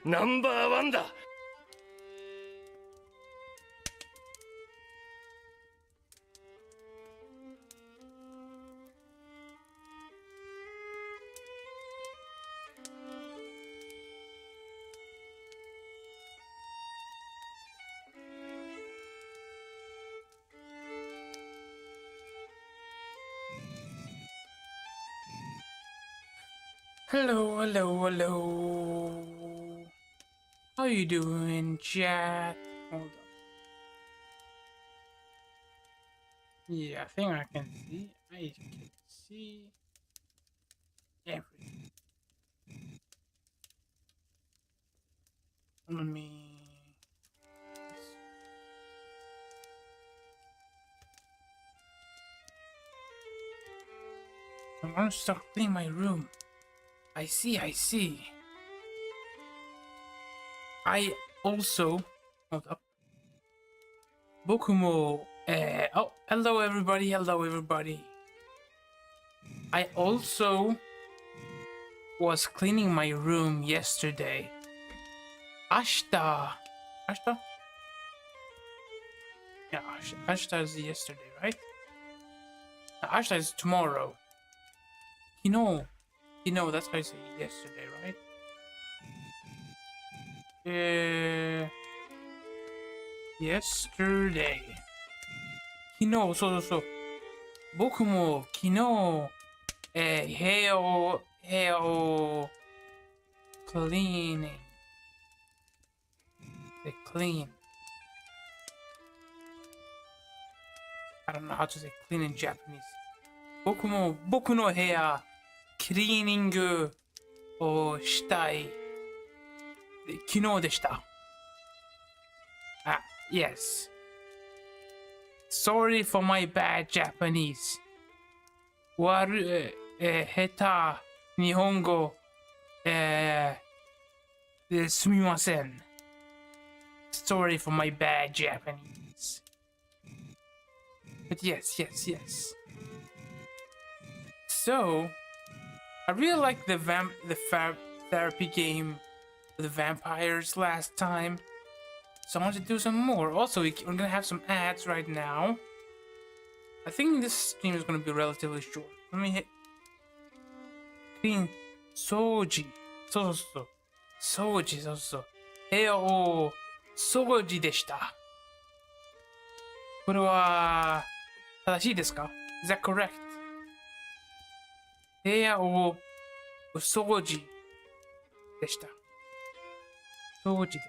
ナンバーワンだ。Hello, hello, hello. How you doing, chat? Hold on. Yeah, I think I can see. I can see everything. Let me. I'm gonna start cleaning my room. I see, I see. I also. Hold up. Bokumo. Oh, hello everybody, hello everybody. I also was cleaning my room yesterday. Ashita. Ashita? Yeah, Ashita is yesterday, right? Ashita is tomorrow. That's how I say yesterday, right? Yesterday. そう。僕も昨日、部屋を cleaning. They clean. I don't know how to say clean in Japanese. 僕も僕の部屋クリーニングをしたい昨日でした。Yes. Sorry for my bad Japanese. 下手日本語すみません。Sorry for my bad Japanese. But yes. So, I really liked the therapy game with the vampires last time. So I want to do some more. Also, we're gonna have some ads right now. I think this stream is gonna be relatively short. Let me hit clean Soji. So. Heo Soji でした。これは正しいですか? Is that correct? 部屋を掃除でした。掃除でした。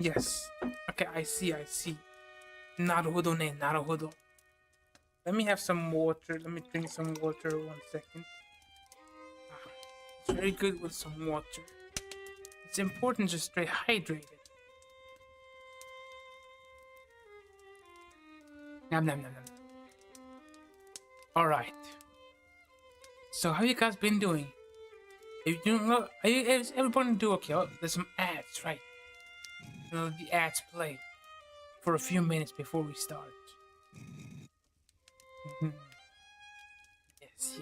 Yes. Okay, I see. なるほどね、なるほど。Let me have some water. Let me drink some water 1 second. It's very good with some water. It's important to stay hydrated. Nom. Alright. So how you guys been doing? Is everyone doing okay? Oh, there's some ads, right? The ads play for a few minutes before we start. Yes.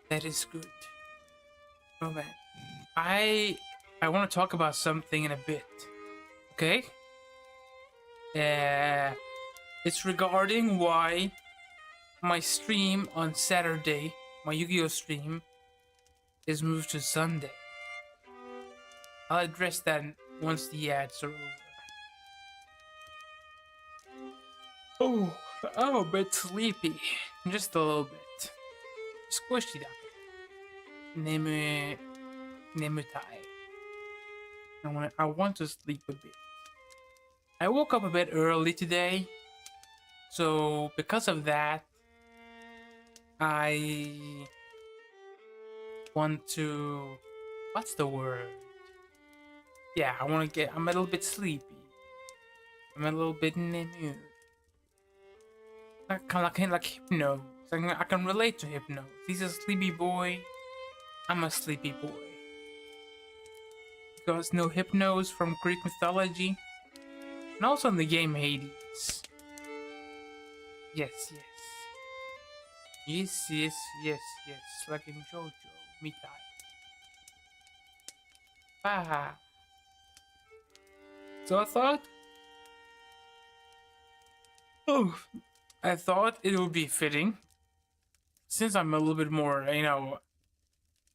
That is good. Oh man. I want to talk about something in a bit. Okay? It's regarding why my stream on Saturday, my Yu-Gi-Oh stream, is moved to Sunday. I'll address that once the ads are over. Oh, I'm a bit sleepy. Just a little bit. Squishy that. Nemutai. I want to sleep a bit. I woke up a bit early today. So because of that, I want to... What's the word? Yeah, I'm a little bit sleepy. I'm a little bit in the mood. Kind of like Hypno. I can relate to Hypno. He's a sleepy boy. I'm a sleepy boy. You guys know Hypnos from Greek mythology? And also in the game Hades. Yes. Like in JoJo. Mitai. Ah. So oh, I thought it would be fitting, since I'm a little bit more,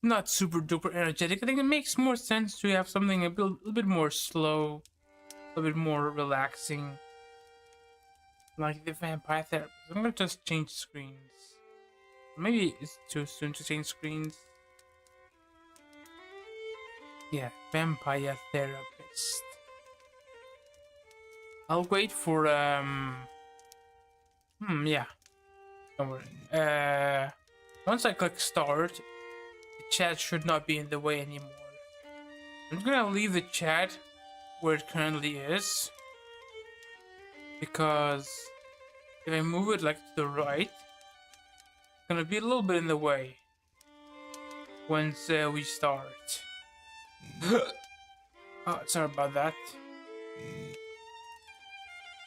not super duper energetic. I think it makes more sense to have something a little bit more slow, a little bit more relaxing, like the vampire therapist. I'm gonna just change screens. Maybe it's too soon to change screens. Yeah, vampire therapist. I'll wait for yeah. Don't worry. Once I click start, the chat should not be in the way anymore. I'm gonna leave the chat where it currently is, because if I move it like to the right, it's gonna be a little bit in the way once we start. Oh, sorry about that.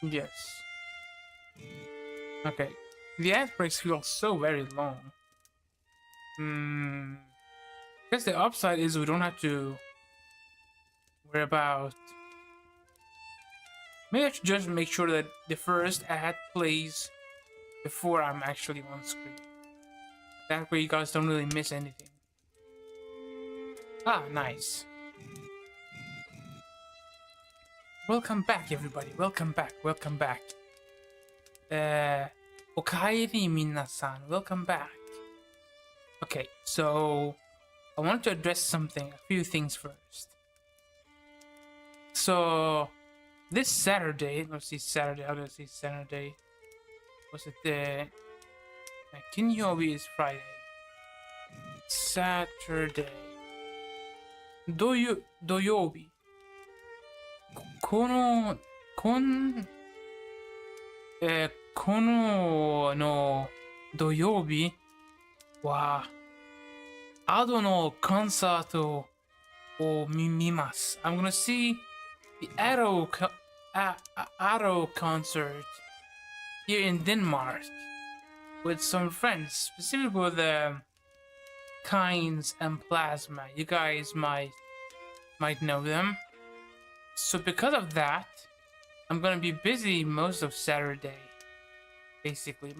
Yes. Okay. The ad breaks feel so very long. I guess the upside is we don't have to worry about. Maybe I should just make sure that the first ad plays before I'm actually on screen. That way you guys don't really miss anything. Ah, nice. Welcome back, everybody. Welcome back. Welcome back. Okaeri minasan. Welcome back. Okay, so I wanted to address something, a few things first. So this Saturday, let's see Saturday, how do I see Saturday? Was it the Kinyobi is Friday. Saturday. Doyobi. Kono no doyobi wa Ado no concert o mimasu. I'm gonna see the Arrow concert here in Denmark with some friends, specifically with Kynes and Plasma. You guys might know them. So because of that, I'm gonna be busy most of Saturday. Basically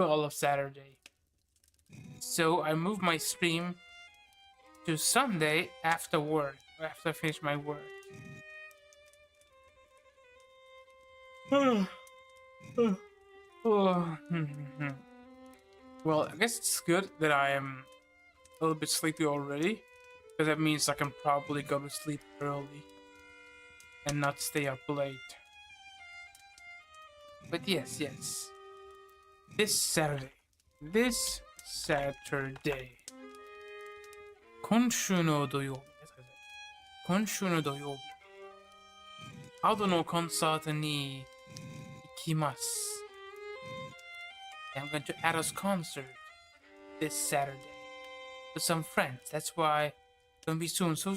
all of Saturday. So I moved my stream to Sunday after work, after I finish my work. Well, I guess it's good that I am a little bit sleepy already, because that means I can probably go to sleep early and not stay up late. But yes. This Saturday. Konshu no doyobi. Ado no concert ni ikimasu. I'm going to Ado's concert this Saturday with some friends. That's why it's gonna be soon. So.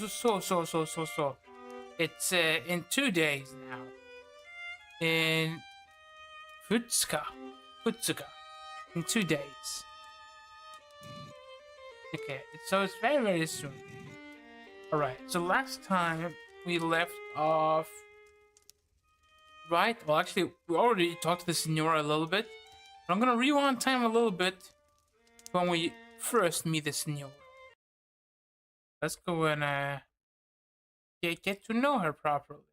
It's in 2 days now. In Futsuka. In 2 days. Okay, so it's very, very soon. Alright, so last time we left off. Right? Well, actually, we already talked to the Senora a little bit. But I'm gonna rewind time a little bit when we first meet the Senora. Let's go and get to know her properly.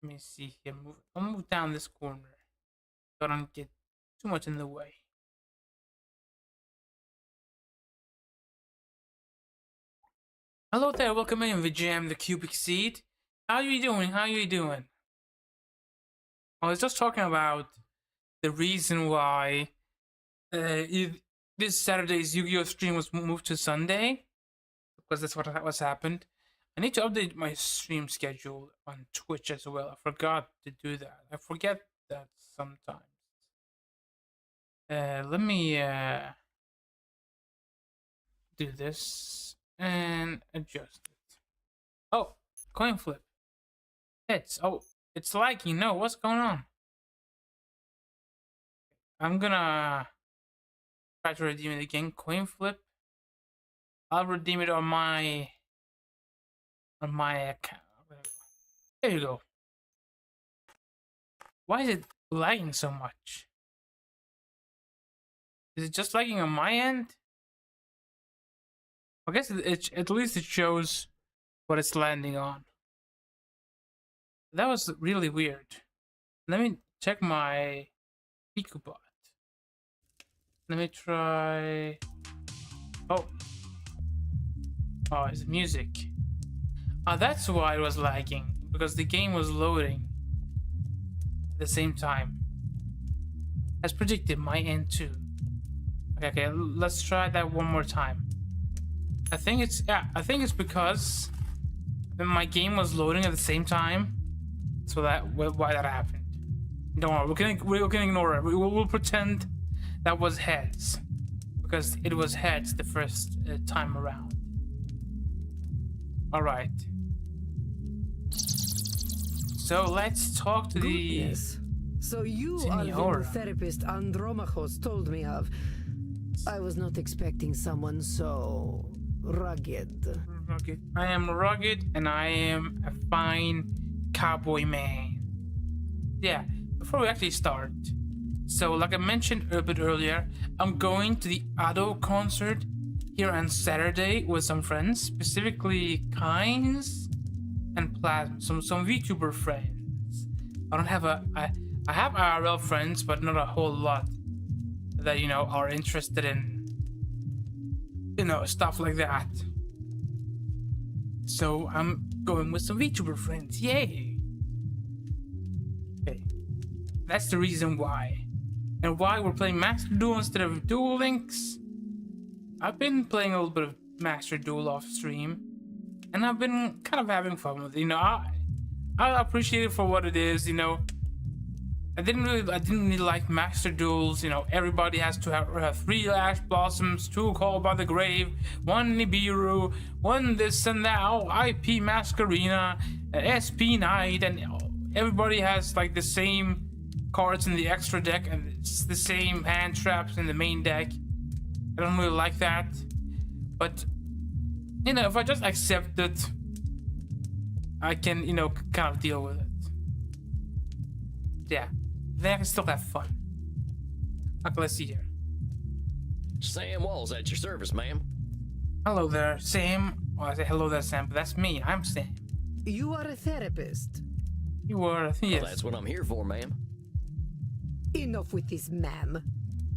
Let me see here. I'll move down this corner so I don't get too much in the way. Hello there, welcome in Vijam, the cubic seed. How you doing? I was just talking about the reason why this Saturday's Yu-Gi-Oh stream was moved to Sunday, because that's what's happened. I need to update my stream schedule on Twitch as well. I forgot to do that. I forget that sometimes. Let me do this and adjust it. Oh, coin flip. It's lagging. No, what's going on? I'm gonna try to redeem it again. Coin flip. I'll redeem it on my on my account. There you go. Why is it lagging so much? Is it just lagging on my end? I guess at least it shows what it's landing on. That was really weird. Let me check my Meakimon. Let me try. Oh, it's music. That's why it was lagging, because the game was loading at the same time. As predicted, my end too. Okay, let's try that one more time. I think it's because my game was loading at the same time, so why that happened. Don't worry, we can ignore it. We'll pretend that was heads, because it was heads the first time around. All right. So let's talk to Goodness. So you are the therapist Andromachos told me of. I was not expecting someone so rugged. I am rugged, and I am a fine cowboy man. Yeah, before we actually start, so like I mentioned a bit earlier, I'm going to the Ado concert here on Saturday with some friends, specifically KAVIIX and Plasma, some VTuber friends. I have IRL friends, but not a whole lot that are interested in stuff like that. So I'm going with some VTuber friends. Yay! Okay, that's the reason why, and why we're playing Master Duel instead of Duel Links. I've been playing a little bit of Master Duel off stream, and I've been kind of having fun with it. I appreciate it for what it is. I didn't really like Master Duels. Everybody has to have 3 Ash Blossoms, 2 Call by the Grave, 1 Nibiru, 1 this and that, IP Masquerena, SP Knight, and everybody has like the same cards in the extra deck, and it's the same hand traps in the main deck. I don't really like that, but if I just accept it, I can kind of deal with it. Yeah, then I can still have fun. Okay, let's see here. Sam Walls at your service, ma'am. Hello there, Sam. I say hello there, Sam, but that's me. I'm Sam. You are a therapist. You are, yes. Well, that's what I'm here for, ma'am. Enough with this, ma'am.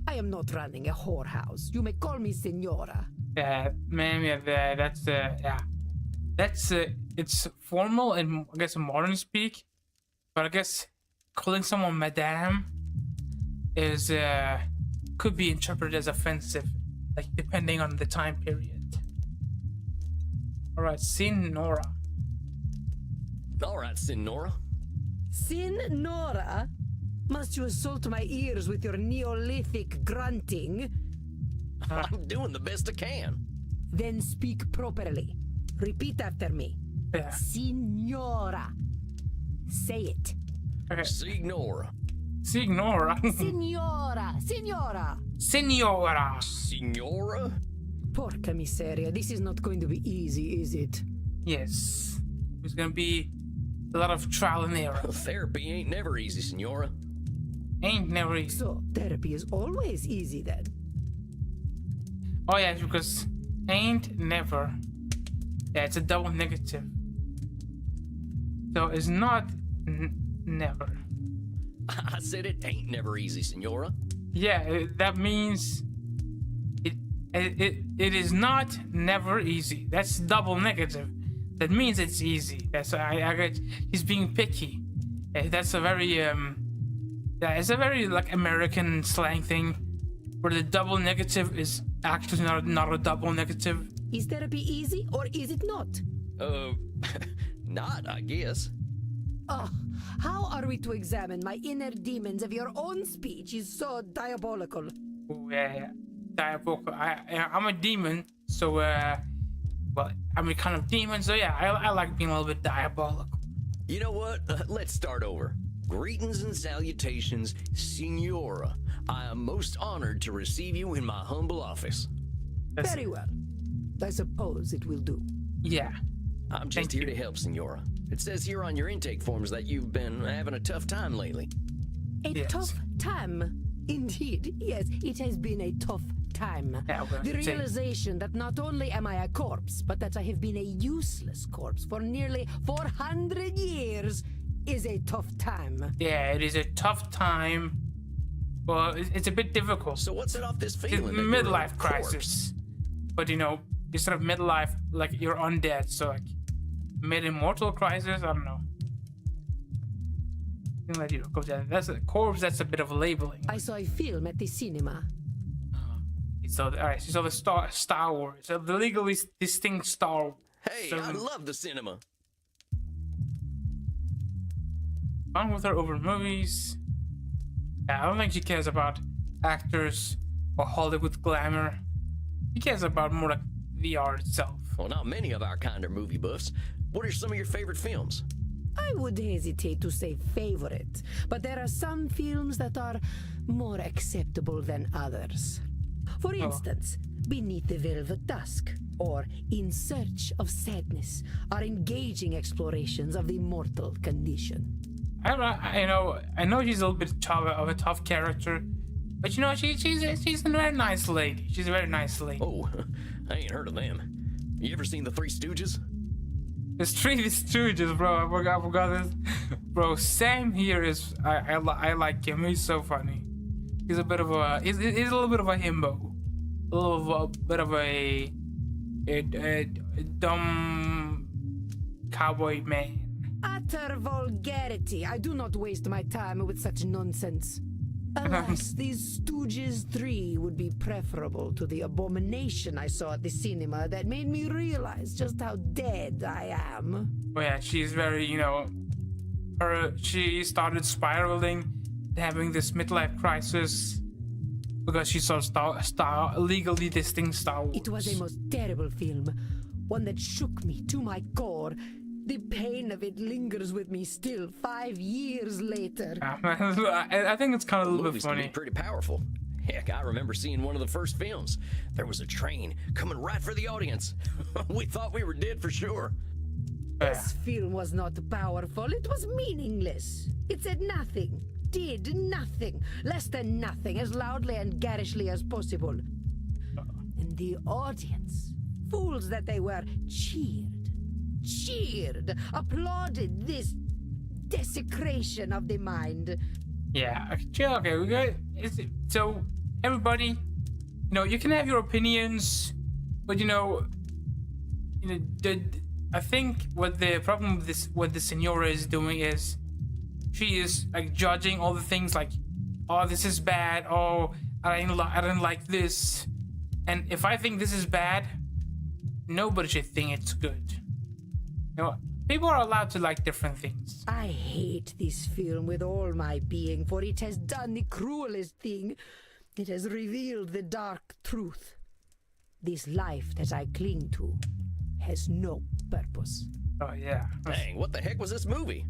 I am not running a whorehouse. You may call me Senora. Ma'am, that's it's formal and I guess modern speak, but I guess calling someone Madame is could be interpreted as offensive, like depending on the time period. All right, Senora. All right, Senora. Senora? Must you assault my ears with your Neolithic grunting? I'm doing the best I can. Then speak properly. Repeat after me. Yeah. Signora. Say it. Okay. Signora. Signora. Signora. Signora. Signora. Signora? Porca miseria. This is not going to be easy, is it? Yes. It's gonna be a lot of trial and error. Therapy ain't never easy, Senora. Ain't never easy. So, therapy is always easy then? Oh yeah, because ain't never. Yeah, it's a double negative. So it's not never. I said it ain't never easy, Senora. Yeah, that means it is not never easy. That's double negative. That means it's easy. That's I get. He's being picky. That's a very yeah, it's a very like American slang thing, where the double negative is actually not a double negative. Is therapy easy or is it not? Not, I guess. Oh, how are we to examine my inner demons if your own speech is so diabolical? Ooh, yeah, diabolical. I'm a demon, so well, I'm a kind of demon, so yeah, I like being a little bit diabolical. You know what? Let's start over. Greetings and salutations, Senora. I am most honored to receive you in my humble office. Very well. I suppose it will do. Yeah. I'm just here to help, Senora. It says here on your intake forms that you've been having a tough time lately. A tough time. Indeed, yes, it has been a tough time. Yeah, well, the realization that not only am I a corpse, but that I have been a useless corpse for nearly 400 years is a tough time. Yeah, it is a tough time. Well, it's a bit difficult. So what set off this feeling? It's midlife crisis. But you know, instead of midlife, like you're undead, so like mid-immortal crisis, I don't know. Let you go down. That's a corpse. That's a bit of a labeling. I saw a film at the cinema. So, all right. So the Star Wars, the legally distinct Star Wars. Hey, I love the cinema. On with her over movies. Yeah, I don't think she cares about actors or Hollywood glamour. She cares about more like the art itself. Well, not many of our kind are movie buffs. What are some of your favorite films? I would hesitate to say favorite, but there are some films that are more acceptable than others. For instance, Beneath the Velvet Dusk or In Search of Sadness are engaging explorations of the mortal condition. I know she's a little bit of a tough character, but you know she's a very nice lady. She's a very nice lady. Oh, I ain't heard of them. You ever seen The Three Stooges? There's Three Stooges, bro. I forgot this. Bro, Sam here is I like him. He's so funny. He's a bit of a he's a little bit of a himbo, a little bit of a dumb cowboy man. Utter vulgarity. I do not waste my time with such nonsense. Alas, these Stooges 3 would be preferable to the abomination I saw at the cinema that made me realize just how dead I am. Oh yeah, she's very, she started spiraling, having this midlife crisis because she saw legally distinct Star Wars. It was a most terrible film, one that shook me to my core. The pain of it lingers with me still 5 years later. I think it's kind of a little bit funny. Can be pretty powerful. Heck, I remember seeing one of the first films. There was a train coming right for the audience. We thought we were dead for sure. This film was not powerful. It was meaningless. It said nothing, did nothing, less than nothing, as loudly and garishly as possible. And the audience, fools that they were, cheered, applauded this desecration of the mind. Yeah, okay, we got so everybody, you can have your opinions, but I think what the problem with what the Senora is doing is she is like judging all the things like, oh, this is bad, oh, I didn't like this, and if I think this is bad, nobody should think it's good. People are allowed to like different things. I hate this film with all my being, for it has done the cruelest thing. It has revealed the dark truth. This life that I cling to has no purpose. Oh, yeah. Dang, what the heck was this movie?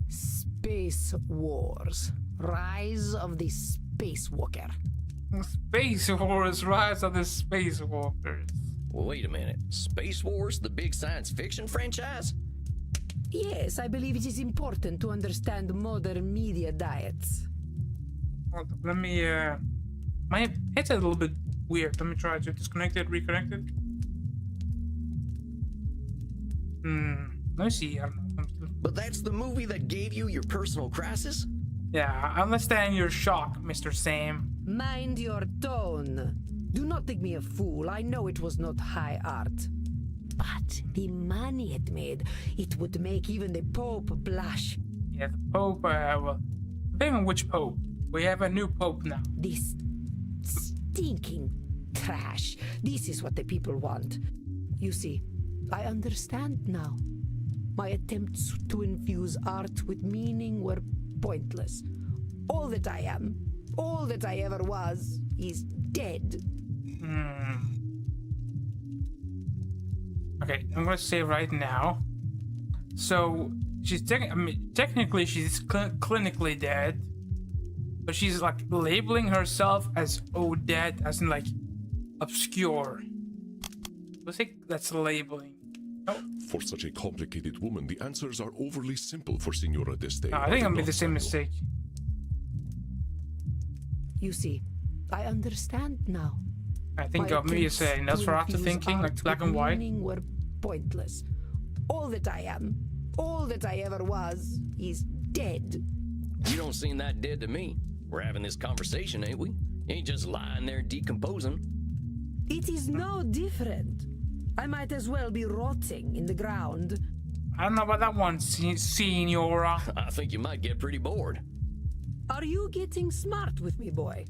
Space Wars. Rise of the Spacewalker. Space Wars, Rise of the Spacewalkers. Well, wait a minute. Space Wars, the big science fiction franchise? Yes, I believe it is important to understand modern media diets. Well, let me, my headset's a little bit weird. Let me try to disconnect it, reconnect it. Let me see. I don't know. But that's the movie that gave you your personal crisis? Yeah, I understand your shock, Mr. Sam. Mind your tone. Do not think me a fool. I know it was not high art. But the money it made, it would make even the Pope blush. Yeah, the Pope, well, depending on which Pope. We have a new Pope now. This stinking trash. This is what the people want. You see, I understand now. My attempts to infuse art with meaning were pointless. All that I am, all that I ever was, is dead. Okay, I'm gonna say right now. So she's technically she's clinically dead, but she's like labeling herself as dead, as in like obscure. Let's say that's labeling. For such a complicated woman, the answers are overly simple for Signora d'Este. No, I think I made the same mistake. You see, I understand now. I think My maybe it's attempts that's to for after infuse thinking, like art black with and white. meaning were pointless. All that I am, all that I ever was, is dead. You don't seem that dead to me. We're having this conversation, ain't we? You ain't just lying there decomposing. It is no different. I might as well be rotting in the ground. I don't know about that one, Signora. I think you might get pretty bored. Are you getting smart with me, boy?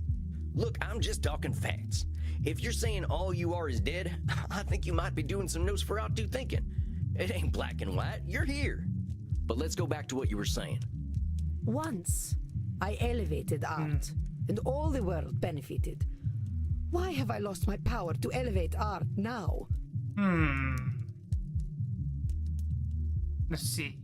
Look, I'm just talking facts. If you're saying all you are is dead, I think you might be doing some Nosferatu thinking. It ain't black and white. You're here. But let's go back to what you were saying. Once, I elevated art, and all the world benefited. Why have I lost my power to elevate art now? Let's see.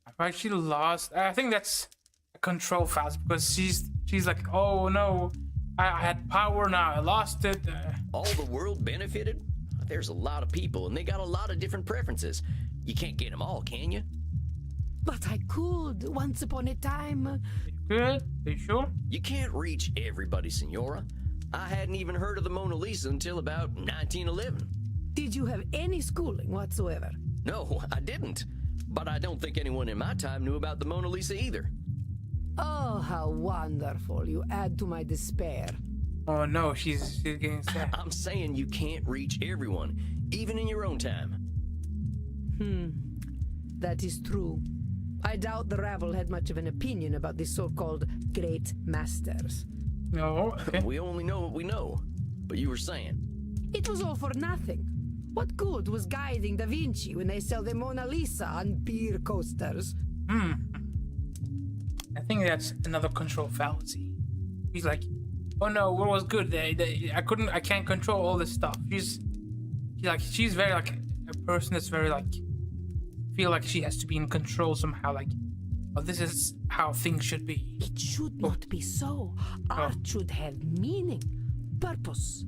I've actually lost. I think that's a control fallacy because she's like, oh no, I had power, now I lost it. All the world benefited? There's a lot of people and they got a lot of different preferences. You can't get them all, can you? But I could, once upon a time. Good? Are you sure? You can't reach everybody, Signora. I hadn't even heard of the Mona Lisa until about 1911. Did you have any schooling whatsoever? No, I didn't. But I don't think anyone in my time knew about the Mona Lisa either. Oh, how wonderful. You add to my despair. Oh no, she's getting sad. I'm saying you can't reach everyone, even in your own time. That is true. I doubt the rabble had much of an opinion about the so-called great masters. No, okay. We only know what we know. But you were saying. It was all for nothing. What good was guiding Da Vinci when they sell the Mona Lisa on beer coasters? I think that's another control fallacy. He's like, oh no, what was good? I can't control all this stuff. She's very like a person that's very like, feel like she has to be in control somehow. Like, oh, this is how things should be. It should not be so. Art should have meaning, purpose.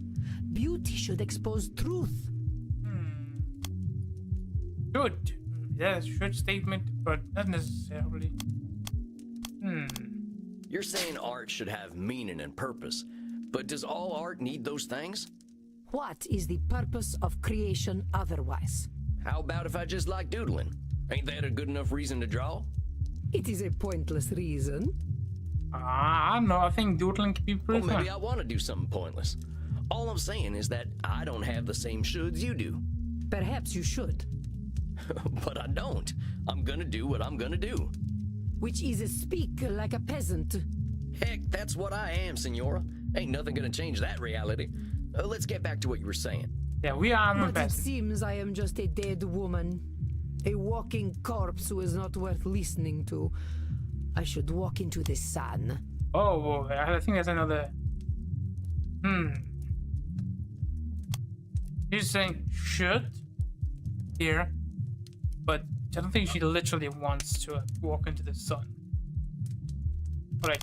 Beauty should expose truth. Good. That's a good statement, but not necessarily. You're saying art should have meaning and purpose, but does all art need those things? What is the purpose of creation otherwise? How about if I just like doodling? Ain't that a good enough reason to draw? It is a pointless reason. I don't know. I think doodling can be pretty Well, maybe fun. I want to do something pointless. All I'm saying is that I don't have the same shoulds you do. Perhaps you should. But I don't. I'm gonna do what I'm gonna do. Which is speak like a peasant. Heck, that's what I am, Signora. Ain't nothing gonna change that reality. Let's get back to what you were saying. Yeah, we are the But it best. seems I am just a dead woman. A walking corpse who is not worth listening to. I should walk into the sun. Oh, I think that's another. She's saying should here, but I don't think she literally wants to walk into the sun. Like,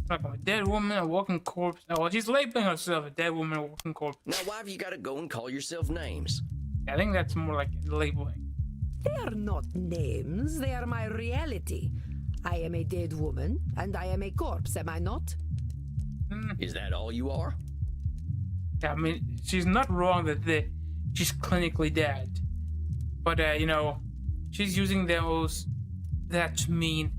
like a dead woman, a walking corpse. Oh, well, she's labeling herself a dead woman, a walking corpse. Now, why have you gotta go and call yourself names? I think that's more like labeling. They are not names, they are my reality. I am a dead woman, and I am a corpse, am I not? Is that all you are? Yeah, I mean, she's not wrong that she's clinically dead, but you know, she's using that to mean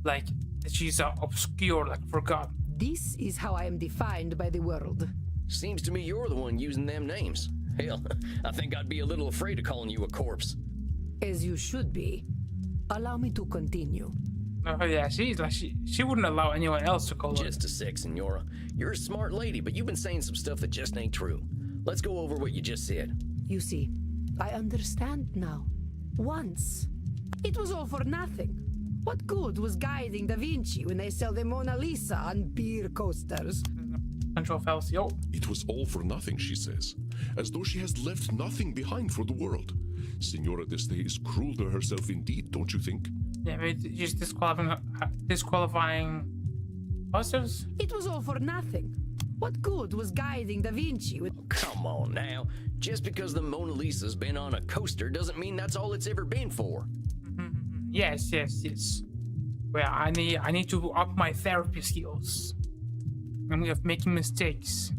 like that she's obscure, like forgotten. This is how I am defined by the world. Seems to me you're the one using them names. Hell, I think I'd be a little afraid of calling you a corpse. As you should be. Allow me to continue. Oh yeah, she's like she wouldn't allow anyone else to call her. Just a sec, Signora. You're a smart lady, but you've been saying some stuff that just ain't true. Let's go over what you just said. You see, I understand now. Once, it was all for nothing. What good was guiding Da Vinci when they sell the Mona Lisa on beer coasters? Control fallacy. Oh, It was all for nothing, she says, as though she has left nothing behind for the world. Signora d'Este is cruel to herself indeed, don't you think? yeah, maybe she's disqualifying others. It was all for nothing. What good was guiding Da Vinci with... Come on now. Just because the Mona Lisa's been on a coaster doesn't mean that's all it's ever been for. Yes. Well, I need to up my therapy skills. I'm making mistakes.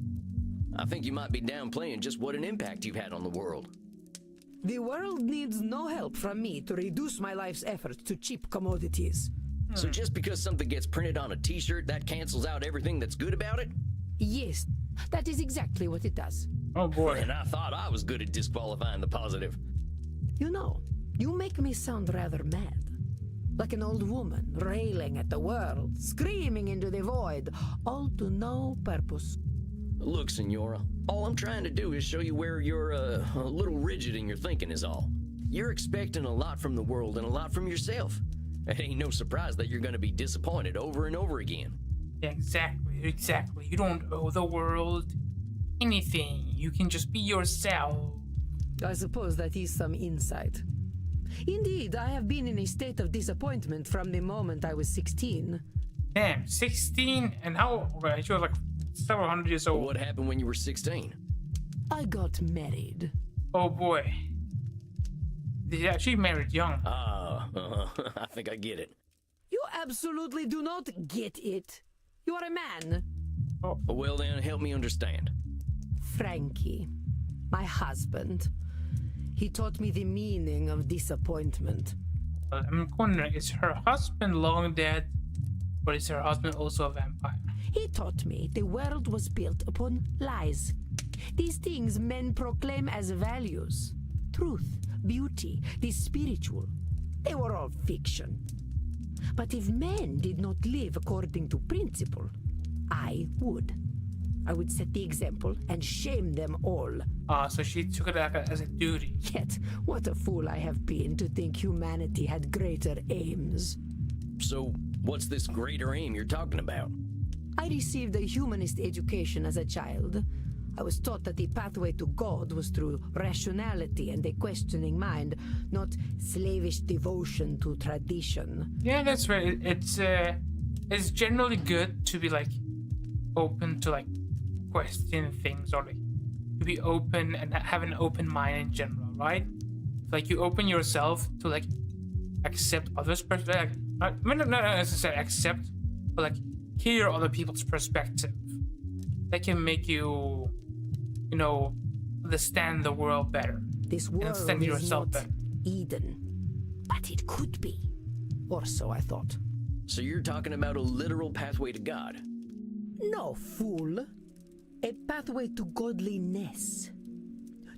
I think you might be downplaying just what an impact you've had on the world. The world needs no help from me to reduce my life's effort to cheap commodities. So just because something gets printed on a t-shirt, that cancels out everything that's good about it? Yes, that is exactly what it does. Oh boy. And I thought I was good at disqualifying the positive. You know, you make me sound rather mad. Like an old woman railing at the world, screaming into the void, all to no purpose. Look, Senora, all I'm trying to do is show you where you're a little rigid in your thinking is all. You're expecting a lot from the world and a lot from yourself. It ain't no surprise that you're gonna be disappointed over and over again. Yeah, exactly. You don't owe the world anything. You can just be yourself. I suppose that is some insight. Indeed, I have been in a state of disappointment from the moment I was 16. Damn, 16? And how? Well, she was like several hundred years old. What happened when you were 16? I got married. Oh boy. Yeah, she married young. I think I get it. You absolutely do not get it. You are a man. Oh. Well then, help me understand. Frankie, my husband. He taught me the meaning of disappointment. I'm wondering, is her husband long dead? Or is her husband also a vampire? He taught me the world was built upon lies. These things men proclaim as values. Truth, beauty, the spiritual. They were all fiction. But if men did not live according to principle, I would. I would set the example and shame them all. So she took it as a duty. Yet, what a fool I have been to think humanity had greater aims. So, what's this greater aim you're talking about? I received a humanist education as a child. I was taught that the pathway to God was through rationality and a questioning mind, not slavish devotion to tradition. Yeah, that's right. It's generally good to be like open to like question things, or like to be open and have an open mind in general, right? Like you open yourself to like accept others' perspective. Not necessarily accept, but like hear other people's perspective. That can make you, you know, understand the world better. This world understand is yourself not better. Eden, but it could be. Or so I thought. So you're talking about a literal pathway to God? No, fool. A pathway to godliness.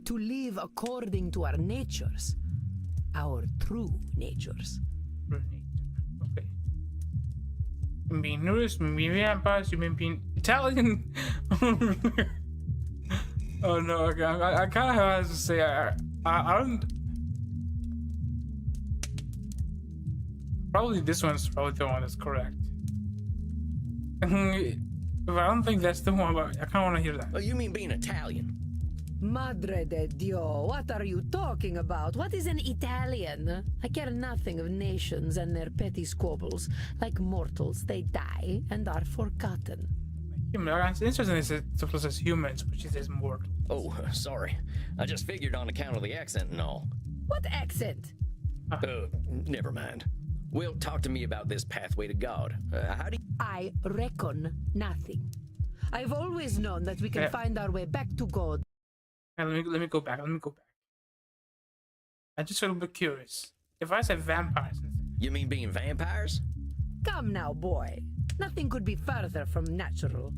To live according to our natures. Our true natures. Okay. You mean being nurse, you mean being vampires, you mean being Italian? Oh no, okay. I kind of have to say, I don't. Probably this one's probably the one that's correct. But I don't think that's the one, but I kind of want to hear that. Oh, you mean being Italian? Madre de Dio, what are you talking about? What is an Italian? I care nothing of nations and their petty squabbles. Like mortals, they die and are forgotten. It's interesting it says humans, but she says mortal. Oh, sorry. I just figured on account of the accent and all. What accent? Never mind. Well, talk to me about this pathway to God. How do you... I reckon nothing. I've always known that we can find our way back to God. Let me go back. I'm just a little bit curious. If I said vampires instead. You mean being vampires? Come now, boy. Nothing could be further from natural.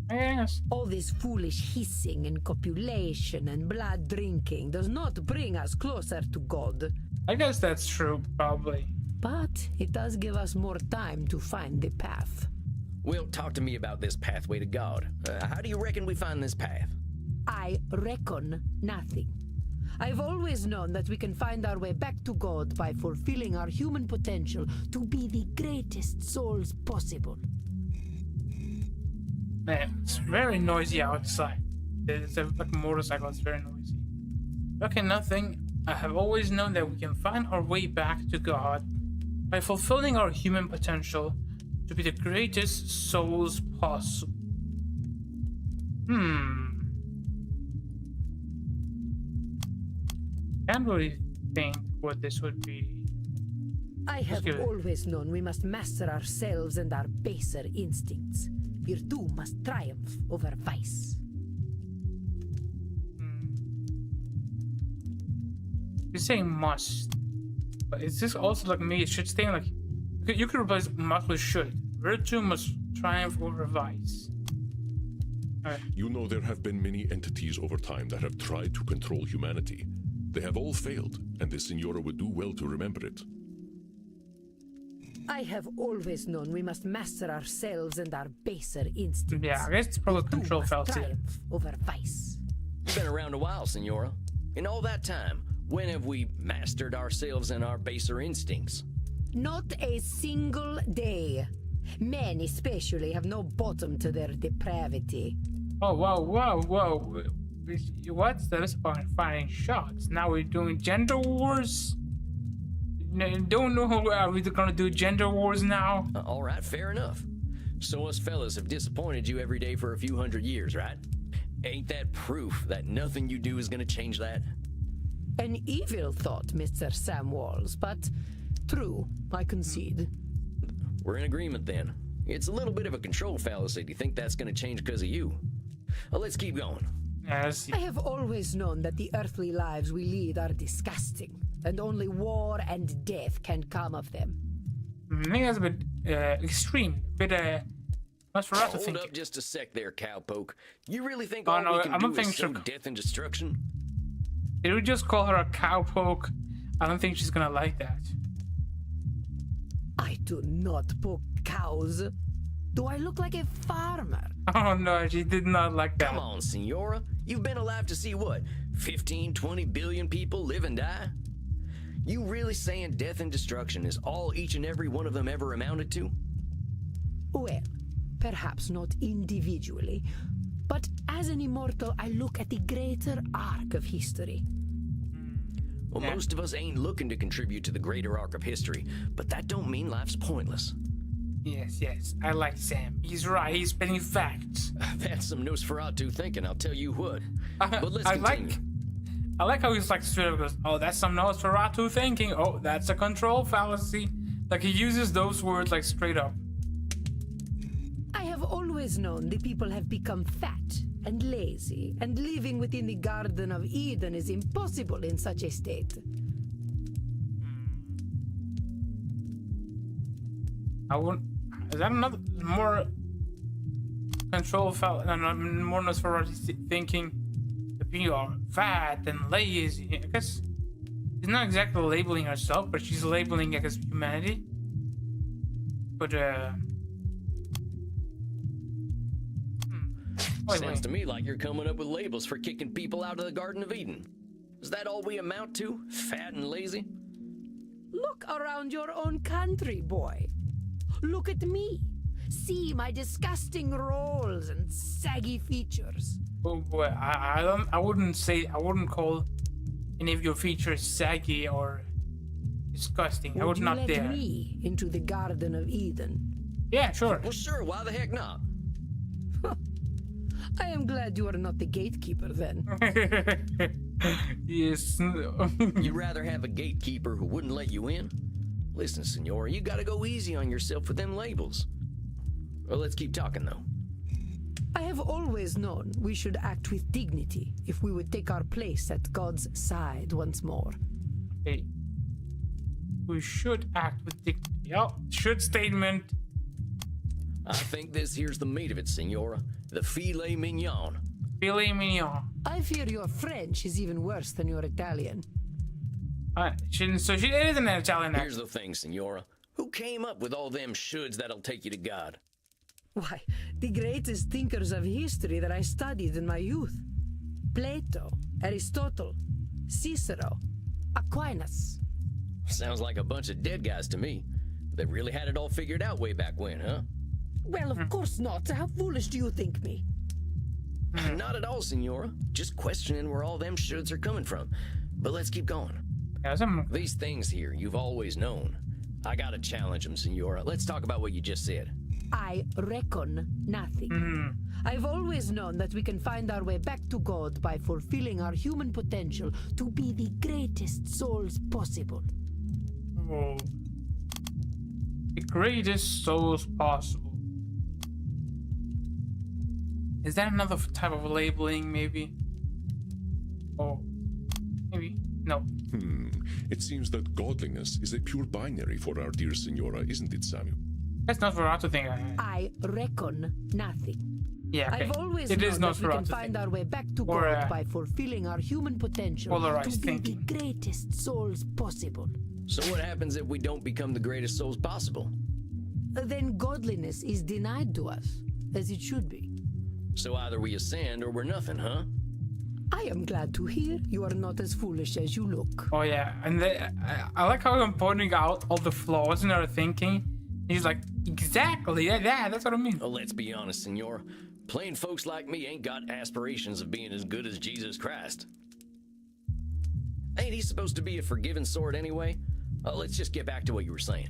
I guess. All this foolish hissing and copulation and blood drinking does not bring us closer to God. I guess that's true, probably. But it does give us more time to find the path. Well, talk to me about this pathway to God. How do you reckon we find this path? I reckon nothing. I've always known that we can find our way back to God by fulfilling our human potential to be the greatest souls possible. Man, it's very noisy outside. It's like a motorcycle, it's very noisy. Okay, nothing. I have always known that we can find our way back to God by fulfilling our human potential to be the greatest souls possible. Can't really think what this would be. I have give it. always known we must master ourselves and our baser instincts. Virtue must triumph over vice. You're saying must, but is this also like me? It should stay like you could replace must with should. Virtue must triumph over vice. Alright. You know there have been many entities over time that have tried to control humanity. They have all failed, and the Signora would do well to remember it. I have always known we must master ourselves and our baser instincts. Yeah, I guess it's probably Virtue control must fallacy. triumph over vice. You've been around a while, Signora. In all that time, when have we mastered ourselves and our baser instincts? Not a single day. Men especially have no bottom to their depravity. Oh, whoa. What's this about firing shots? Now we're doing gender wars? Don't know how are we gonna do gender wars now? All right, fair enough. So us fellas have disappointed you every day for a few hundred years, right? Ain't that proof that nothing you do is gonna change that? An evil thought, Mr. Sam Walls, but true, I concede. We're in agreement then. It's a little bit of a control fallacy to think that's gonna change because of you. Well, let's keep going. Yes. I have always known that the earthly lives we lead are disgusting, and only war and death can come of them. I think that's a bit extreme. A bit much for us to Hold think. up just a sec there, cowpoke. You really think Oh, all no, we I can don't do think is so. sow death and destruction? Did we just call her a cowpoke? I don't think she's gonna like that. I do not poke cows. Do I look like a farmer? Oh no, she did not like that. Come on, Signora. You've been alive to see what? 15, 20 billion people live and die? You really saying death and destruction is all each and every one of them ever amounted to? Well, perhaps not individually, but as an immortal, I look at the greater arc of history. Well, Yeah. most of us ain't looking to contribute to the greater arc of history, but that don't mean life's pointless. Yes, I like Sam. He's right, he's spitting facts. That's some Nosferatu thinking, I'll tell you what. But let's I continue. like how he's like straight up goes, oh, that's some Nosferatu thinking. Oh, that's a control fallacy. Like he uses those words like straight up. I have always known the people have become fat and lazy, and living within the Garden of Eden is impossible in such a state. I wouldn't. Is that another more control fallacy? No, more Nosferatu thinking that people are fat and lazy. I guess she's not exactly labeling herself, but she's labeling, I guess, humanity. But Sounds to me like you're coming up with labels for kicking people out of the Garden of Eden. Is that all we amount to? Fat and lazy? Look around your own country, boy. Look at me. See my disgusting rolls and saggy features. Oh boy, I wouldn't call any of your features saggy or disgusting. I would you not let dare. me into the Garden of Eden? Yeah, sure. Well, sure, why the heck not? I am glad you are not the gatekeeper then. Yes. You'd rather have a gatekeeper who wouldn't let you in? Listen, Signora, you gotta go easy on yourself with them labels. Well, let's keep talking, though. I have always known we should act with dignity if we would take our place at God's side once more. Hey, we should act with dignity. Oh, should statement. I think this here's the meat of it, Signora. The filet mignon. Filet mignon. I fear your French is even worse than your Italian. So she is an Italian Here's accent. the thing, Signora. Who came up with all them shoulds that'll take you to God? Why, the greatest thinkers of history that I studied in my youth. Plato, Aristotle, Cicero, Aquinas. Sounds like a bunch of dead guys to me. They really had it all figured out way back when, huh? Well, of course not. How foolish do you think me? Not at all, Signora. Just questioning where all them shoulds are coming from. But let's keep going. These things here you've always known. I gotta challenge them, Signora. Let's talk about what you just said. I reckon nothing. I've always known that we can find our way back to God by fulfilling our human potential to be the greatest souls possible. Oh. The greatest souls possible. Is that another type of labeling, maybe? Oh, maybe. No. It seems that godliness is a pure binary for our dear Senora, isn't it, Samuel? That's not for to think. I reckon nothing. Yeah, okay. I've always It known is not that we for can to find think. our way back to Or, God by fulfilling our human potential to polarized be thinking. the greatest souls possible. So what happens if we don't become the greatest souls possible? Then godliness is denied to us, as it should be. So either we ascend or we're nothing, huh? I am glad to hear you are not as foolish as you look. Oh yeah, and I like how I'm pointing out all the flaws in our thinking. He's like, exactly, yeah, that's what I mean. Well, let's be honest, Senor. Plain folks like me ain't got aspirations of being as good as Jesus Christ. Ain't he supposed to be a forgiving sort anyway? Let's just get back to what you were saying.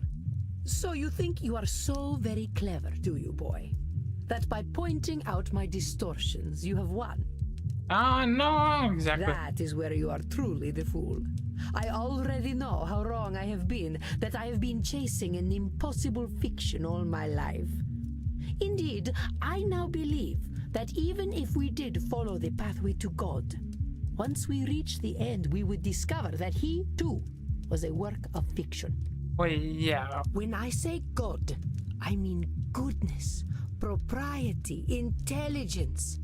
So you think you are so very clever, do you, boy? That by pointing out my distortions, you have won? No, exactly. That is where you are truly the fool. I already know how wrong I have been, that I have been chasing an impossible fiction all my life. Indeed, I now believe that even if we did follow the pathway to God, once we reach the end, we would discover that he, too, was a work of fiction. Wait, yeah. When I say God, I mean goodness, propriety, intelligence.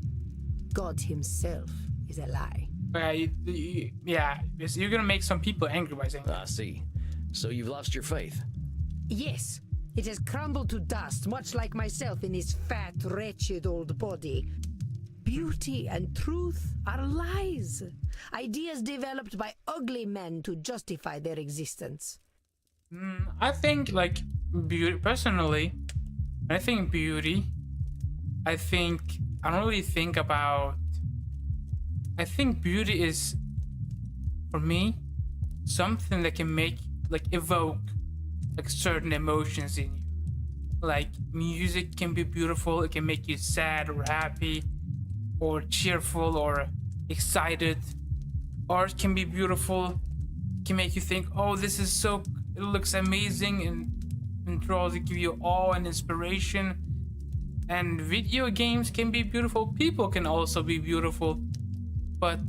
God himself is a lie. Yeah, you're gonna make some people angry by saying that. I see. So you've lost your faith. Yes, it has crumbled to dust, much like myself in this fat, wretched old body. Beauty and truth are lies. Ideas developed by ugly men to justify their existence. I think, like, beauty, personally, when I think beauty, I don't really think about, I think beauty is, for me, something that can make, like, evoke, like, certain emotions in you. Like, music can be beautiful, it can make you sad or happy, or cheerful or excited. Art can be beautiful, can make you think, oh, this is so, it looks amazing, and draws to give you awe and inspiration. And video games can be beautiful, people can also be beautiful. But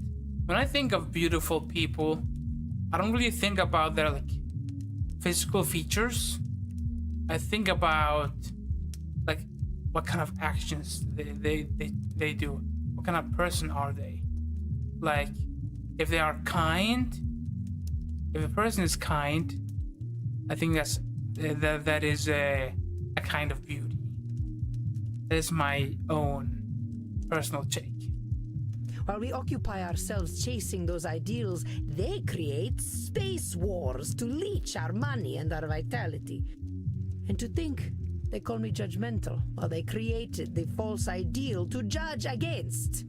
when I think of beautiful people, I don't really think about their, like, physical features. I think about, like, what kind of actions they do. What kind of person are they? Like, if they are kind, if a person is kind, I think that is a kind of beauty. That is my own personal take. While we occupy ourselves chasing those ideals, they create space wars to leech our money and our vitality. And to think they call me judgmental while they created the false ideal to judge against.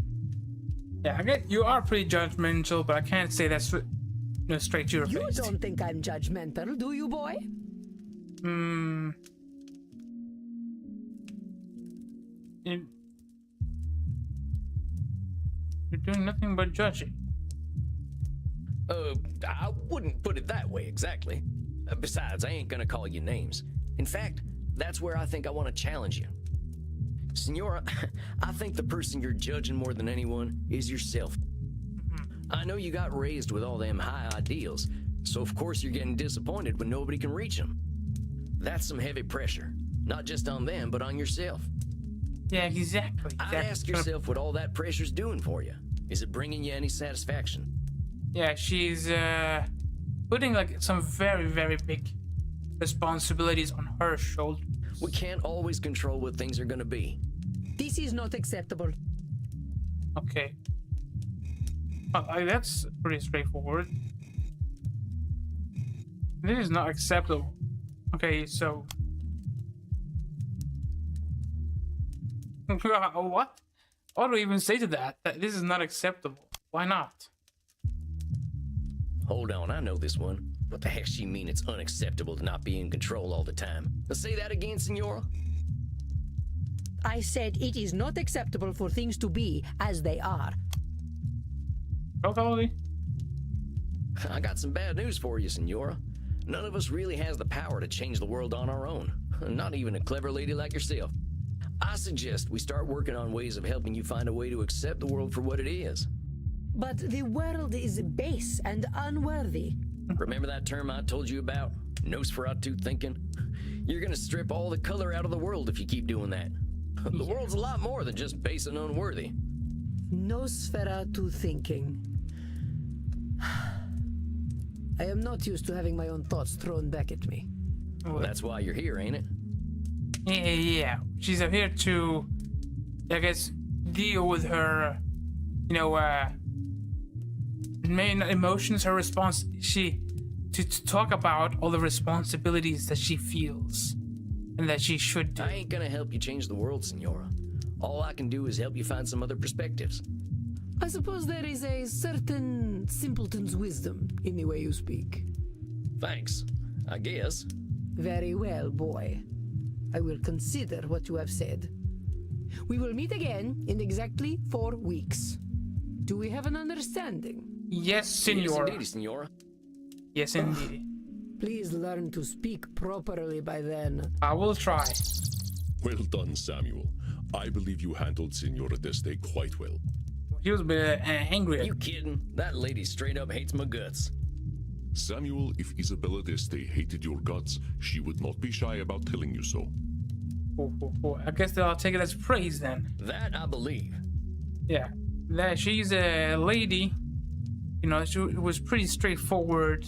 Yeah, I get you are pretty judgmental, but I can't say that straight to your You face. don't think I'm judgmental, do you, boy? You're doing nothing but judging. I wouldn't put it that way exactly. Besides, I ain't gonna call you names. In fact, that's where I think I want to challenge you. Senora, I think the person you're judging more than anyone is yourself. I know you got raised with all them high ideals, so of course you're getting disappointed when nobody can reach them. That's some heavy pressure, not just on them, but on yourself. Yeah, exactly. I'd ask yourself what all that pressure's doing for you. Is it bringing you any satisfaction? Yeah, she's putting, like, some very, very big responsibilities on her shoulders. We can't always control what things are gonna be. This is not acceptable. Okay. That's pretty straightforward. This is not acceptable. Okay, so... What? What do we even say to that? That this is not acceptable. Why not? Hold on, I know this one. What the heck she mean it's unacceptable to not be in control all the time? Let's say that again, Senora. I said it is not acceptable for things to be as they are. Totally. I got some bad news for you, Senora. None of us really has the power to change the world on our own. Not even a clever lady like yourself. I suggest we start working on ways of helping you find a way to accept the world for what it is. But the world is base and unworthy. Remember that term I told you about? Nosferatu thinking? You're gonna strip all the color out of the world if you keep doing that. The world's a lot more than just base and unworthy. Nosferatu thinking. I am not used to having my own thoughts thrown back at me. Well, that's why you're here, ain't it? Yeah. She's here to, I guess, deal with her, main emotions, her response. To talk about all the responsibilities that she feels and that she should do. I ain't gonna help you change the world, Senora. All I can do is help you find some other perspectives. I suppose there is a certain simpleton's wisdom in the way you speak. Thanks, I guess. Very well, boy. I will consider what you have said. We will meet again in exactly 4 weeks. Do we have an understanding? Yes, Senora. Yes, indeed, Senora. Yes, indeed. Please learn to speak properly by then. I will try. Well done, Samuel. I believe you handled Senora Deste quite well. He was a bit angry. You kidding? That lady straight up hates my guts. Samuel, if Isabella Deste hated your guts, she would not be shy about telling you so. I guess I'll take it as praise then. That I believe. Yeah. That she's a lady. She was pretty straightforward.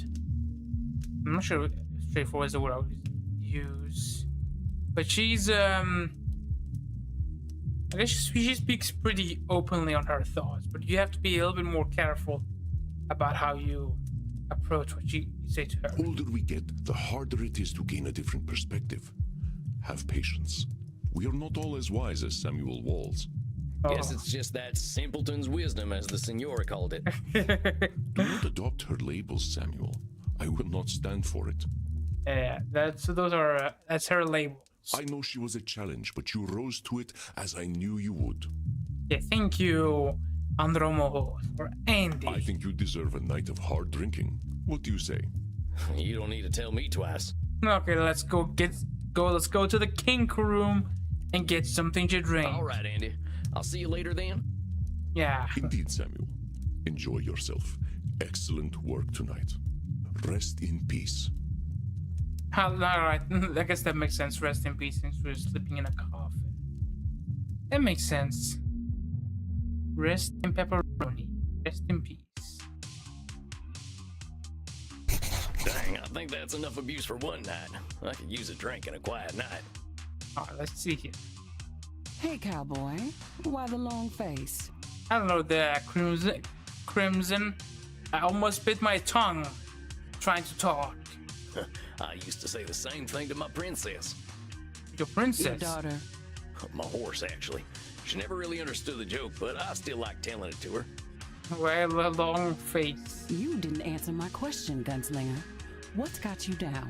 I'm not sure straightforward is the word I would use. But she's, I guess she speaks pretty openly on her thoughts. But you have to be a little bit more careful about how you approach what you say to her. The older we get, the harder it is to gain a different perspective. Have patience. We are not all as wise as Samuel Walls. Guess it's just that simpleton's wisdom, as the Senora called it. Do not adopt her labels, Samuel. I will not stand for it. Yeah, that's her labels. I know she was a challenge, but you rose to it as I knew you would. Yeah, thank you, Andromo, or Andy. I think you deserve a night of hard drinking. What do you say? You don't need to tell me twice. Okay, let's go. Let's go to the kink room and get something to drink. All right, Andy. I'll see you later then. Yeah. Indeed, Samuel. Enjoy yourself. Excellent work tonight. Rest in peace. All right. I guess that makes sense. Rest in peace since we're sleeping in a coffin. That makes sense. Rest in pepperoni. Rest in peace. Dang, I think that's enough abuse for one night. I could use a drink and a quiet night. Alright, let's see here. Hey, cowboy. Why the long face? I don't know, the crimson. I almost bit my tongue trying to talk. I used to say the same thing to my princess. Your princess? Your daughter. My horse, actually. She never really understood the joke, but I still like telling it to her. Well, a long face. You didn't answer my question, gunslinger. What's got you down?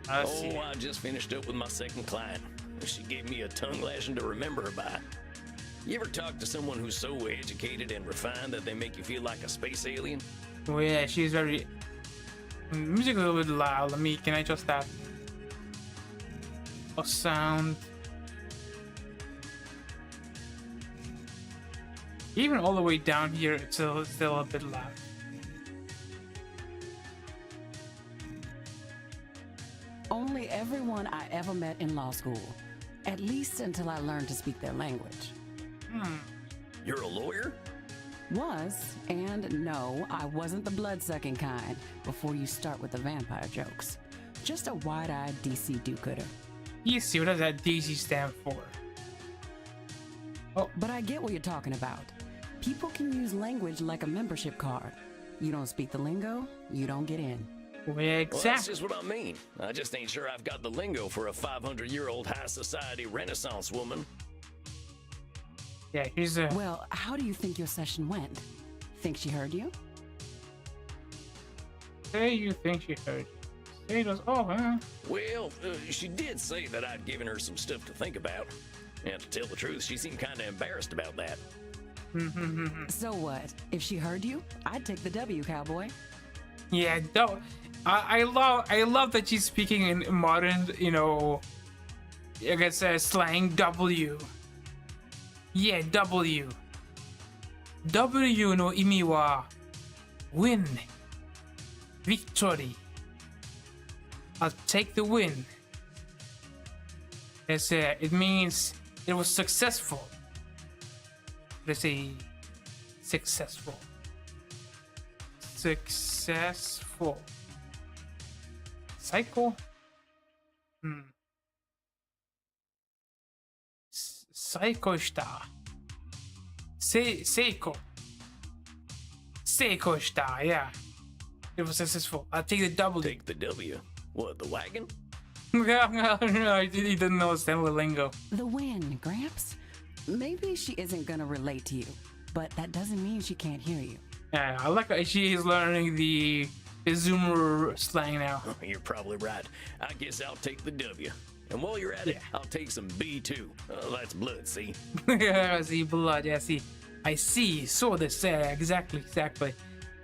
I see. I just finished up with my second client. She gave me a tongue lashing to remember her by. You ever talk to someone who's so educated and refined that they make you feel like a space alien? Oh yeah, she's very... Music a little bit loud. Can I adjust that? A sound. Even all the way down here, it's still a bit loud. Only everyone I ever met in law school. At least until I learned to speak their language. You're a lawyer? Was, and no, I wasn't the blood-sucking kind before you start with the vampire jokes. Just a wide-eyed DC do-gooder. DC, what does that DC stand for? But I get what you're talking about. People can use language like a membership card. You don't speak the lingo, you don't get in. Well, Well, that's exactly. just what I mean. I just ain't sure I've got the lingo for a 500-year-old high society Renaissance woman. Yeah, he's a... Well, how do you think your session went? Think she heard you? Say you think she heard you. Say it was... Oh, huh? Well, she did say that I'd given her some stuff to think about. And to tell the truth, she seemed kind of embarrassed about that. So what? If she heard you, I'd take the W, cowboy. Yeah, don't. I love that she's speaking in modern, you know, I guess slang W. Yeah, W. W no imi wa win. Victory. I'll take the win. It means it was successful. Let's say successful. Successful. Cycle? Psycho shita. Seiko. Seiko shita, yeah. It was successful. I'll take the W. Take the W. What, the wagon? No, he didn't know Stanley lingo. The win, Gramps. Maybe she isn't gonna relate to you, but that doesn't mean she can't hear you. Yeah, I like that she is learning the Zoomer slang now. You're probably right. I guess I'll take the W. And while you're at it, I'll take some B too. That's blood, see? I see blood, yeah, see. I see, so this, exactly.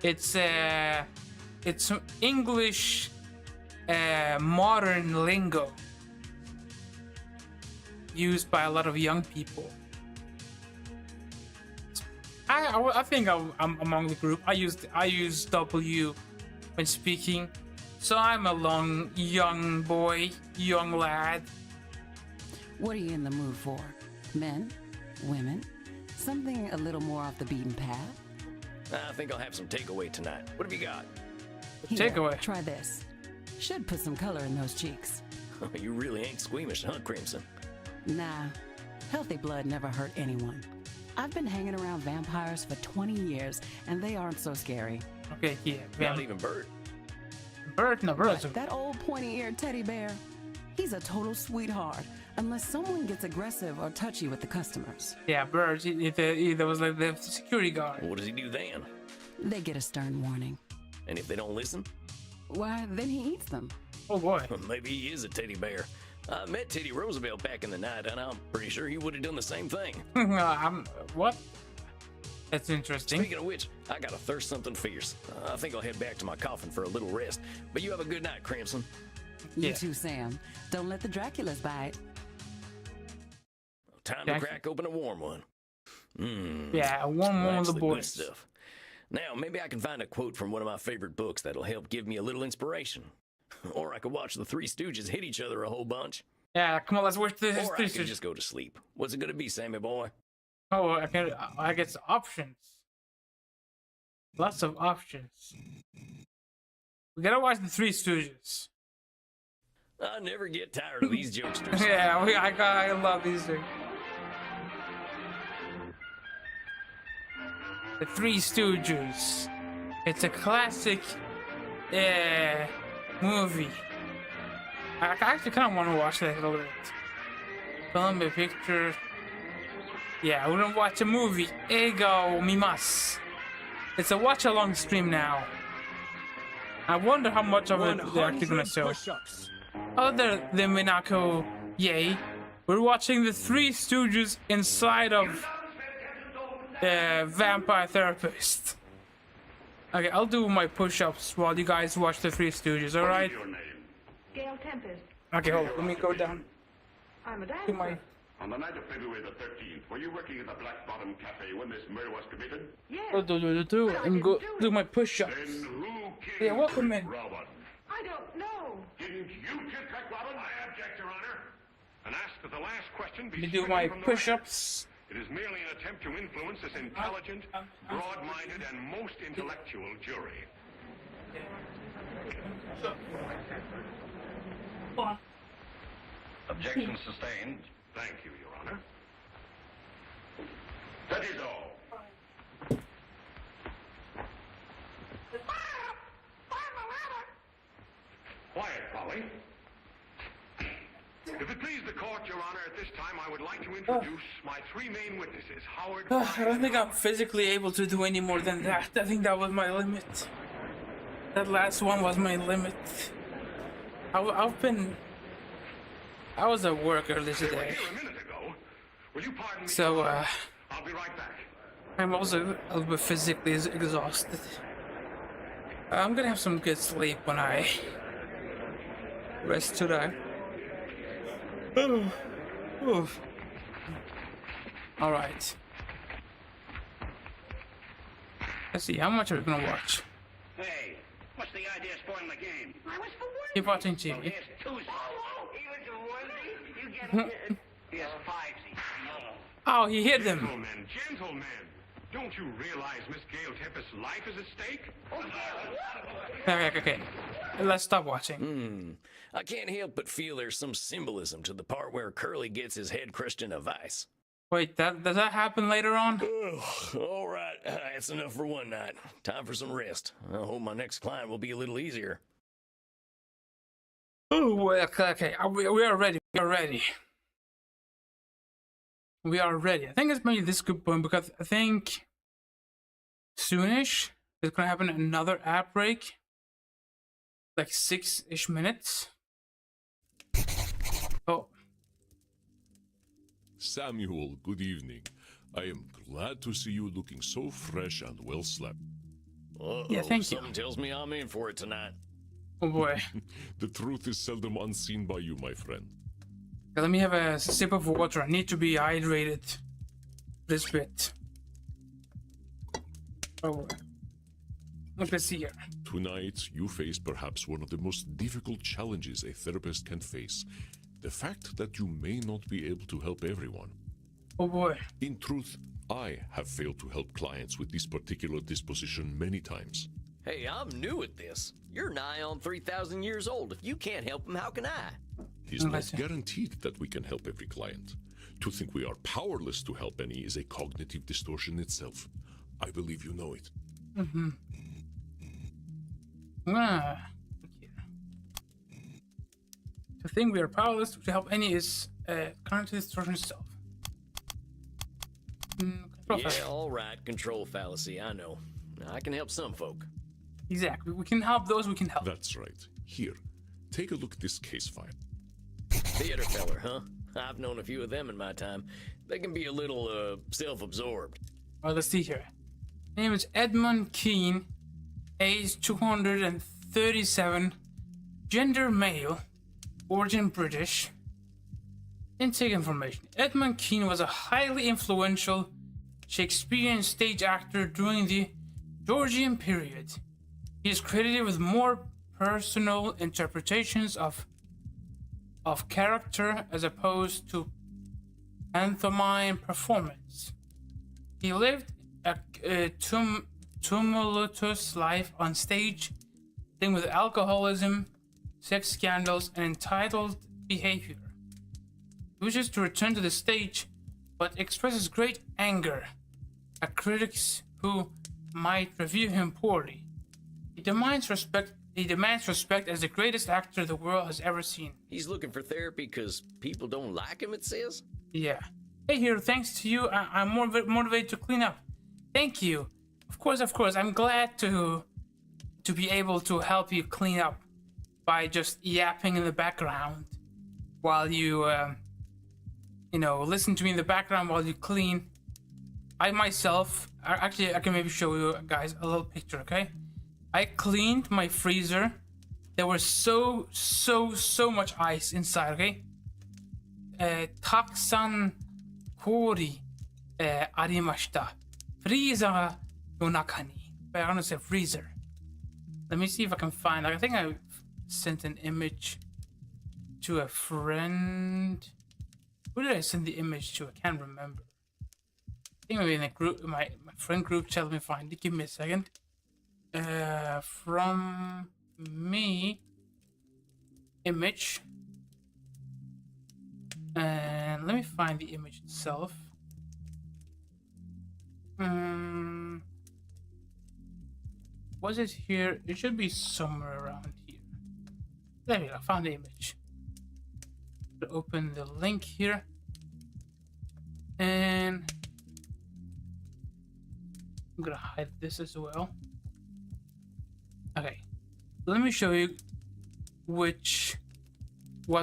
It's English modern lingo used by a lot of young people. I think I'm among the group. I use W when speaking, so I'm a young boy, young lad. What are you in the mood for? Men? Women? Something a little more off the beaten path? I think I'll have some takeaway tonight. What have you got? Here, Takeaway. try this. Should put some color in those cheeks. You really ain't squeamish, huh, Crimson? Nah, healthy blood never hurt anyone. I've been hanging around vampires for 20 years, and they aren't so scary. Okay, yeah. Not even Bert. Bird, no, Bird's But that old pointy-eared teddy bear, he's a total sweetheart, unless someone gets aggressive or touchy with the customers. yeah, Bird. He was like the security guard. What does he do then? They get a stern warning. And if they don't listen? Why, then he eats them. Oh boy. Maybe he is a teddy bear. I met Teddy Roosevelt back in the night, and I'm pretty sure he would have done the same thing. What? That's interesting. Speaking of which, I got a thirst something fierce. I think I'll head back to my coffin for a little rest. But you have a good night, Crimson. You Yeah. too, Sam. Don't let the Draculas bite. Time to crack open a warm one. Yeah, one of That's the the good boys. stuff. Now, maybe I can find a quote from one of my favorite books that'll help give me a little inspiration. Or I could watch the Three Stooges hit each other a whole bunch. Yeah, come on, let's watch this. Or I could just go to sleep. What's it gonna be, Sammy boy? Oh, I guess options. Lots of options. We gotta watch the Three Stooges. I never get tired of these jokesters. Yeah, I love these two. The Three Stooges. It's a classic movie. I actually kind of want to watch that a little bit. Film a picture. Yeah, we're gonna watch a movie. Ego mimasu. It's a watch-along stream now. I wonder how much of it they're actually gonna show. Other than Minako, yay, we're watching the Three Stooges inside of the Vampire Therapist. Okay, I'll do my push-ups while you guys watch the Three Stooges, alright? Gail Tempest. Okay, hold on, let me go down I'm a to dancer. my... On the night of February the 13th, were you working at the Black Bottom Cafe when this murder was committed? Yes. and go do my push-ups. Then who killed Yeah, welcome in. Robin? I don't know. Didn't you kill Jack Robin? I object, Your Honor. And ask that the last question be Let me do stricken my from the record. push-ups. It is merely an attempt to influence this intelligent, broad-minded, and most intellectual jury. Objection sustained. Thank you, Your Honor. That is all. Quiet, Polly. If it please the court, Your Honor, at this time I would like to introduce my three main witnesses, Howard... I don't think I'm physically able to do any more than that. I think that was my limit. That last one was my limit. I was at work earlier They were today. here a minute ago. Will you pardon me? So, I'll be right back. I'm also a little bit physically exhausted. I'm gonna have some good sleep when I rest today. Alright. Let's see, how much are we gonna watch? Hey, what's the idea of spoiling the game? I was for one. Keep watching TV. Here's two. Oh, he was a onesie? You get it? Here's fivesy. Oh, he hit him. Gentlemen. Don't you realize Miss Gail Tempest's life is at stake? Okay. Let's stop watching. I can't help but feel there's some symbolism to the part where Curly gets his head crushed in a vice. Wait, does that happen later on? All right, that's enough for one night. Time for some rest. I hope my next client will be a little easier. Oh, okay. We are ready. We are ready. I think it's maybe this good point because I think soonish there's gonna happen another ad break, like 6-ish minutes. Oh, Samuel, good evening. I am glad to see you looking so fresh and well slept. yeah, thank you. Something tells me I'm in for it tonight. Oh boy. The truth is seldom unseen by you, my friend. Let me have a sip of water. I need to be hydrated this bit. Oh, let's see here. Tonight, you face perhaps one of the most difficult challenges a therapist can face. The fact that you may not be able to help everyone. Oh boy. In truth, I have failed to help clients with this particular disposition many times. Hey, I'm new at this. You're nigh on 3,000 years old. If you can't help them, how can I? It is not guaranteed that we can help every client. To think we are powerless to help any is a cognitive distortion itself. I believe you know it. To think we are powerless to help any is cognitive distortion itself. Yeah, all right. Control fallacy, I know. I can help some folk. Exactly. We can help those we can help. That's right. Here, take a look at this case file. Theater feller, huh? I've known a few of them in my time. They can be a little, self-absorbed. Well, let's see here. Name is Edmund Keane, age 237, gender male, origin British. Intake information. Edmund Keane was a highly influential Shakespearean stage actor during the Georgian period. He is credited with more personal interpretations of character as opposed to pantomime performance. He lived a tumultuous life on stage, dealing with alcoholism, sex scandals, and entitled behavior. He wishes to return to the stage, but expresses great anger at critics who might review him poorly. He demands respect as the greatest actor the world has ever seen. He's looking for therapy because people don't like him, it says? Yeah. Hey, Hero, thanks to you, I'm more motivated to clean up. Thank you. Of course. I'm glad to be able to help you clean up by just yapping in the background while you, listen to me in the background while you clean. I myself, I can maybe show you guys a little picture, okay? I cleaned my freezer. There was so much ice inside, okay? Taksan kori arimashita. Freezer no naka ni. But I'm gonna say freezer. Let me see if I can find. I think I sent an image to a friend. Who did I send the image to? I can't remember. I think maybe in a group, my friend group chat. Let me find it. Give me a second. From me, image, and let me find the image itself. Was it here? It should be somewhere around here. There we go. I found the image. Open the link here, and I'm gonna hide this as well. Okay, let me show you what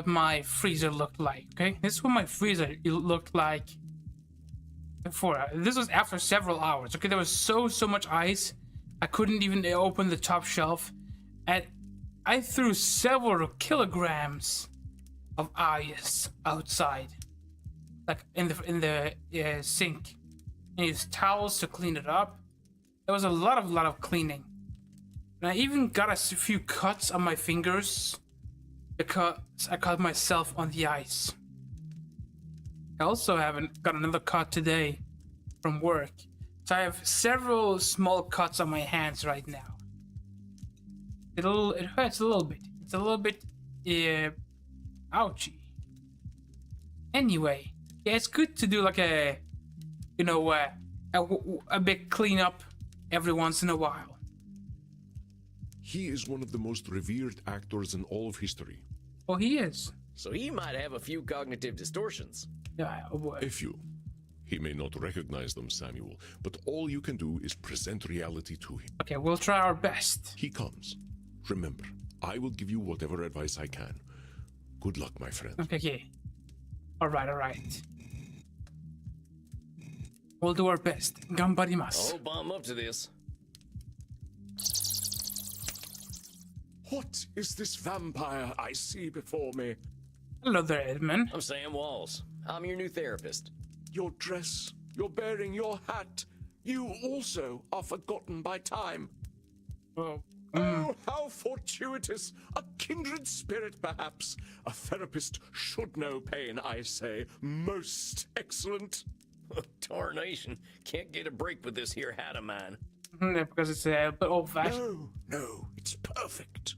my freezer looked like. Okay, this is what my freezer looked like before. This was after several hours. Okay, there was so much ice, I couldn't even open the top shelf, and I threw several kilograms of ice outside, like in the sink. I used towels to clean it up. There was a lot of cleaning, and I even got a few cuts on my fingers because I cut myself on the ice. I also got another cut today from work, so I have several small cuts on my hands right now. It hurts a little bit. It's a little bit ouchy. Anyway, yeah, it's good to do like a big cleanup every once in a while. He is one of the most revered actors in all of history. Oh, he is. So he might have a few cognitive distortions. Yeah, oh boy. A few. He may not recognize them, Samuel, but all you can do is present reality to him. Okay, we'll try our best. He comes. Remember, I will give you whatever advice I can. Good luck, my friend. Okay. All right. We'll do our best. Gambarimasu. I hope I'm up to this. What is this vampire I see before me? Hello there, Edmund. I'm Sam Walls. I'm your new therapist. Your dress, your bearing, your hat. You also are forgotten by time. Oh, Oh, how fortuitous! A kindred spirit, perhaps. A therapist should know pain, I say. Most excellent. Tarnation. Can't get a break with this here hat of mine. because it's a bit old-fashioned. No, it's perfect.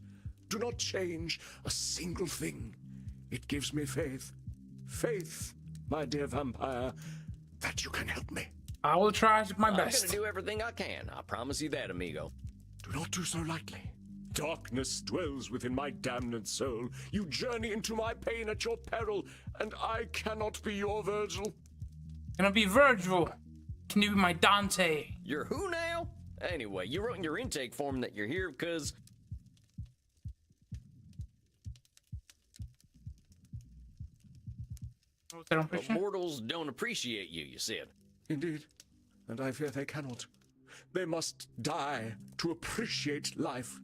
Do not change a single thing. It gives me faith. Faith, my dear vampire, that you can help me. I will try my I'm best. gonna do everything I can. I promise you that, amigo. Do not do so lightly. Darkness dwells within my damned soul. You journey into my pain at your peril, and I cannot be your Virgil. Can I be Virgil? Can you be my Dante? You're who now? Anyway, you wrote in your intake form that you're here because... What was that impression? mortals don't appreciate you, you said. Indeed, and I fear they cannot. They must die to appreciate life.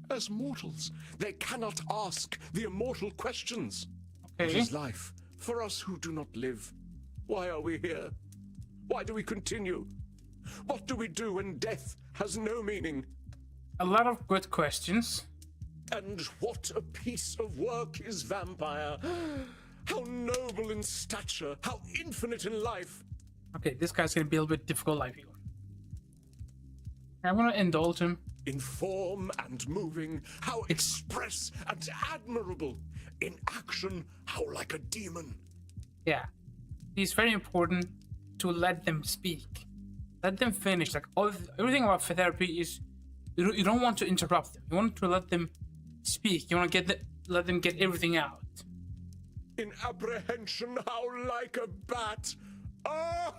As mortals, they cannot ask the immortal questions. What Okay. is life for us who do not live? Why are we here? Why do we continue? What do we do when death has no meaning? A lot of good questions. And what a piece of work is Vampire! How noble in stature, how infinite in life! Okay, this guy's gonna be a little bit difficult, I feel. I'm gonna indulge him. In form and moving, how express and admirable! In action, how like a demon! Yeah. It's very important to let them speak. Let them finish. Like everything about therapy is you don't want to interrupt them. You want to let them speak. You want to let them get everything out. In apprehension, how like a bat! Ah,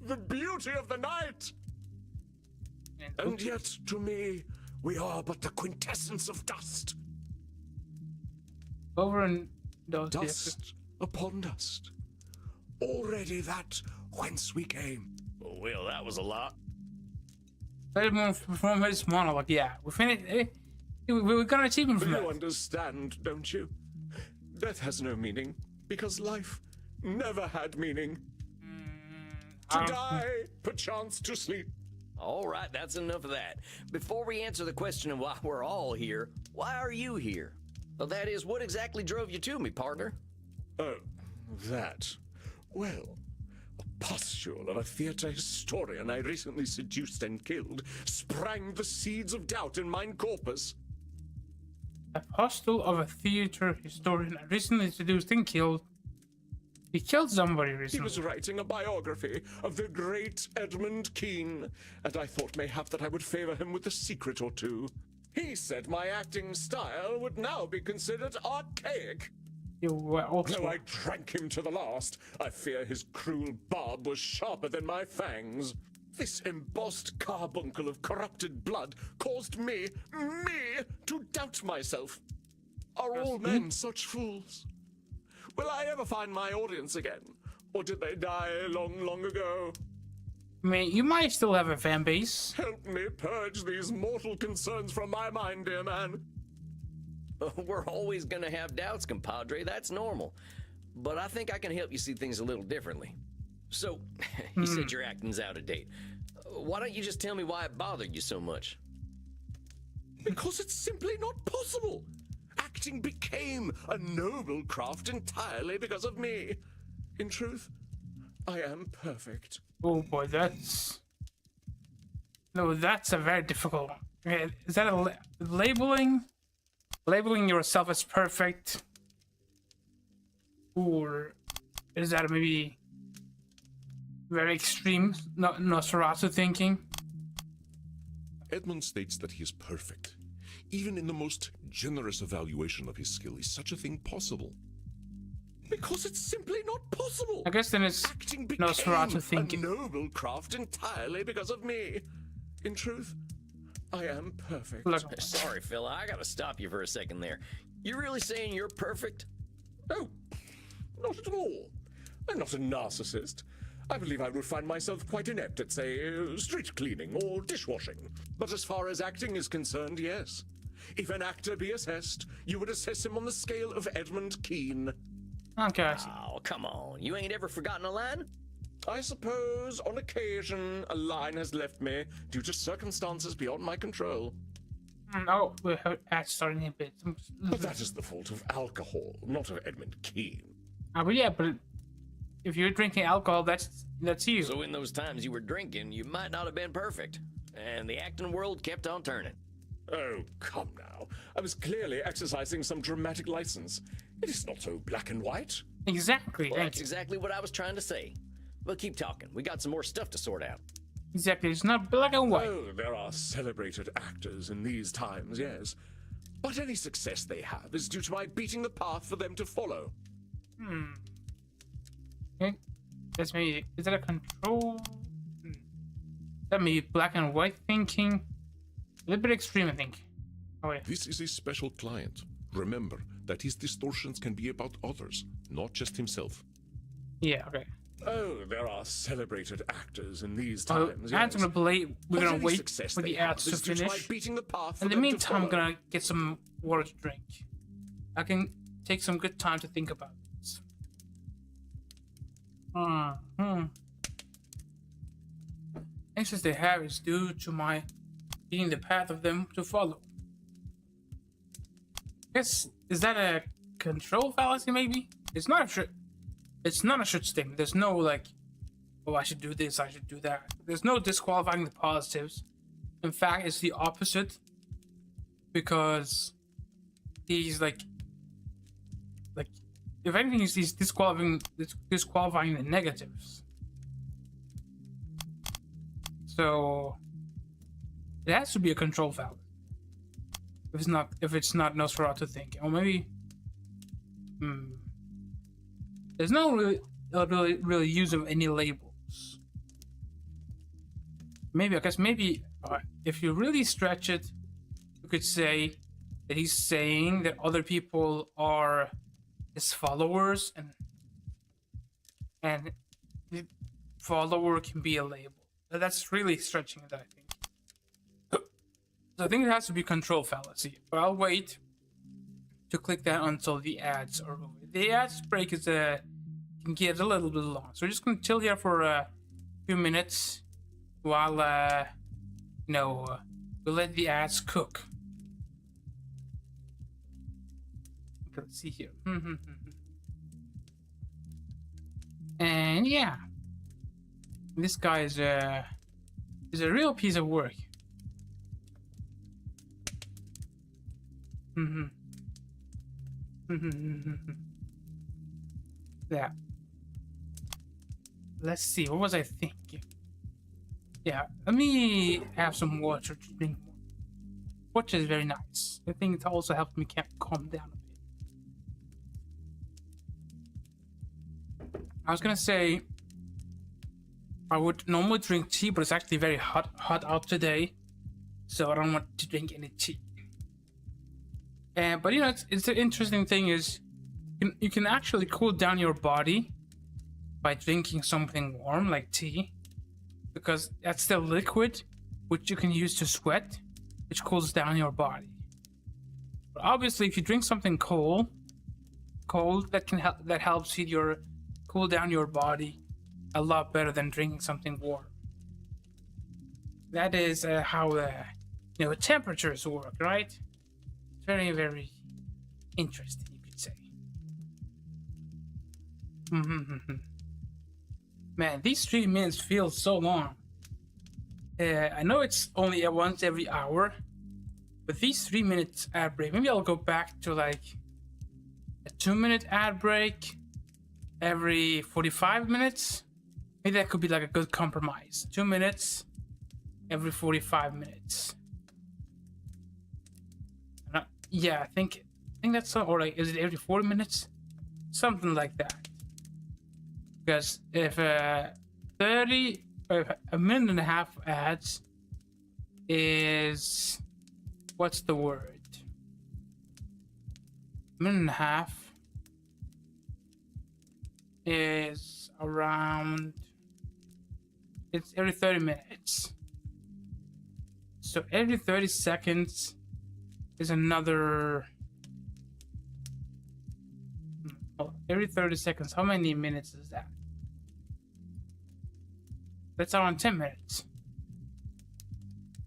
the beauty of the night! And yet, to me, we are but the quintessence of dust. Over and those Dust upon dust. Already that whence we came. Well, that was a lot. from his monologue. Yeah, we finished. We got an achievement from You that. understand, don't you? Death has no meaning, because life never had meaning. To die, perchance to sleep. All right, that's enough of that. Before we answer the question of why we're all here, why are you here? Well, that is, what exactly drove you to me, partner? Oh, that. Well, a pustule of a theater historian I recently seduced and killed sprang the seeds of doubt in mine corpus. Apostle of a theater historian recently seduced and killed. He killed somebody He recently. was writing a biography of the great Edmund Kean, and I thought mayhap that I would favor him with a secret or two. He said my acting style would now be considered archaic. You were also. Though I drank him to the last, I fear his cruel barb was sharper than my fangs. This embossed carbuncle of corrupted blood caused me to doubt myself. Are all men such fools? Will I ever find my audience again? Or did they die long, long ago? I mean, you might still have a fan base. Help me purge these mortal concerns from my mind, dear man. We're always gonna have doubts, compadre. That's normal. But I think I can help you see things a little differently. So, you said your acting's out of date. Why don't you just tell me why it bothered you so much? Because it's simply not possible. Acting became a noble craft entirely because of me. In truth, I am perfect. Oh boy, that's... No, that's a very difficult one. Okay, is that a labeling? Labeling yourself as perfect? Or is that maybe very extreme Nosferatu thinking? Edmund states that he is perfect. Even in the most generous evaluation of his skill, is such a thing possible? Because it's simply not possible. I guess then it's Acting became Nosferatu thinking. a noble craft entirely because of me. In truth, I am perfect. Look, Sorry, fella, I gotta stop you for a second there. You really saying you're perfect? Oh, not at all. I'm not a narcissist. I believe I would find myself quite inept at, say, street cleaning or dishwashing. But as far as acting is concerned, yes. If an actor be assessed, you would assess him on the scale of Edmund Kean. okay, I see. Oh, come on. You ain't ever forgotten a line? I suppose, on occasion, a line has left me due to circumstances beyond my control. Oh, we have ads starting a bit. But that is the fault of alcohol, not of Edmund Kean. But yeah, but if you're drinking alcohol, that's you. So in those times you were drinking, you might not have been perfect. And the acting world kept on turning. Oh, come now. I was clearly exercising some dramatic license. It is not so black and white. Exactly, Well, thank that's you. exactly what I was trying to say. But keep talking. We got some more stuff to sort out. Exactly, it's not black and white. Oh, there are celebrated actors in these times, yes. But any success they have is due to my beating the path for them to follow. Okay, that's maybe, is that a control? That may be black and white thinking. A little bit extreme, I think. Oh wait. This is a special client. Remember that his distortions can be about others, not just himself. Yeah, okay. Oh, there are celebrated actors in these Oh, times, ads yes. gonna play. We're But gonna any wait success for they the have ads to is due to my finish. beating the path for In the them to meantime, I'm follow. gonna get some water to drink. I can take some good time to think about this. Anxious they have is due to my being the path of them to follow. Guess, is that a control fallacy maybe? It's not a should statement. There's no like, oh, I should do this, I should do that. There's no disqualifying the positives. In fact, it's the opposite. Because he's like if anything, he's disqualifying the negatives. So it has to be a control fallacy. If it's not Nosferatu thinking, or maybe there's no really use of any labels. Maybe I guess if you really stretch it, you could say that he's saying that other people are his followers, and the follower can be a label. That's really stretching it, I think. So I think it has to be control fallacy. But I'll wait to click that until the ads are over. The ads break can get a little bit long, so we're just gonna chill here for a few minutes while we'll let the ads cook. Okay, let's see here. And yeah, this guy is a real piece of work. Yeah. Let's see. What was I thinking? Yeah. Let me have some water to drink more. Water is very nice. I think it also helped me calm down a bit. I was gonna say I would normally drink tea, but it's actually very hot out today, so I don't want to drink any tea. But it's the interesting thing is you can actually cool down your body by drinking something warm like tea, because that's the liquid which you can use to sweat, which cools down your body. But obviously, if you drink something cold, that helps cool down your body a lot better than drinking something warm. That is how temperatures work, right? Very, very interesting, you could say. Man, these 3 minutes feel so long. I know it's only once every hour, but these 3 minutes ad break, maybe I'll go back to like a 2-minute ad break every 45 minutes. Maybe that could be like a good compromise. 2 minutes every 45 minutes. Yeah, I think that's or like, is it every 40 minutes? Something like that. Because if a minute and a half ads is, what's the word? Minute and a half is around, it's every 30 minutes. So every 30 seconds is another, every 30 seconds, how many minutes is that? That's around 10 minutes.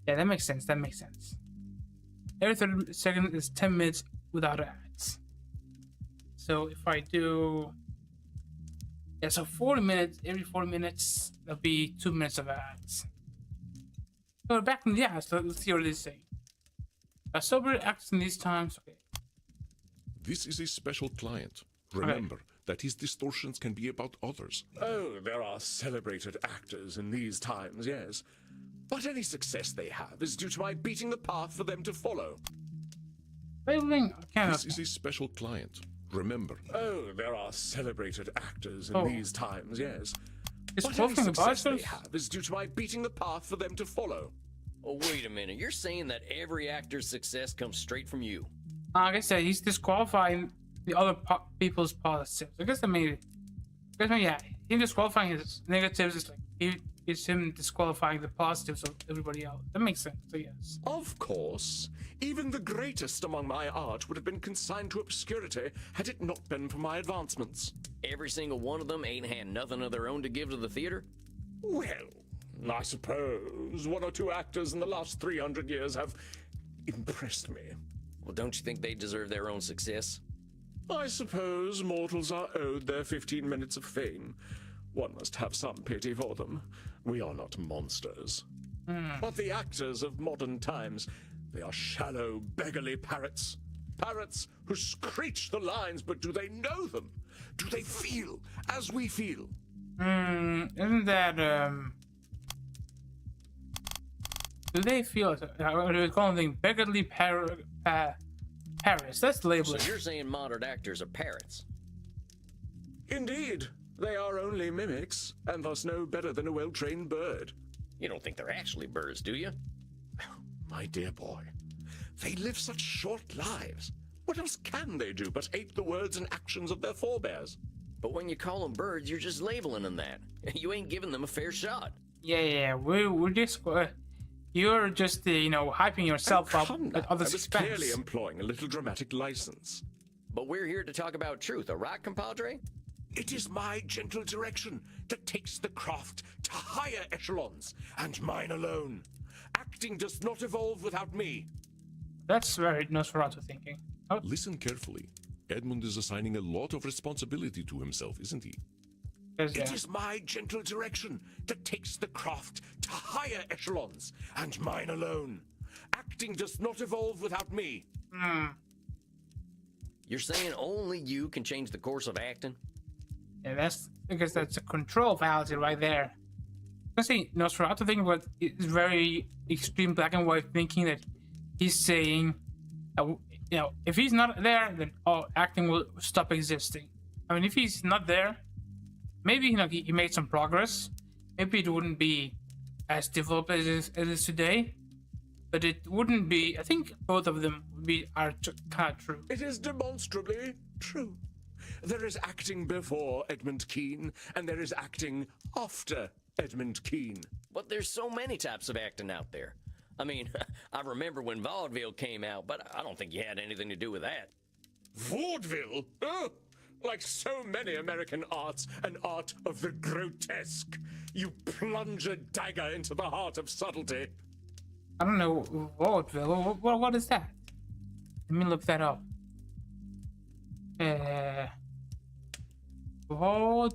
Yeah, that makes sense, Every 30 seconds is 10 minutes without ads. So if I do, yeah, so 40 minutes, every 40 minutes, that'll be 2 minutes of ads. So we're back in the ads, so let's see what they say. Sober acts in these times, okay. This is a special client. Remember that his distortions can be about others. Oh, there are celebrated actors in these times, yes. But any success they have is due to my beating the path for them to follow. This is a special client. Remember. Oh, there are celebrated actors in these times, yes. Is But any success they have is due to my beating the path for them to follow. Oh, wait a minute. You're saying that every actor's success comes straight from you? Like I said, he's disqualifying the other people's positives. I guess yeah, him disqualifying his negatives is like it's him disqualifying the positives of everybody else. That makes sense, I guess. Of course. Even the greatest among my art would have been consigned to obscurity had it not been for my advancements. Every single one of them ain't had nothing of their own to give to the theater? Well, I suppose 1 or 2 actors in the last 300 years have impressed me. Well, don't you think they deserve their own success? I suppose mortals are owed their 15 minutes of fame. One must have some pity for them. We are not monsters. But the actors of modern times, they are shallow, beggarly parrots. Parrots who screech the lines, but do they know them? Do they feel as we feel? Isn't that, do they feel, what do we call them, beggarly parrots? That's the label. So you're saying modern actors are parrots? Indeed. They are only mimics, and thus no better than a well-trained bird. You don't think they're actually birds, do you? My dear boy, they live such short lives. What else can they do but ape the words and actions of their forebears? But when you call them birds, you're just labeling them that. You ain't giving them a fair shot. Yeah, we're just, you're just, hyping yourself up at others' expense. I was clearly employing a little dramatic license. But we're here to talk about truth, all right, compadre? It is my gentle direction that takes the craft to higher echelons, and mine alone. Acting does not evolve without me. That's very Nosferatu thinking. Oh. Listen carefully. Edmund is assigning a lot of responsibility to himself, isn't he? It is my gentle direction that takes the craft to higher echelons, and mine alone. Acting does not evolve without me. You're saying only you can change the course of acting? Yeah, that's because that's a control fallacy right there. I see Nosferatu thinking, but it's very extreme black and white thinking that he's saying, if he's not there, then acting will stop existing. I mean, if he's not there, maybe he made some progress. Maybe it wouldn't be as developed as it is today, but it wouldn't be. I think both of them are kind of true. It is demonstrably true. There is acting before Edmund Kean, and there is acting after Edmund Kean. But there's so many types of acting out there. I mean, I remember when vaudeville came out, but I don't think you had anything to do with that. Vaudeville? Oh, like so many American arts, an art of the grotesque. You plunge a dagger into the heart of subtlety. I don't know vaudeville. What is that? Let me look that up. Vaudeville.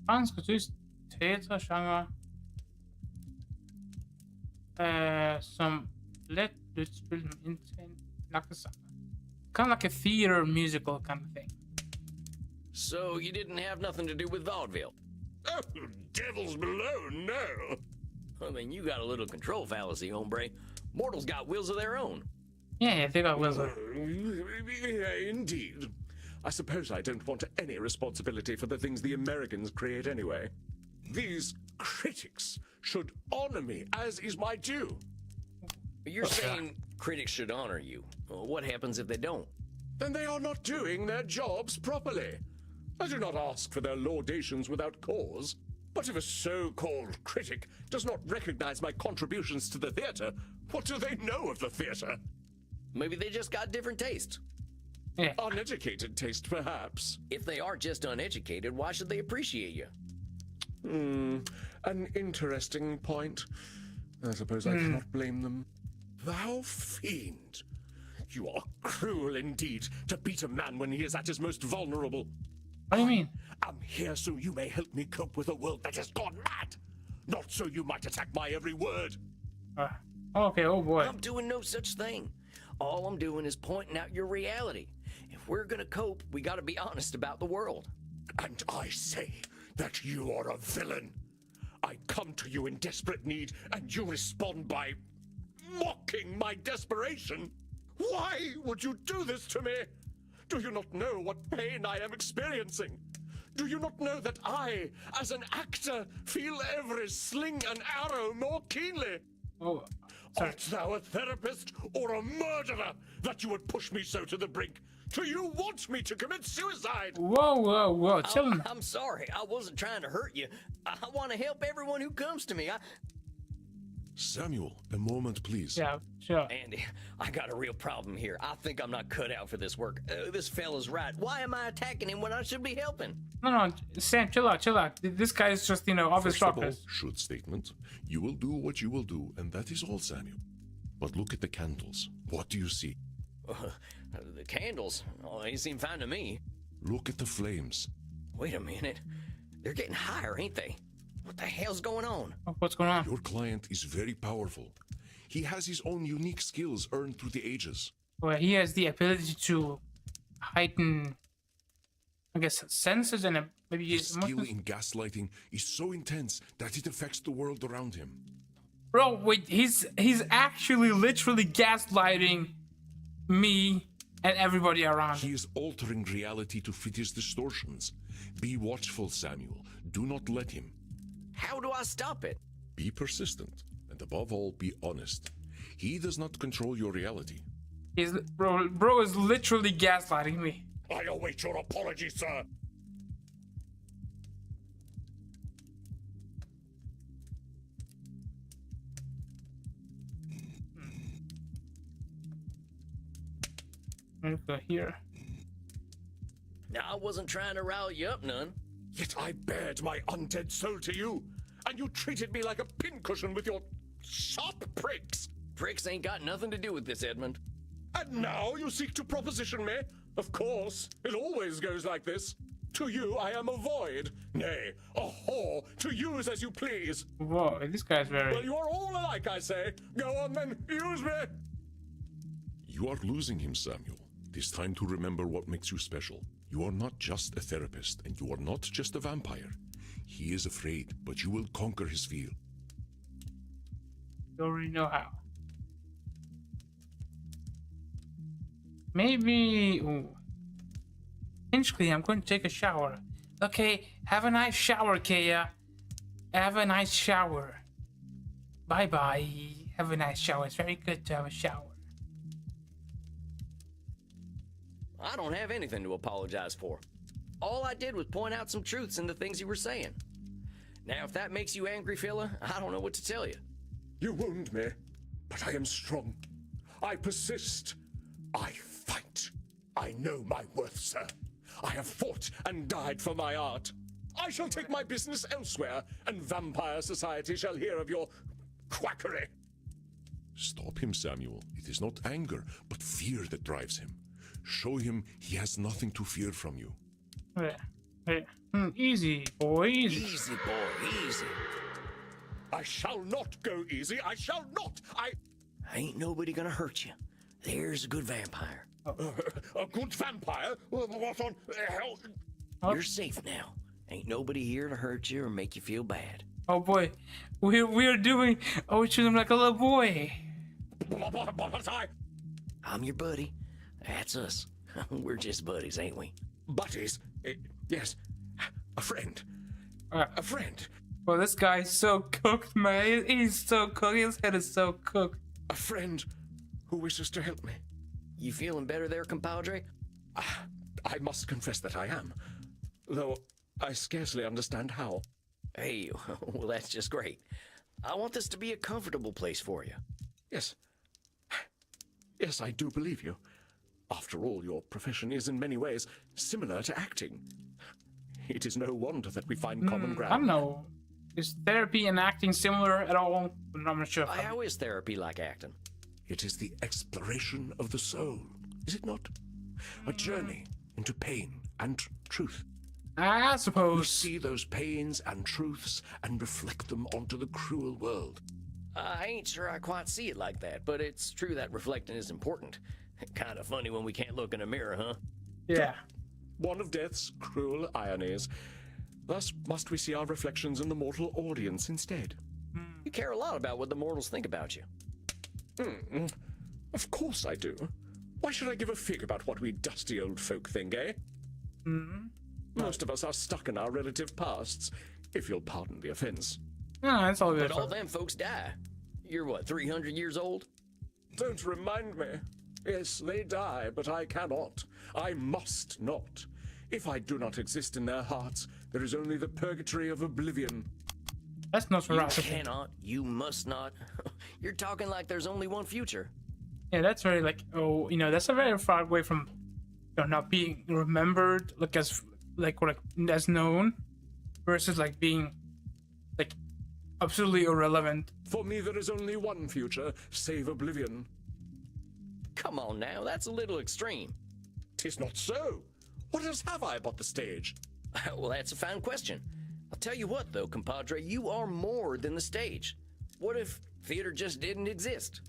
Fransk og tysk teatergenre. Som let lydspil med indtænkt sang. Kind of like a theater musical kind of thing. So you didn't have nothing to do with vaudeville? Oh, devils below, no. I mean, you got a little control fallacy, hombre. Mortals got wills of their own. Yeah, they got wills. Indeed. I suppose I don't want any responsibility for the things the Americans create anyway. These critics should honor me, as is my due. You're saying critics should honor you. Well, what happens if they don't? Then they are not doing their jobs properly. I do not ask for their laudations without cause. But if a so-called critic does not recognize my contributions to the theater, what do they know of the theater? Maybe they just got different tastes. Yeah. Uneducated taste, perhaps. If they are just uneducated, why should they appreciate you? An interesting point. I suppose I cannot blame them. Thou fiend! You are cruel indeed to beat a man when he is at his most vulnerable. What do you mean? I'm here so you may help me cope with a world that has gone mad. Not so you might attack my every word. Okay, oh boy. I'm doing no such thing. All I'm doing is pointing out your reality. If we're gonna cope, we gotta be honest about the world. And I say that you are a villain. I come to you in desperate need, and you respond by mocking my desperation. Why would you do this to me? Do you not know what pain I am experiencing? Do you not know that I, as an actor, feel every sling and arrow more keenly? Oh, sorry. Art thou a therapist or a murderer that you would push me so to the brink? Do you want me to commit suicide? Whoa. Chill. I'm sorry. I wasn't trying to hurt you. I want to help everyone who comes to me. Samuel, a moment, please. Yeah, sure. Andy, I got a real problem here. I think I'm not cut out for this work. This fella's right. Why am I attacking him when I should be helping? No, Sam, chill out. This guy is just, off his First of all, rockers. short statement. You will do what you will do, and that is all, Samuel. But look at the candles. What do you see? The candles? Oh, they seem fine to me. Look at the flames. Wait a minute. They're getting higher, ain't they? What the hell's going on? Oh, what's going on? Your client is very powerful. He has his own unique skills earned through the ages. Well, he has the ability to heighten, I guess, senses and maybe His use skill emotions. in gaslighting is so intense that it affects the world around him. Bro, wait, he's actually literally gaslighting me and everybody around He him. is altering reality to fit his distortions. Be watchful, Samuel. Do not let him. How do I stop it? Be persistent, and above all, be honest. He does not control your reality. Bro is literally gaslighting me. I await your apology, sir. Let's go here. Now, I wasn't trying to rile you up none. Yet I bared my undead soul to you, and you treated me like a pincushion with your sharp pricks. Pricks ain't got nothing to do with this, Edmund. And now you seek to proposition me? Of course, it always goes like this. To you I am a void, nay, a whore, to use as you please. Whoa, this guy's very... Well, you are all alike, I say. Go on then, use me. You are losing him, Samuel. It is time to remember what makes you special. You are not just a therapist, and you are not just a vampire. He is afraid, but you will conquer his fear. You already know how. Maybe... Ooh. Pinchcley, I'm going to take a shower. Okay, have a nice shower, Kaya. Have a nice shower. Bye-bye. Have a nice shower. It's very good to have a shower. I don't have anything to apologize for. All I did was point out some truths in the things you were saying. Now, if that makes you angry, fella, I don't know what to tell you. You wound me, but I am strong. I persist. I fight. I know my worth, sir. I have fought and died for my art. I shall take my business elsewhere, and vampire society shall hear of your quackery. Stop him, Samuel. It is not anger, but fear that drives him. Show him he has nothing to fear from you. Easy, boy, easy. Easy, boy, easy. I shall not go easy. I shall not. Ain't nobody gonna hurt you. There's a good vampire. A good vampire? What on hell? You're safe now. Ain't nobody here to hurt you or make you feel bad. Oh boy, we're doing. Oh, we treat him like a little boy. I'm your buddy. That's us. We're just buddies, ain't we? Buddies? Yes. A friend. A friend. Well, this guy's so cooked, man. He's so cooked. His head is so cooked. A friend who wishes to help me. You feeling better there, compadre? I must confess that I am, though I scarcely understand how. Hey, well, that's just great. I want this to be a comfortable place for you. Yes. Yes, I do believe you. After all, your profession is in many ways similar to acting. It is no wonder that we find common ground. I don't know. Is therapy and acting similar at all? I'm not sure. How is therapy like acting? It is the exploration of the soul, is it not? A journey into pain and truth. I We suppose. see those pains and truths and reflect them onto the cruel world. I ain't sure I quite see it like that, but it's true that reflecting is important. Kind of funny when we can't look in a mirror, huh? Yeah. One of death's cruel ironies. Thus must we see our reflections in the mortal audience instead. You care a lot about what the mortals think about you. Of course I do. Why should I give a fig about what we dusty old folk think, eh? Most of us are stuck in our relative pasts, if you'll pardon the offense. No, that's all good. But all them folks die. You're what, 300 years old? Don't remind me. Yes, they die, but I cannot. I must not. If I do not exist in their hearts, there is only the purgatory of oblivion. That's not for You us. cannot, you must not. You're talking like there's only one future. Yeah, that's very like, oh, that's a very far away from, not being remembered, like as known, versus like being, like, absolutely irrelevant. For me, there is only one future, save oblivion. Come on now, that's a little extreme. 'Tis not so. What else have I but the stage? Well, that's a fine question. I'll tell you what, though, compadre, you are more than the stage. What if theater just didn't exist?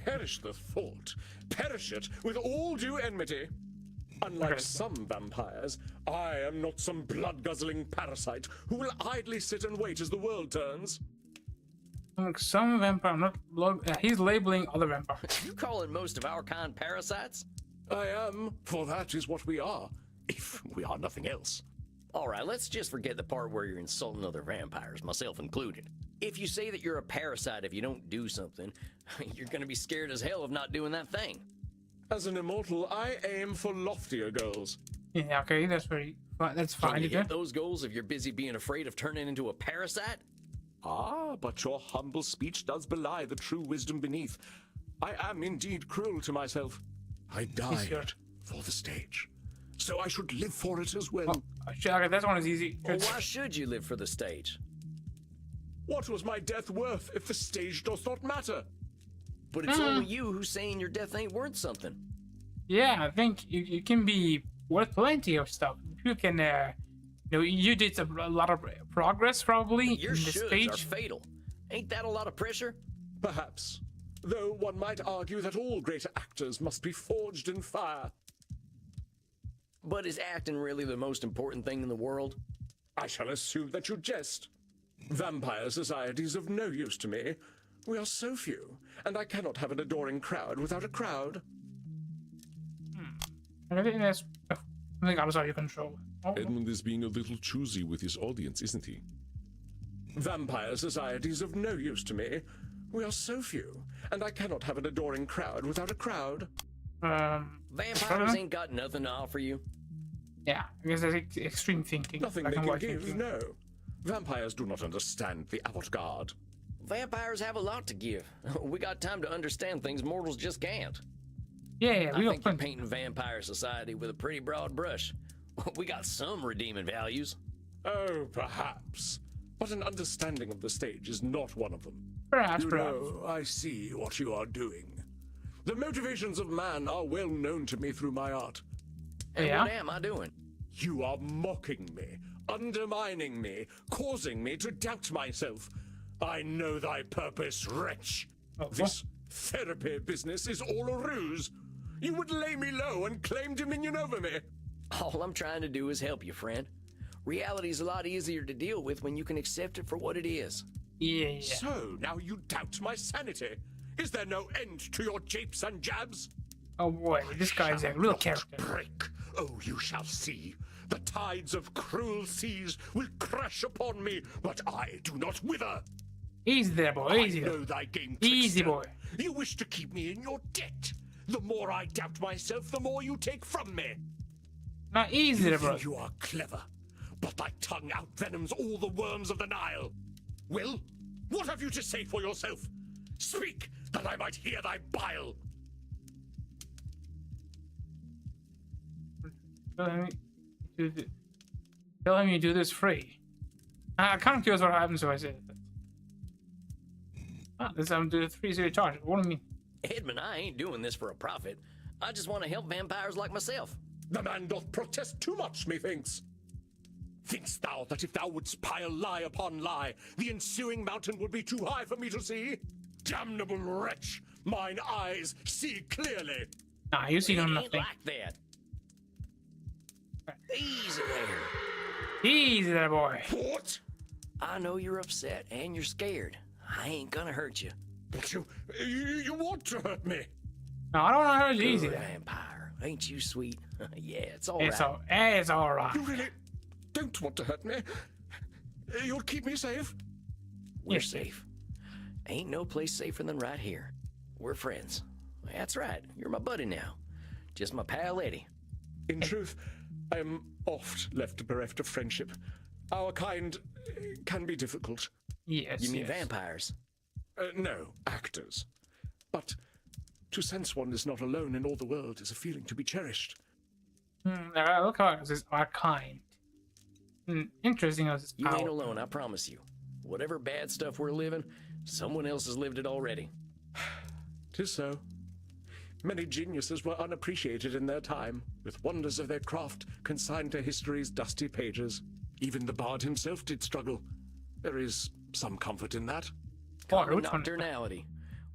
Perish the thought. Perish it with all due enmity. Unlike some vampires, I am not some blood-guzzling parasite who will idly sit and wait as the world turns. Like some vampire, not he's labeling other vampires. You calling most of our kind parasites? I am, for that is what we are, if we are nothing else. All right, let's just forget the part where you're insulting other vampires, myself included. If you say that you're a parasite if you don't do something, you're gonna be scared as hell of not doing that thing. As an immortal, I aim for loftier goals. Yeah, okay, that's Can fine. you hit those goals if you're busy being afraid of turning into a parasite? Ah, but your humble speech does belie the true wisdom beneath. I am indeed cruel to myself. I died for the stage, so I should live for it as well. Okay, that one is easy. Well, why should you live for the stage? What was my death worth if the stage does not matter? But it's only you who's saying your death ain't worth something. Yeah, I think you can be worth plenty of stuff. You can, you did a lot of progress probably Your in the shoulds stage. are fatal. Ain't that a lot of pressure? Perhaps. Though one might argue that all great actors must be forged in fire. But is acting really the most important thing in the world? I shall assume that you jest. Vampire society's of no use to me. We are so few, and I cannot have an adoring crowd without a crowd. I think that's something outside your control. Oh, Edmund is being a little choosy with his audience, isn't he? Vampire society's of no use to me. We are so few, and I cannot have an adoring crowd without a crowd. Vampires ain't got nothing to offer you. Yeah, I guess that's extreme thinking. Nothing black they and can white give, thinking. no. Vampires do not understand the avant-garde. Vampires have a lot to give. We got time to understand things mortals just can't. Yeah, I we got think you're plenty. painting vampire society with a pretty broad brush. We got some redeeming values. Oh, perhaps. But an understanding of the stage is not one of them. Perhaps, You perhaps. know, I see what you are doing. The motivations of man are well known to me through my art. And Yeah? what am I doing? You are mocking me, undermining me, causing me to doubt myself. I know thy purpose, wretch. Oh, This therapy business is all a ruse. You would lay me low and claim dominion over me. All I'm trying to do is help you, friend. Reality's a lot easier to deal with when you can accept it for what it is. Yeah. So now you doubt my sanity. Is there no end to your japes and jabs? Oh boy, this guy's a real Not character. break. Oh, you shall see. The tides of cruel seas will crash upon me, but I do not wither. Easy there, boy. Easy I there. know thy game, Easy, trickster. boy. You wish to keep me in your debt. The more I doubt myself, the more you take from me. Not easy You there, bro. think you are clever, but thy tongue outvenoms all the worms of the Nile. Well, what have you to say for yourself? Speak, that I might hear thy bile. Tell him you do this free. I'm kind of curious what happens if I say that. Ah, this time do the 3-0 charge. What do you mean? Edmund, I ain't doing this for a profit. I just want to help vampires like myself. The man doth protest too much, methinks. Thinkst thou that if thou wouldst pile lie upon lie, the ensuing mountain would be too high for me to see? Damnable wretch! Mine eyes see clearly. Nah, you see It him ain't nothing. like that. Easy there. Easy there, boy. What? I know you're upset and you're scared. I ain't gonna hurt you. But you want to hurt me. No, I don't want to hurt you. Easy Good there. vampire. Ain't you sweet? Yeah, it's all It's right. it's all right. You really don't want to hurt me. You'll keep me safe. We're Yes. safe. Ain't no place safer than right here. We're friends. That's right. You're my buddy now. Just my pal Eddie. In truth, I am oft left bereft of friendship. Our kind can be difficult. Yes. You mean yes. vampires? No, actors. But to sense one is not alone in all the world is a feeling to be cherished. Look how this is our kind. Interesting as it's You ain't out. alone, I promise you. Whatever bad stuff we're living, someone else has lived it already. 'Tis so. Many geniuses were unappreciated in their time, with wonders of their craft consigned to history's dusty pages. Even the bard himself did struggle. There is some comfort in that. Common which one? nocturnality.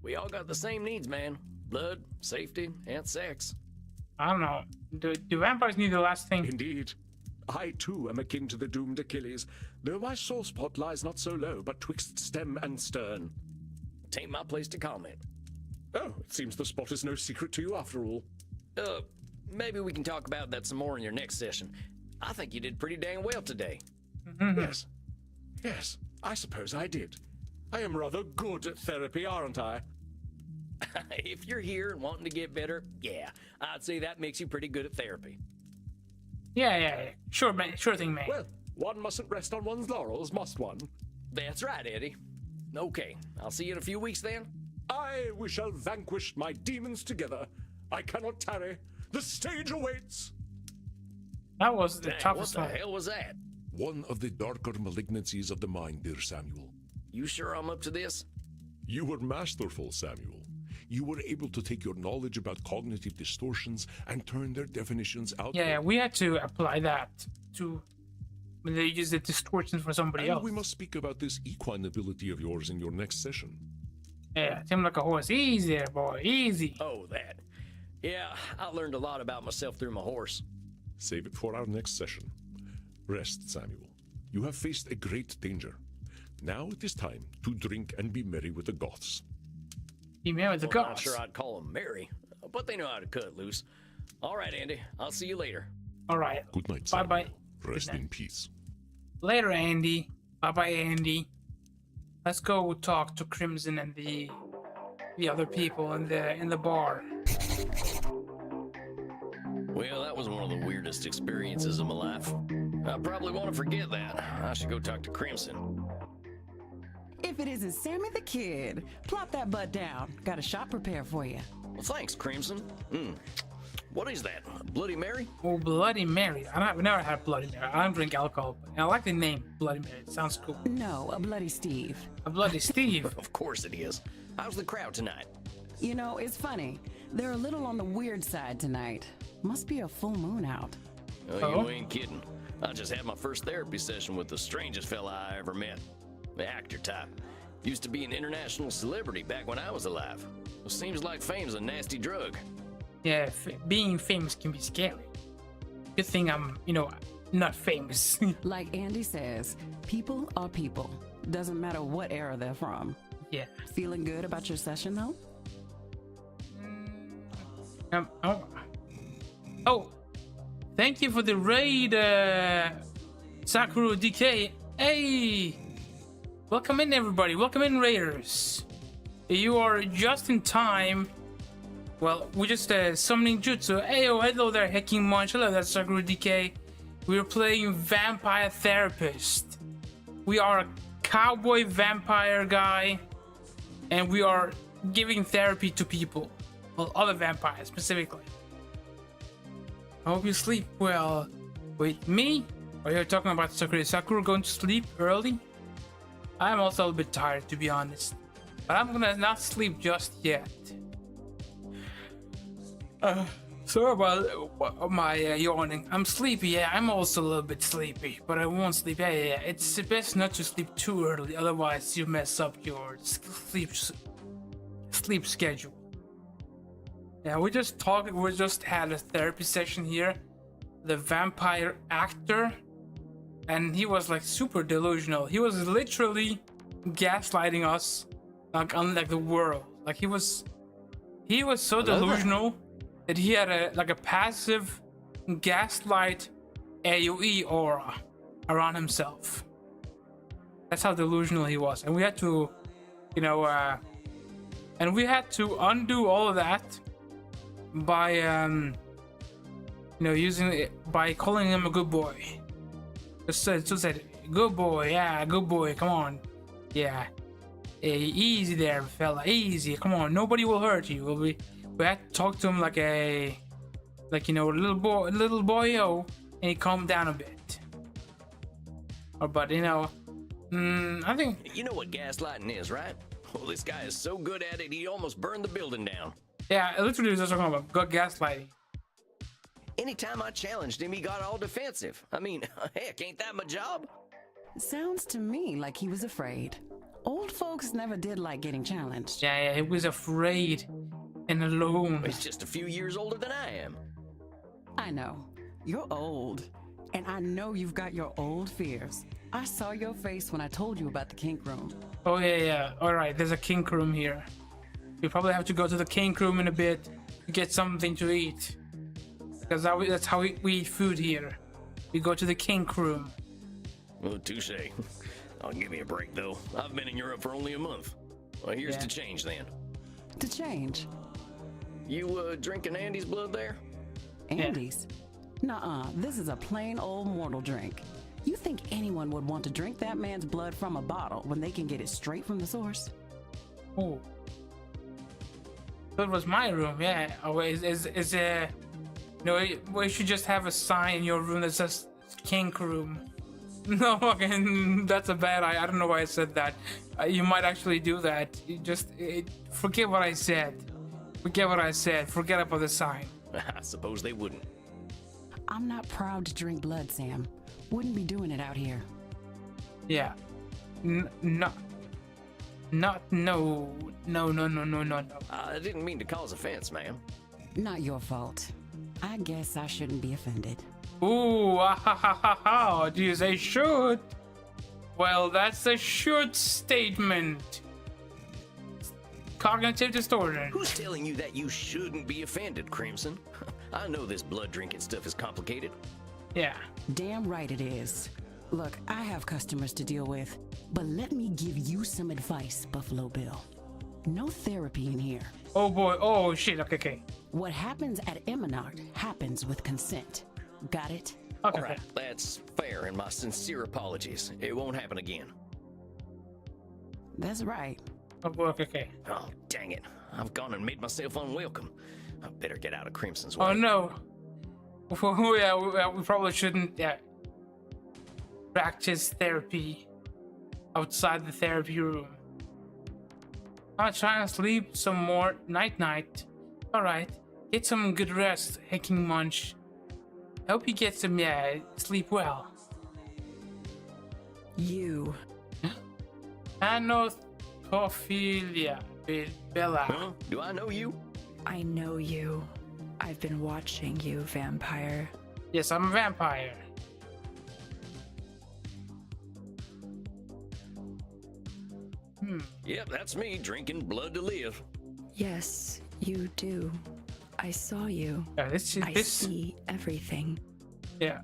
We all got the same needs, man. Blood, safety, and sex. I don't know. Do vampires need the last thing? Indeed. I, too, am akin to the doomed Achilles, though my sore spot lies not so low, but twixt stem and stern. Tain't my place to comment. Oh, it seems the spot is no secret to you after all. Maybe we can talk about that some more in your next session. I think you did pretty dang well today. Yes. Yes, I suppose I did. I am rather good at therapy, aren't I? If you're here and wanting to get better, yeah, I'd say that makes you pretty good at therapy. Yeah. Sure, man. Sure thing, man. Well, one mustn't rest on one's laurels, must one? That's right, Eddie. Okay, I'll see you in a few weeks then. Aye, we shall vanquish my demons together. I cannot tarry. The stage awaits. That was the Dang, what toughest the one. hell was that? One of the darker malignancies of the mind, dear Samuel. You sure I'm up to this? You were masterful, Samuel. You were able to take your knowledge about cognitive distortions and turn their definitions out. Yeah, we had to apply that to when they use the distortions for somebody And else. we must speak about this equine ability of yours in your next session. Yeah, seem like a horse. Easy there, boy. Easy. Oh, that. Yeah, I learned a lot about myself through my horse. Save it for our next session. Rest, Samuel. You have faced a great danger. Now it is time to drink and be merry with the Goths. Be man with the Well, I'm not gods. sure I'd call them merry, but they know how to cut loose. All right, Andy, I'll see you later. All right. Good night, Bye Samuel. bye. Rest Good night. in peace. Later, Andy. Bye bye, Andy. Let's go talk to Crimson and the other people in the bar. Well, that was one of the weirdest experiences of my life. I probably want to forget that. I should go talk to Crimson. If it isn't Sammy the Kid, plop that butt down. Got a shot prepared for you. Well, thanks, Crimson. What is that? A Bloody Mary? Oh, Bloody Mary. I've never had Bloody Mary. I don't drink alcohol, but I like the name Bloody Mary. It sounds cool. No, a Bloody Steve. A Bloody Steve. Of course it is. How's the crowd tonight? You know, it's funny. They're a little on the weird side tonight. Must be a full moon out. Oh, you ain't kidding. I just had my first therapy session with the strangest fella I ever met. The actor type. Used to be an international celebrity back when I was alive. Well, seems like fame's a nasty drug. Yeah, being famous can be scary. Good thing I'm, not famous. Like Andy says, people are people. Doesn't matter what era they're from. Yeah. Feeling good about your session, though? Oh, thank you for the raid, Sakura DK. Hey, welcome in, everybody. Welcome in, raiders. You are just in time. Well, we're just summoning jutsu. Hey, oh, hello there, Hacking Munch. Hello there, Sakura DK. We're playing Vampire Therapist. We are a cowboy vampire guy, and we are giving therapy to people. Well, other vampires specifically. I hope you sleep well. Wait, me? Are you talking about Sakura? Sakura going to sleep early? I'm also a little bit tired, to be honest. But I'm gonna not sleep just yet. Sorry about my yawning. I'm sleepy, yeah. I'm also a little bit sleepy, but I won't sleep. Yeah. It's best not to sleep too early, otherwise you mess up your sleep schedule. Yeah, we just had a therapy session here. The vampire actor, and he was like super delusional. He was literally gaslighting us, like unlike the world. Like he was so delusional that he had a passive gaslight AoE aura around himself. That's how delusional he was, and we had to, undo all of that by by calling him a good boy. Just said good boy, yeah, good boy, come on, yeah, hey, easy there, fella, easy, come on, nobody will hurt you. We had to talk to him like a little boyo, and he calmed down a bit. But I think you know what gaslighting is, right? Well, this guy is so good at it, he almost burned the building down. Yeah, literally just talking about gaslighting. Anytime I challenged him, he got all defensive. I mean, heck, ain't that my job? Sounds to me like he was afraid. Old folks never did like getting challenged. Yeah, he was afraid and alone. He's just a few years older than I am. I know. You're old. And I know you've got your old fears. I saw your face when I told you about the kink room. Oh, yeah. Alright, there's a kink room here. We probably have to go to the kink room in a bit to get something to eat. Because that's how we eat food here. We go to the kink room. Well, touche. I'll give you a break, though. I've been in Europe for only a month. Well, here's to change, then. To change? You, drinking Andy's blood there? Andy's? Yeah. Nuh-uh. This is a plain old mortal drink. You think anyone would want to drink that man's blood from a bottle when they can get it straight from the source? Oh. That was my room, yeah. Oh, we should just have a sign in your room that says kink room. No, okay, that's a bad idea. I don't know why I said that. You might actually do that. Forget what I said. Forget about the sign. I suppose they wouldn't. I'm not proud to drink blood, Sam. Wouldn't be doing it out here. Yeah. No. I didn't mean to cause offense, ma'am. Not your fault. I guess I shouldn't be offended. Ooh, ah, do you say should? Well, that's a should statement. Cognitive distortion. Who's telling you that you shouldn't be offended, Crimson? I know this blood drinking stuff is complicated. Yeah. Damn right it is. Look, I have customers to deal with, but let me give you some advice, Buffalo Bill. No therapy in here. Oh boy. Oh shit. Okay. What happens at Eminard happens with consent. Got it? Okay. All right, that's fair, and my sincere apologies. It won't happen again. That's right. Oh boy. Okay. Oh, dang it. I've gone and made myself unwelcome. I better get out of Crimson's way. Oh no. Yeah, we probably shouldn't practice therapy outside the therapy room. I'll try and sleep some more. Night. Alright. Get some good rest, Hacking Munch. Hope you get some, sleep well. You. Anophilia, Bella. Huh? Do I know you? I know you. I've been watching you, vampire. Yes, I'm a vampire. Yep, that's me, drinking blood to live. Yes, you do. I saw you. Yeah, this. I see everything. Yeah.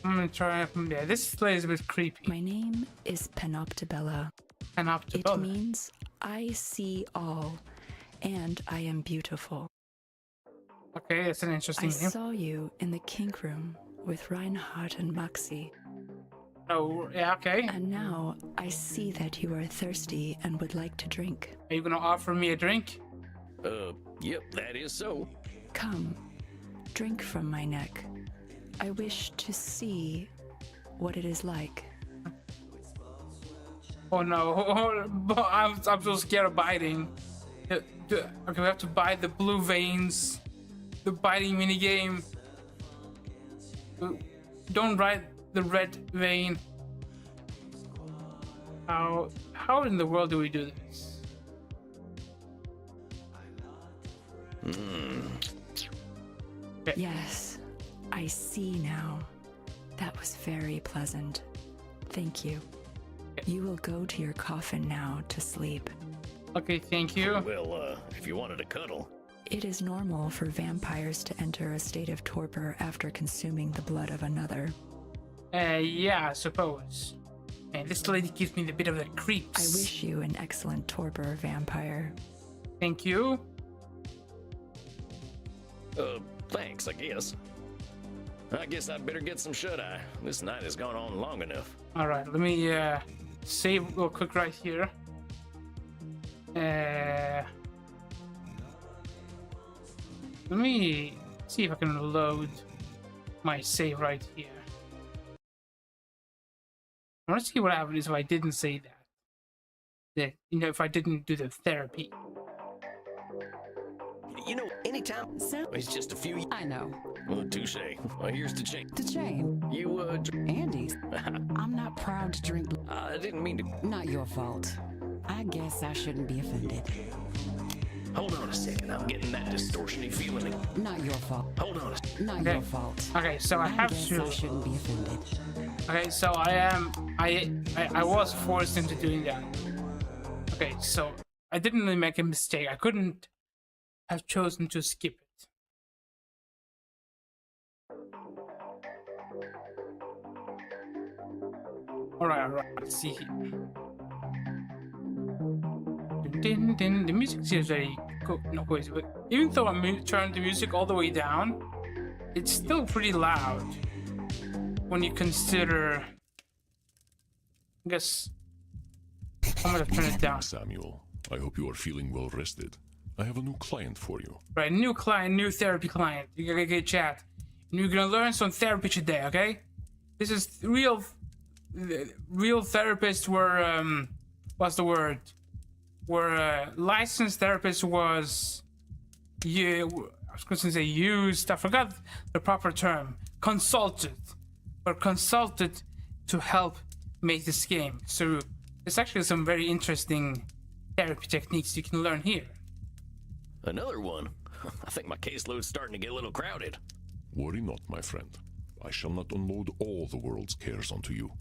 I'm gonna try. Yeah, this place is a bit creepy. My name is Panoptibella. Panoptibella. It means I see all, and I am beautiful. Okay, that's an interesting I name. saw you in the kink room with Reinhardt and Maxi. Oh, yeah, okay. And now I see that you are thirsty and would like to drink. Are you gonna offer me a drink? Yep, that is so. Come, drink from my neck. I wish to see what it is like. Oh no, I'm so scared of biting. Okay, we have to buy the blue veins. The biting minigame. Don't ride the red vein. How in the world do we do this? Okay. Yes, I see now. That was very pleasant. Thank you. You will go to your coffin now to sleep. Okay, thank you. Well, if you wanted to cuddle. It is normal for vampires to enter a state of torpor after consuming the blood of another. Yeah, I suppose. Man, this lady gives me a bit of the creeps. I wish you an excellent torpor, vampire. Thank you. Thanks, I guess. I guess I'd better get some shut-eye. This night has gone on long enough. Alright, let me save real quick right here. Let me see if I can load my save right here. I want to see what happens if I didn't say that. If I didn't do the therapy. You know, anytime. So, It's just a few. I know. Well, touche. Well, here's the chain. The chain. You, Andy's. I'm not proud to drink. I didn't mean to. Not your fault. I guess I shouldn't be offended. Hold on a second. I'm getting that distortion-y feeling. Not your fault. Hold on a second. Not Okay. your fault. Okay, so I have guess to. I shouldn't be offended. Okay, so I was forced into doing that. Okay, so I didn't really make a mistake. I couldn't have chosen to skip it. Alright, let's see here. The music seems very noisy, but even though I turned the music all the way down, it's still pretty loud when you consider, I guess, I'm gonna turn it down. Samuel, I hope you are feeling well rested. I have a new client for you. Right, new client, new therapy client. You gotta get chat. And you're gonna learn some therapy today, okay? This is real therapists were, what's the word? Were licensed therapists was, I was gonna say used, I forgot the proper term. Consulted. Or consulted to help make this game. So there's actually some very interesting therapy techniques you can learn here. Another one? I think my caseload's starting to get a little crowded. Worry not, my friend. I shall not unload all the world's cares onto you.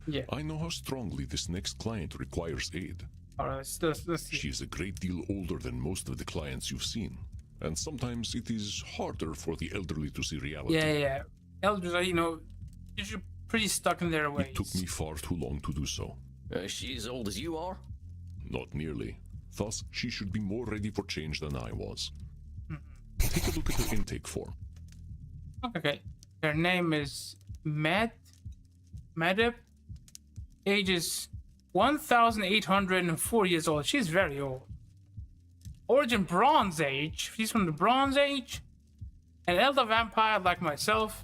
Yeah. I know how strongly this next client requires aid. Alright, let's see. She is a great deal older than most of the clients you've seen, and sometimes it is harder for the elderly to see reality. Yeah. Elders are, usually pretty stuck in their ways. It took me far too long to do so. She's as old as you are? Not nearly. Thus, she should be more ready for change than I was. Take a look at her intake form. Okay. Her name is Medip. Age is 1,804 years old. She's very old. Origin Bronze Age. She's from the Bronze Age. An elder vampire like myself,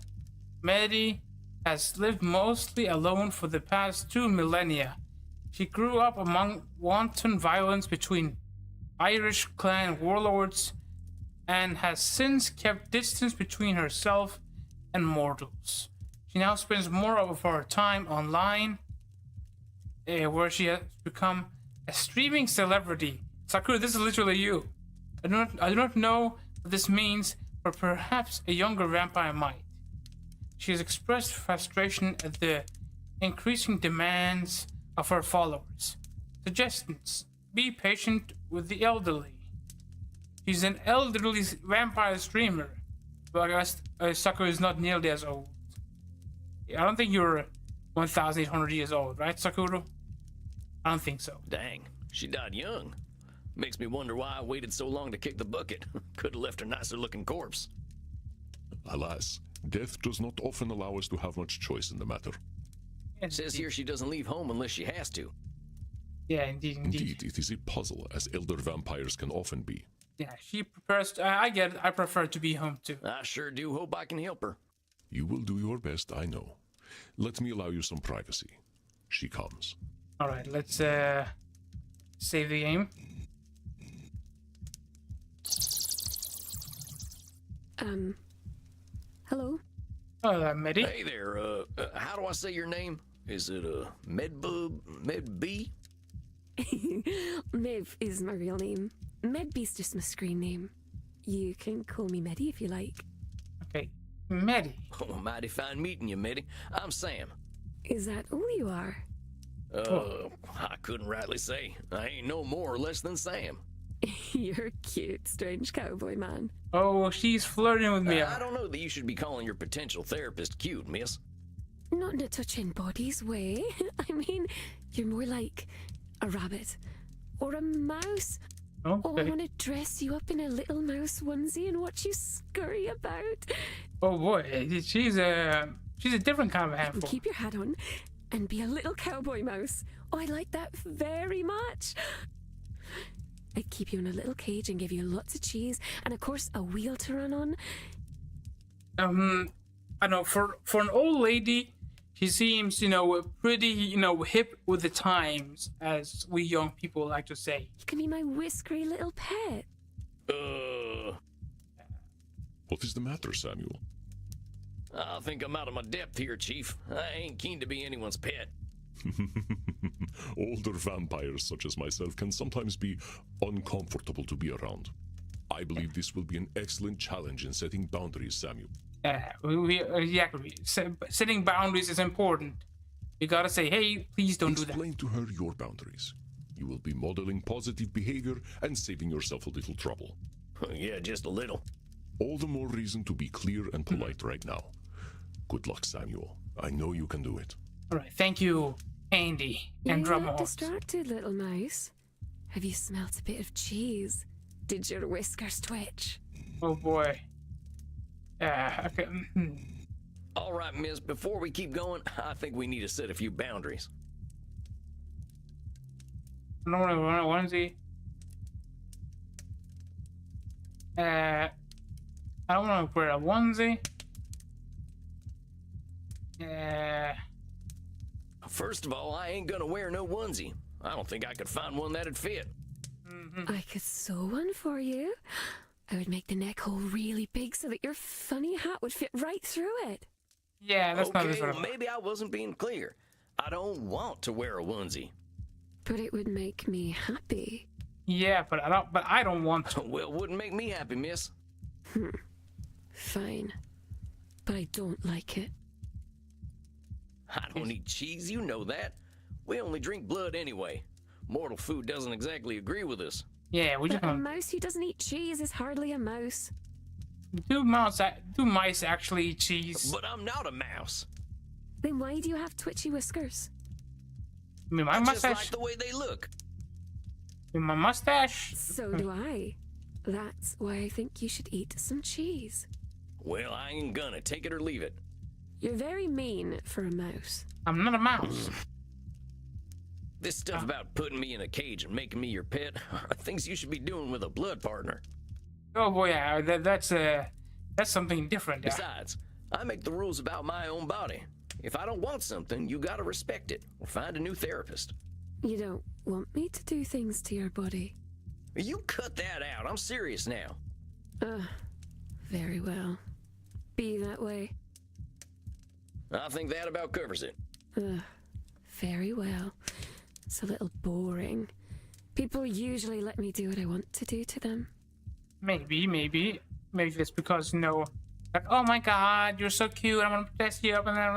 Medi has lived mostly alone for the past 2 millennia. She grew up among wanton violence between Irish clan warlords and has since kept distance between herself and mortals. She now spends more of her time online, where she has become a streaming celebrity. Sakura, this is literally you. I do not know what this means, but perhaps a younger vampire might. She has expressed frustration at the increasing demands of her followers. Suggestions: be patient with the elderly. She's an elderly vampire streamer, but I guess Sakura is not nearly as old. I don't think you're 1,800 years old, right, Sakura? I don't think so. Dang, she died young. Makes me wonder why I waited so long to kick the bucket. Could have left a nicer looking corpse. Alas, death does not often allow us to have much choice in the matter. It says here she doesn't leave home unless she has to. Yeah, indeed. Indeed, it is a puzzle, as elder vampires can often be. Yeah, she prefers. I get it. I prefer to be home too. I sure do hope I can help her. You will do your best, I know. Let me allow you some privacy. She comes. All right, let's save the game. Hello? Oh, Medi. Hey there, how do I say your name? Is it, Medbub? Medbee? Mev is my real name. Medbee's just my screen name. You can call me Medi if you like. Okay, Medi. Oh, mighty fine meeting you, Medi. I'm Sam. Is that all you are? I couldn't rightly say. I ain't no more or less than Sam. You're cute, strange cowboy man. Oh, she's flirting with me. I don't know that you should be calling your potential therapist cute, miss. Not in a touching bodies way. I mean, you're more like a rabbit or a mouse. Okay. Oh, I want to dress you up in a little mouse onesie and watch you scurry about. Oh boy, she's a different kind of handful. Keep your hat on and be a little cowboy mouse. Oh, I like that very much. I'd keep you in a little cage and give you lots of cheese and, of course, a wheel to run on. I know for an old lady, she seems, pretty, hip with the times, as we young people like to say. You can be my whiskery little pet. What is the matter, Samuel? I think I'm out of my depth here, Chief. I ain't keen to be anyone's pet. Older vampires such as myself can sometimes be uncomfortable to be around. I believe this will be an excellent challenge in setting boundaries, Samuel. Exactly. Setting boundaries is important. You gotta say, hey, please don't do that. Explain to her your boundaries. You will be modeling positive behavior and saving yourself a little trouble. Yeah, just a little. All the more reason to be clear and polite right now. Good luck, Samuel. I know you can do it. All right, thank you, Andy and You're not Drummer. distracted, little mouse. Have you smelt a bit of cheese? Did your whiskers twitch? Oh boy. Okay. All right, miss, before we keep going, I think we need to set a few boundaries. I don't want to run a onesie. I don't want to wear a onesie. First of all, I ain't gonna wear no onesie. I don't think I could find one that'd fit. I could sew one for you. I would make the neck hole really big so that your funny hat would fit right through it. Yeah, that's not this Okay, sort well, of. maybe I wasn't being clear. I don't want to wear a onesie. But it would make me happy. Yeah, but I don't want to. Well, it wouldn't make me happy, miss. Fine. But I don't like it. I don't eat cheese, you know that. We only drink blood anyway. Mortal food doesn't exactly agree with us. Yeah, we just But a want. mouse who doesn't eat cheese is hardly a mouse. Do mice actually eat cheese? But I'm not a mouse. Then why do you have twitchy whiskers? I mean, my I just mustache. like the way they look. With my mustache. So do I. That's why I think you should eat some cheese. Well, I ain't gonna. Take it or leave it. You're very mean for a mouse. I'm not a mouse. This stuff about putting me in a cage and making me your pet are things you should be doing with a blood partner. Oh boy, yeah, that's something different. Besides, I make the rules about my own body. If I don't want something, you gotta respect it or find a new therapist. You don't want me to do things to your body? You cut that out. I'm serious now. Very well. Be that way. I think that about covers it. Very well. It's a little boring. People usually let me do what I want to do to them. Maybe that's because, you know, like, oh my god, you're so cute, I'm gonna dress you up, and then,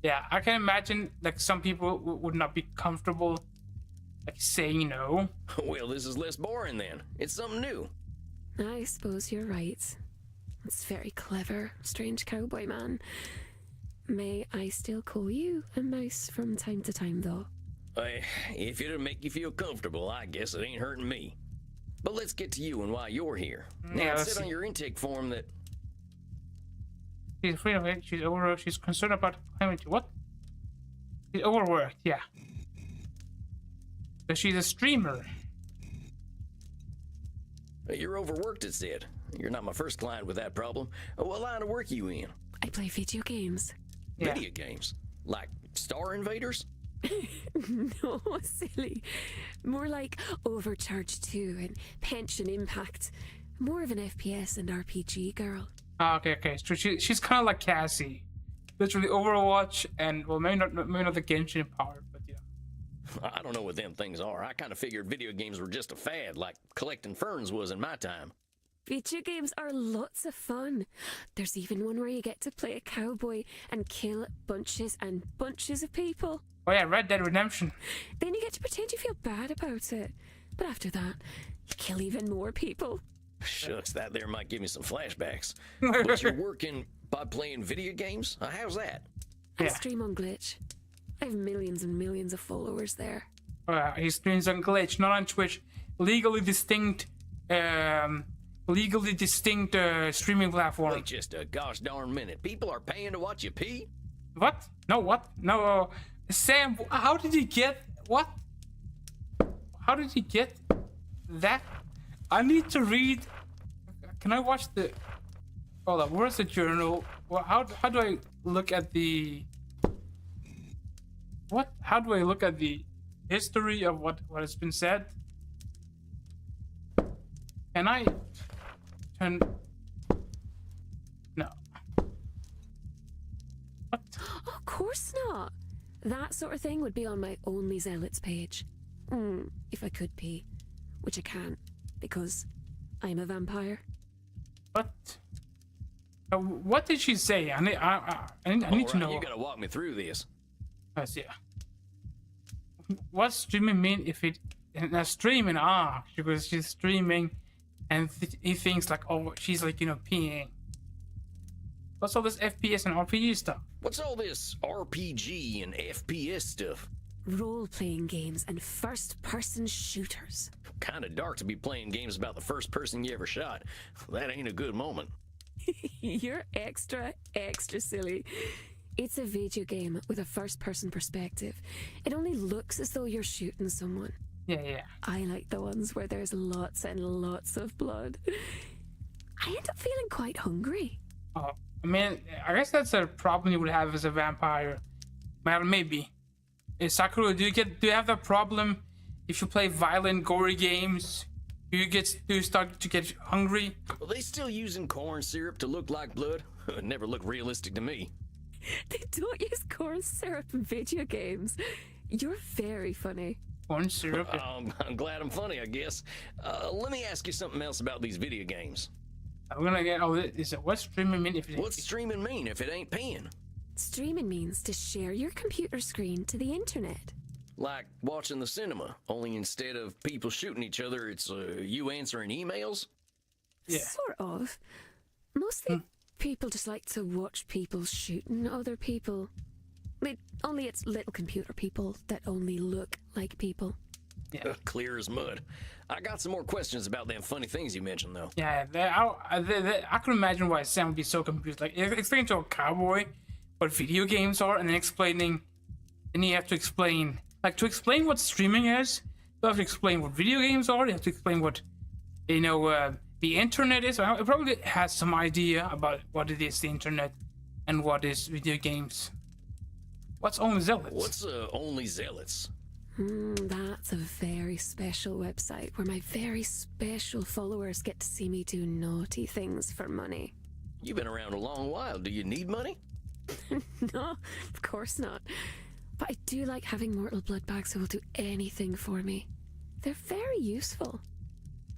yeah, I can imagine, like, some people would not be comfortable, like, saying no. Well, this is less boring then. It's something new. I suppose you're right. It's very clever, strange cowboy man. May I still call you a mouse from time to time, though? If it'll make you feel comfortable, I guess it ain't hurting me. But let's get to you and why you're here. Now, it said on your intake form that... She's afraid of it, she's overworked, she's concerned about climate. What? She's overworked, yeah. So she's a streamer. You're overworked, it said. You're not my first client with that problem. What line of work are you in? I play video games. Yeah. Video games? Like Star Invaders? No, silly. More like Overcharged 2 and Pension Impact. More of an FPS and RPG girl. Okay. So she's kind of like Cassie. Literally Overwatch and, well, maybe not the Genshin part, but yeah. I don't know what them things are. I kind of figured video games were just a fad, like collecting ferns was in my time. Video games are lots of fun. There's even one where you get to play a cowboy and kill bunches and bunches of people. Oh yeah, Red Dead Redemption. Then you get to pretend you feel bad about it. But after that, you kill even more people. Shucks, that there might give me some flashbacks. But you're working by playing video games? How's that? I stream on Glitch. I have millions and millions of followers there. He streams on Glitch, not on Twitch. Legally distinct streaming platform. Wait just a gosh darn minute. People are paying to watch you pee? What? No, what? No, Sam, how did he get... What? How did he get that? I need to read... Can I watch the... Hold up, where's the journal? Well, how do I look at the... What? How do I look at the history of what has been said? Can I turn... No. What? Of course not. That sort of thing would be on my Only Zealots page. If I could pee. Which I can't, because I'm a vampire. What? What did she say? I need to know. You gotta walk me through this. Yeah. What's streaming mean if it... streaming, because she's streaming and he thinks like, oh, she's like, you know, peeing. What's all this FPS and RPG stuff? What's all this RPG and FPS stuff? Role-playing games and first-person shooters. Kinda dark to be playing games about the first person you ever shot. That ain't a good moment. You're extra silly. It's a video game with a first-person perspective. It only looks as though you're shooting someone. Yeah. I like the ones where there's lots and lots of blood. I end up feeling quite hungry. Oh, I mean, I guess that's a problem you would have as a vampire. Well, maybe. Sakura, do you have that problem if you play violent, gory games? Do you start to get hungry? Well, they still using corn syrup to look like blood? It never looked realistic to me. They don't use corn syrup in video games. You're very funny. Corn syrup? I'm glad I'm funny, I guess. Let me ask you something else about these video games. I'm gonna get... Oh, what's streaming mean if it... What's streaming mean if it ain't paying? Streaming means to share your computer screen to the internet. Like watching the cinema, only instead of people shooting each other, it's you answering emails? Yeah. Sort of. Mostly people just like to watch people shooting other people. Only it's little computer people that only look like people. Yeah. Clear as mud. I got some more questions about them funny things you mentioned, though. Yeah, I can imagine why Sam would be so confused. Like, explaining to a cowboy what video games are, and then you have to explain, like, to explain what streaming is, you have to explain what video games are, you have to explain what, the internet is. It probably has some idea about what it is, the internet, and what is video games. What's Only Zealots? What's Only Zealots? That's a very special website where my very special followers get to see me do naughty things for money. You've been around a long while. Do you need money? No, of course not. But I do like having mortal blood bags who will do anything for me. They're very useful.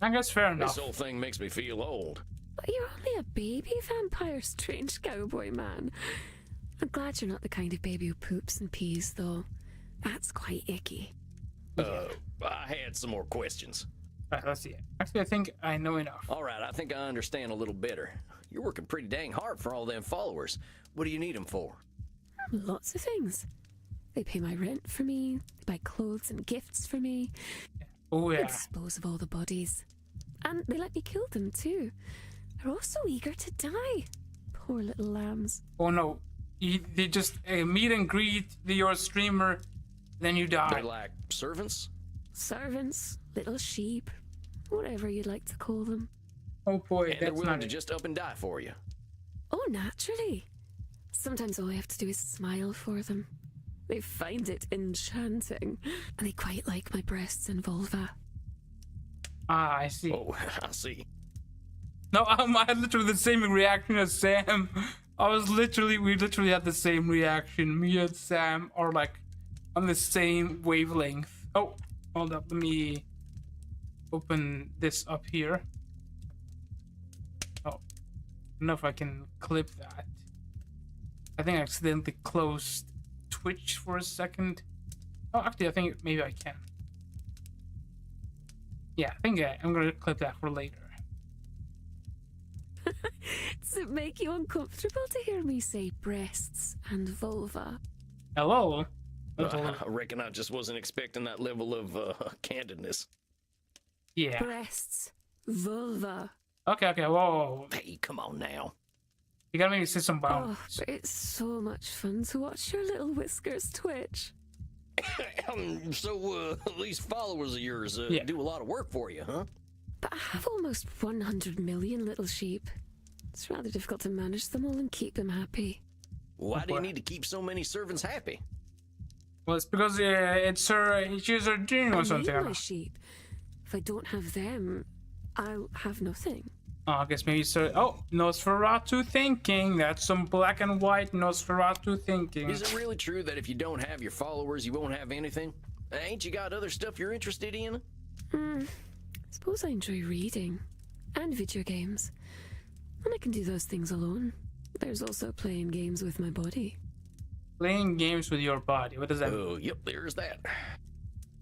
I guess fair enough. This whole thing makes me feel old. But you're only a baby vampire, strange cowboy man. I'm glad you're not the kind of baby who poops and pees, though. That's quite icky. I had some more questions. Right, let's see. Actually, I think I know enough. All right, I think I understand a little better. You're working pretty dang hard for all them followers. What do you need them for? Lots of things. They pay my rent for me, they buy clothes and gifts for me. Oh, yeah. They dispose of all the bodies. And they let me kill them, too. They're all so eager to die. Poor little lambs. Oh, no. They just meet and greet your streamer, then you die. They're like servants? Servants, little sheep, whatever you'd like to call them. Oh boy, and they're that's willing not to just up and die for you. Oh, naturally. Sometimes all I have to do is smile for them. They find it enchanting, and they quite like my breasts and vulva. Ah, I see. Oh, I see. No, I had literally the same reaction as Sam. We literally had the same reaction. Me and Sam are like on the same wavelength. Oh, hold up. Let me open this up here. Oh, I don't know if I can clip that. I think I accidentally closed Twitch for a second. Oh, actually, I think maybe I can. Yeah, I think I'm gonna clip that for later. Does it make you uncomfortable to hear me say breasts and vulva? Hello? I reckon I just wasn't expecting that level of candidness. Yeah. Breasts, vulva. Okay, whoa. Hey, come on now. You gotta make me say some Oh, boundaries. but it's so much fun to watch your little whiskers twitch. So, these followers of yours do a lot of work for you, huh? But I have almost 100 million little sheep. It's rather difficult to manage them all and keep them happy. Why do you need to keep so many servants happy? Well, it's because she's her dream or something. I need my sheep. If I don't have them, I'll have nothing. Oh, I guess maybe so. Oh, Nosferatu thinking. That's some black and white Nosferatu thinking. Is it really true that if you don't have your followers, you won't have anything? Ain't you got other stuff you're interested in? I suppose I enjoy reading and video games. And I can do those things alone. There's also playing games with my body. Playing games with your body. What does that mean? Oh, yep, there's that.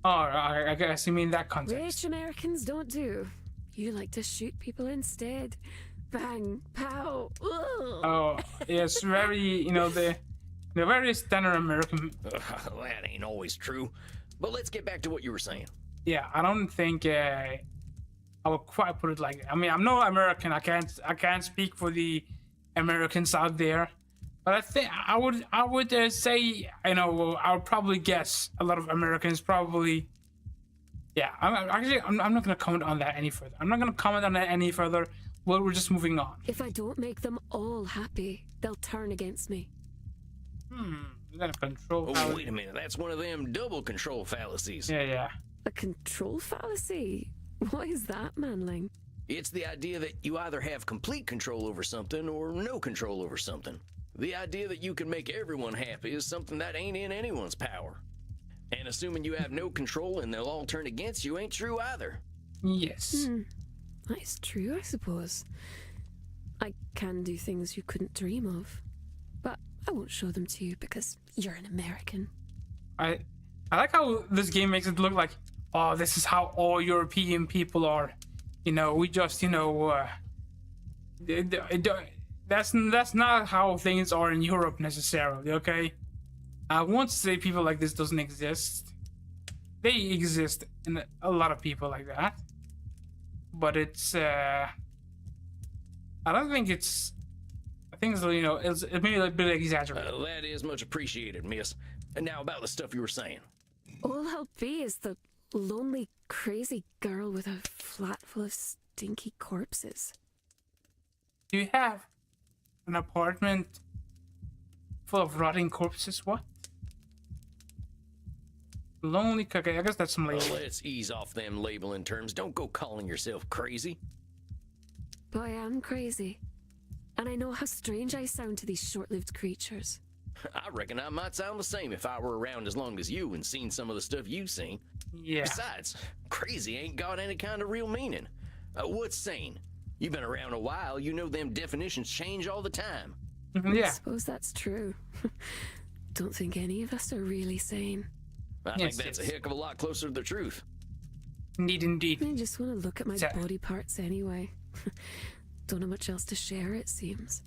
Oh, I guess you mean that context. Which Americans don't do. You like to shoot people instead. Bang, pow. Ugh. Oh, yes, very, the very standard American. That ain't always true. But let's get back to what you were saying. Yeah, I don't think I would quite put it like that. I mean, I'm no American. I can't speak for the Americans out there. But I think I would say, I would probably guess a lot of Americans probably. Yeah, I'm not gonna comment on that any further. I'm not gonna comment on that any further. Well, we're just moving on. If I don't make them all happy, they'll turn against me. Is that a control Oh, fallacy? wait a minute. That's one of them double control fallacies. Yeah. A control fallacy? What is that, manling? It's the idea that you either have complete control over something or no control over something. The idea that you can make everyone happy is something that ain't in anyone's power. And assuming you have no control and they'll all turn against you ain't true either. Yes. That is true, I suppose. I can do things you couldn't dream of. But I won't show them to you because you're an American. I like how this game makes it look like, oh, this is how all European people are. We just, that's not how things are in Europe necessarily, okay? I won't say people like this doesn't exist. They exist in a lot of people like that. But it's, I don't think it's, I think it's, you know, it's maybe a bit exaggerated. That is much appreciated, miss. And now about the stuff you were saying. All I'll be is the lonely, crazy girl with a flat full of stinky corpses. Do you have an apartment full of rotting corpses? What? Lonely cookie. I guess that's some label. Let's ease off them labeling terms. Don't go calling yourself crazy. But I am crazy. And I know how strange I sound to these short-lived creatures. I reckon I might sound the same if I were around as long as you and seen some of the stuff you've seen. Yeah. Besides, crazy ain't got any kind of real meaning. What's sane? You've been around a while, you know them definitions change all the time. Yeah. I suppose that's true. Don't think any of us are really sane. I think that's a heck of a lot closer to the truth. Indeed. I just want to look at my body parts anyway. Don't know much else to share, it seems.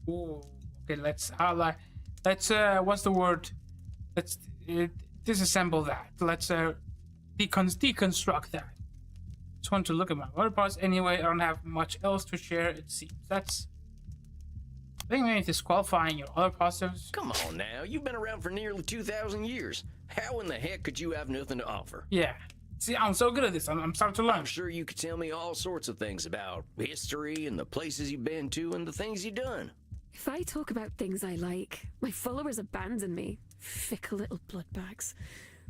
Ooh. Okay, let's what's the word? Let's disassemble that. Let's deconstruct that. Just want to look at my body parts anyway. I don't have much else to share, it seems. That's, I think maybe disqualifying your other positives. Come on now, you've been around for nearly 2,000 years. How in the heck could you have nothing to offer? Yeah. See, I'm so good at this. I'm starting to learn. I'm sure you could tell me all sorts of things about history and the places you've been to and the things you've done. If I talk about things I like, my followers abandon me. Fickle little bloodbags.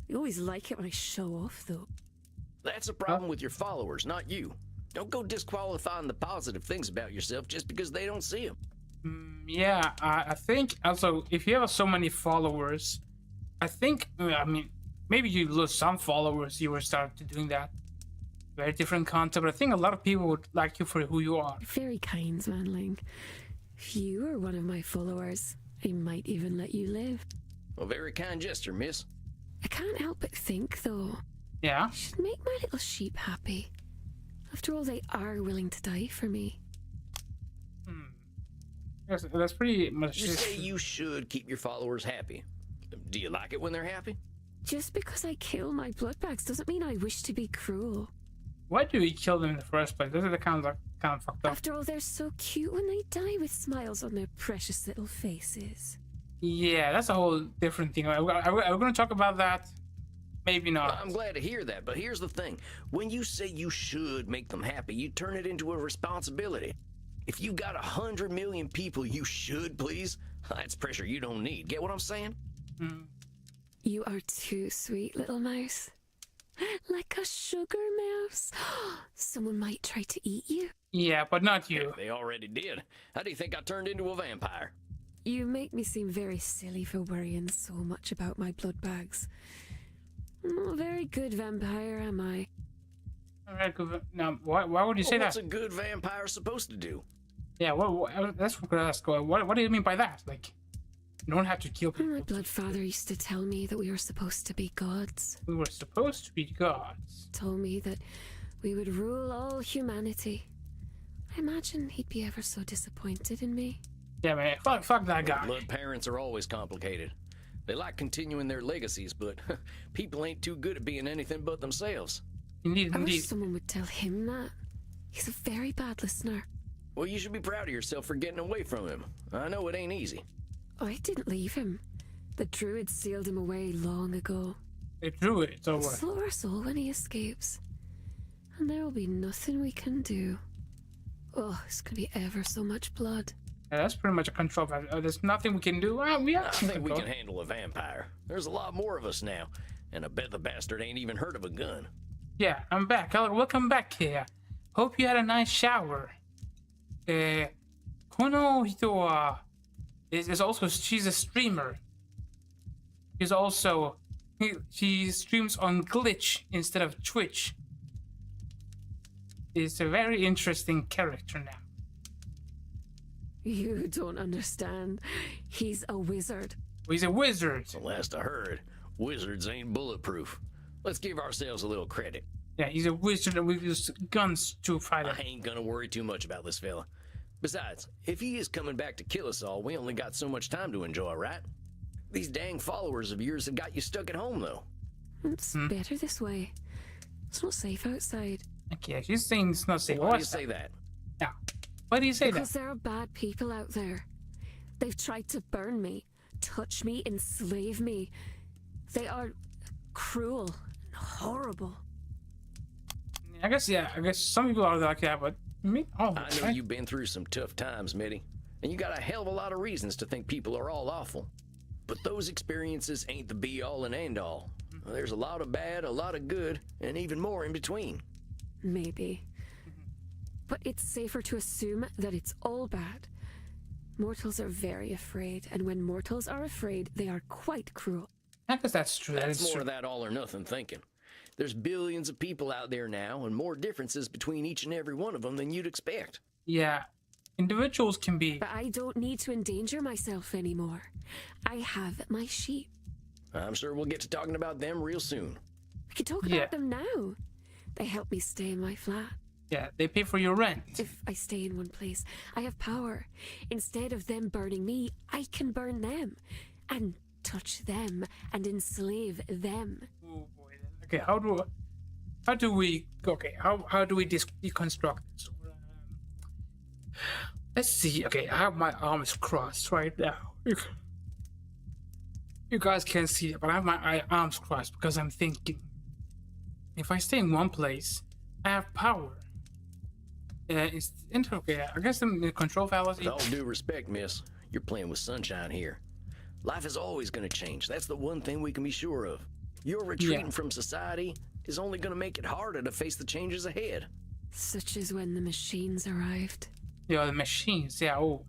They always like it when I show off, though. That's a problem with your followers, not you. Don't go disqualifying the positive things about yourself just because they don't see them. Yeah, I think also if you have so many followers, I think, I mean, maybe you lose some followers, you will start to doing that. Very different concept, but I think a lot of people would like you for who you are. Very kind, Manling. If you were one of my followers, I might even let you live. A very kind gesture, miss. I can't help but think, though. Yeah? I should make my little sheep happy. After all, they are willing to die for me. That's pretty much. You say you should keep your followers happy. Do you like it when they're happy? Just because I kill my bloodbags doesn't mean I wish to be cruel. Why do we kill them in the first place? This is the kind of fucked up. After all, they're so cute when they die with smiles on their precious little faces. Yeah, that's a whole different thing. Are we going to talk about that? Maybe not. Well, I'm glad to hear that, but here's the thing. When you say you should make them happy, you turn it into a responsibility. If you got 100 million people you should please, that's pressure you don't need. Get what I'm saying? You are too sweet, little mouse. Like a sugar mouse. Someone might try to eat you. Yeah, but not you. They already did. How do you think I turned into a vampire? You make me seem very silly for worrying so much about my blood bags. I'm not a very good vampire, am I? Alright, good. Now, why would you say that? What's a good vampire supposed to do? Yeah, that's what I'm gonna ask. What do you mean by that? Like, you don't have to kill people. My bloodfather used to tell me that we were supposed to be gods. We were supposed to be gods. Told me that we would rule all humanity. I imagine he'd be ever so disappointed in me. Yeah, man, fuck that guy. Blood parents are always complicated. They like continuing their legacies, but people ain't too good at being anything but themselves. Indeed. I wish someone would tell him that. He's a very bad listener. Well, you should be proud of yourself for getting away from him. I know it ain't easy. I didn't leave him. The druids sealed him away long ago. The druids, over. Slow our soul when he escapes. And there will be nothing we can do. Oh, it's gonna be ever so much blood. Yeah, that's pretty much a control. There's nothing we can do. I think we can handle a vampire. There's a lot more of us now. And I bet the bastard ain't even heard of a gun. Yeah, I'm back. Welcome back here. Hope you had a nice shower. Kono Hito is also, she's a streamer. She's also, she streams on Glitch instead of Twitch. It's a very interesting character now. You don't understand. He's a wizard. He's a wizard. The last I heard, wizards ain't bulletproof. Let's give ourselves a little credit. Yeah, he's a wizard and we use guns to fight him. I ain't gonna worry too much about this fella. Besides, if he is coming back to kill us all, we only got so much time to enjoy, right? These dang followers of yours have got you stuck at home, though. It's better this way. It's not safe outside. Okay, she's saying it's not safe. Why do you say that? Yeah. Why do you say Because that? there are bad people out there. They've tried to burn me, touch me, enslave me. They are cruel and horrible. I guess some people are like that, but me, oh, I know you've been through some tough times, Mitty, and you got a hell of a lot of reasons to think people are all awful. But those experiences ain't the be-all and end-all. There's a lot of bad, a lot of good, and even more in between. Maybe. But it's safer to assume that it's all bad. Mortals are very afraid, and when mortals are afraid, they are quite cruel. I guess that's true. That's more true. of that all or nothing thinking. There's billions of people out there now, and more differences between each and every one of them than you'd expect. Yeah, individuals can be. But I don't need to endanger myself anymore. I have my sheep. I'm sure we'll get to talking about them real soon. We can talk about them now. They help me stay in my flat. Yeah, they pay for your rent. If I stay in one place, I have power. Instead of them burning me, I can burn them. And touch them and enslave them. Oh boy. Okay, how do we deconstruct this? Let's see. Okay, I have my arms crossed right now. You guys can't see it, but I have my arms crossed because I'm thinking. If I stay in one place, I have power. It's okay. I guess the control fallacy. With all due respect, miss, you're playing with sunshine here. Life is always going to change. That's the one thing we can be sure of. Your retreating from society is only going to make it harder to face the changes ahead. Such as when the machines arrived. Yeah, the machines. Yeah. Oh.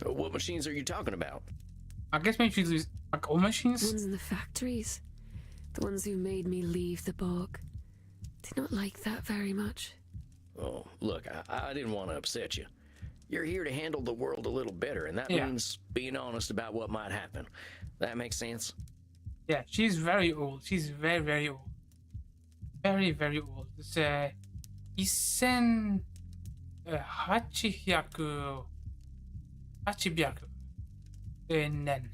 What machines are you talking about? I guess maybe like old machines. The ones in the factories. The ones who made me leave the bog. Did not like that very much. Oh, look, I didn't want to upset you. You're here to handle the world a little better, and that means being honest about what might happen. That makes sense? Yeah, she's very old. She's very, very old. Very, very old. It's Isen Hachibyaku. And then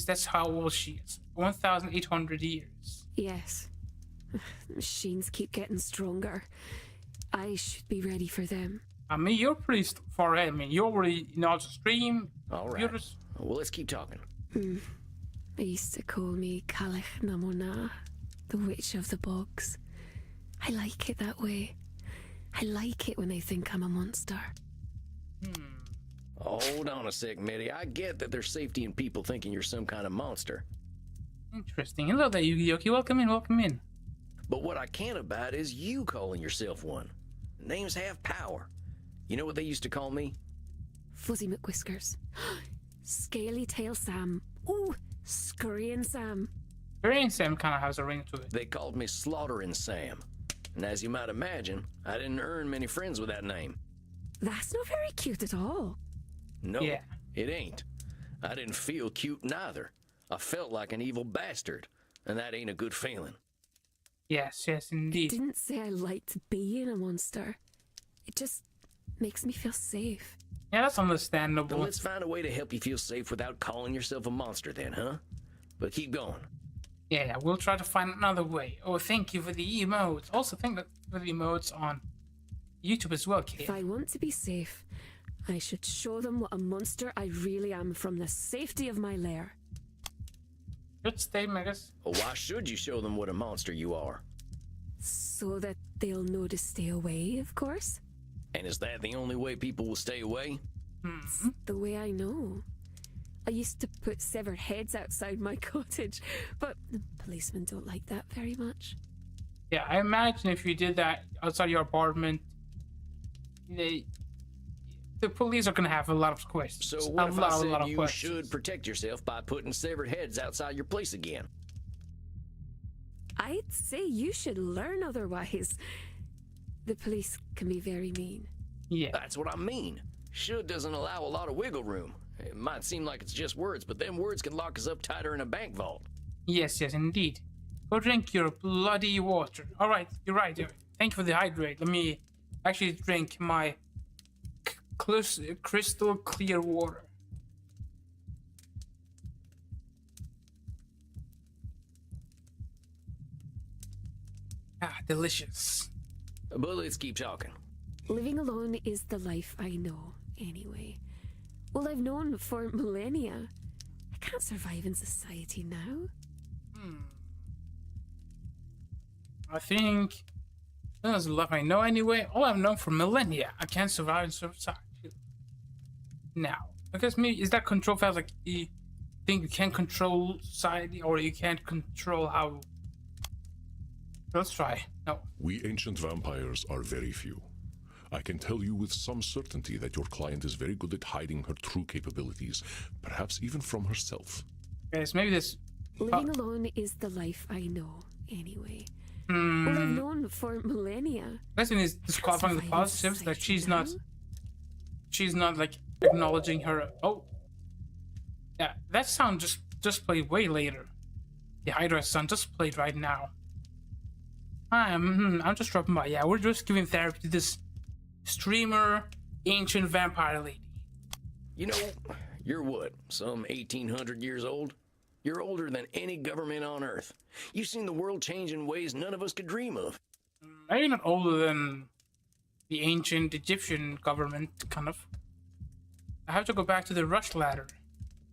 that's how old she is. 1,800 years. Yes. The machines keep getting stronger. I should be ready for them. I mean, you're pretty far ahead. I mean, you're already in the stream. All right. Well, let's keep talking. They used to call me KAVIIX Namona, the witch of the bogs. I like it that way. I like it when they think I'm a monster. Hold on a sec, Mitty. I get that there's safety in people thinking you're some kind of monster. Interesting. Hello there, Yu-Gi-Oh! Welcome in, welcome in. But what I can't abide is you calling yourself one. Names have power. You know what they used to call me? Fuzzy McWhiskers. Scaly Tail Sam. Ooh, Scurrying Sam. Scurrying Sam kind of has a ring to it. They called me Slaughtering Sam. And as you might imagine, I didn't earn many friends with that name. That's not very cute at all. No, it ain't. I didn't feel cute neither. I felt like an evil bastard, and that ain't a good feeling. Yes, indeed. I didn't say I liked being a monster. It just makes me feel safe. Yeah, that's understandable. Then let's find a way to help you feel safe without calling yourself a monster then, huh? But keep going. Yeah, we'll try to find another way. Oh, thank you for the emotes. Also, thank you for the emotes on YouTube as well, Kate. If I want to be safe, I should show them what a monster I really am from the safety of my lair. Good statement, I guess. Well, why should you show them what a monster you are? So that they'll know to stay away, of course. And is that the only way people will stay away? It's the way I know. I used to put severed heads outside my cottage, but the policemen don't like that very much. Yeah, I imagine if you did that outside your apartment, the police are gonna have a lot of questions. So what if I said you should protect yourself by putting severed heads outside your place again? I'd say you should learn otherwise. The police can be very mean. Yeah. That's what I mean. Should doesn't allow a lot of wiggle room. It might seem like it's just words, but them words can lock us up tighter in a bank vault. Yes, indeed. Go drink your bloody water. Alright, you're right. Thank you for the hydrate. Let me actually drink my crystal clear water. Ah, delicious. But let's keep talking. Living alone is the life I know, anyway. Well, I've known for millennia. I can't survive in society now. I think that's the life I know anyway. All I've known for millennia. I can't survive in society. Now, I guess maybe is that control feels like you think you can control society or you can't control how. Let's try. No. We ancient vampires are very few. I can tell you with some certainty that your client is very good at hiding her true capabilities, perhaps even from herself. Guys, maybe this. Living alone is the life I know, anyway. Well, I've known for millennia. That's in is disqualifying the positives that she's not like acknowledging her. Oh, yeah, that sound just played way later. The Hydra sound just played right now. I'm just dropping by. Yeah, we're just giving therapy to this streamer, ancient vampire lady. You know, you're what, some 1,800 years old? You're older than any government on Earth. You've seen the world change in ways none of us could dream of. Maybe not older than the ancient Egyptian government, kind of. I have to go back to the Rush ladder.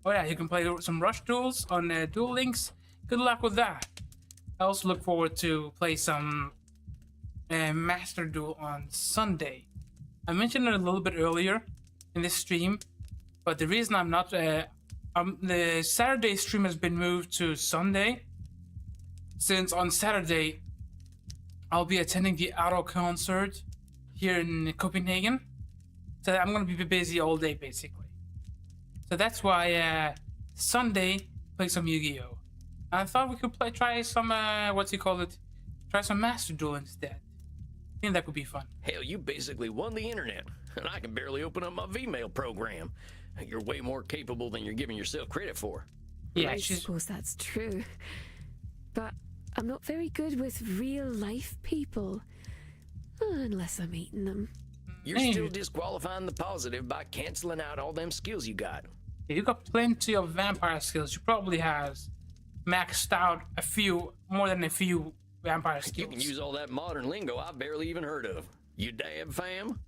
Oh yeah, you can play some Rush duels on Duel Links. Good luck with that. I also look forward to play some Master Duel on Sunday. I mentioned it a little bit earlier in this stream, but the reason I'm not... the Saturday stream has been moved to Sunday, since on Saturday I'll be attending the Auto concert here in Copenhagen. So I'm gonna be busy all day basically. So that's why Sunday play some Yu-Gi-Oh! I thought we could try some try some Master Duel instead. I think that could be fun. Hell, you basically won the internet, and I can barely open up my Vmail program. You're way more capable than you're giving yourself credit for. Yeah, I suppose that's true. But I'm not very good with real life people. Unless I'm eating them. You're still disqualifying the positive by canceling out all them skills you got. You got plenty of vampire skills. You probably has maxed out more than a few vampire skills. You can use all that modern lingo I've barely even heard of. You dab fam?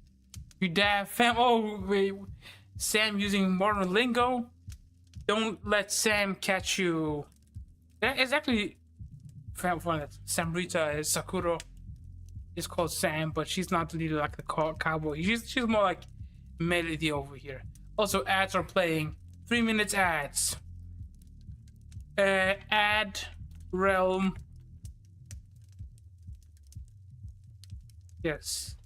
You dab fam? Oh, wait. Sam using modern lingo? Don't let Sam catch you. That is actually Samrita Sakura is called Sam, but she's not really like the cowboy. She's more like Melody over here. Also, ads are playing. 3 minutes ads. Ad realm. Yes.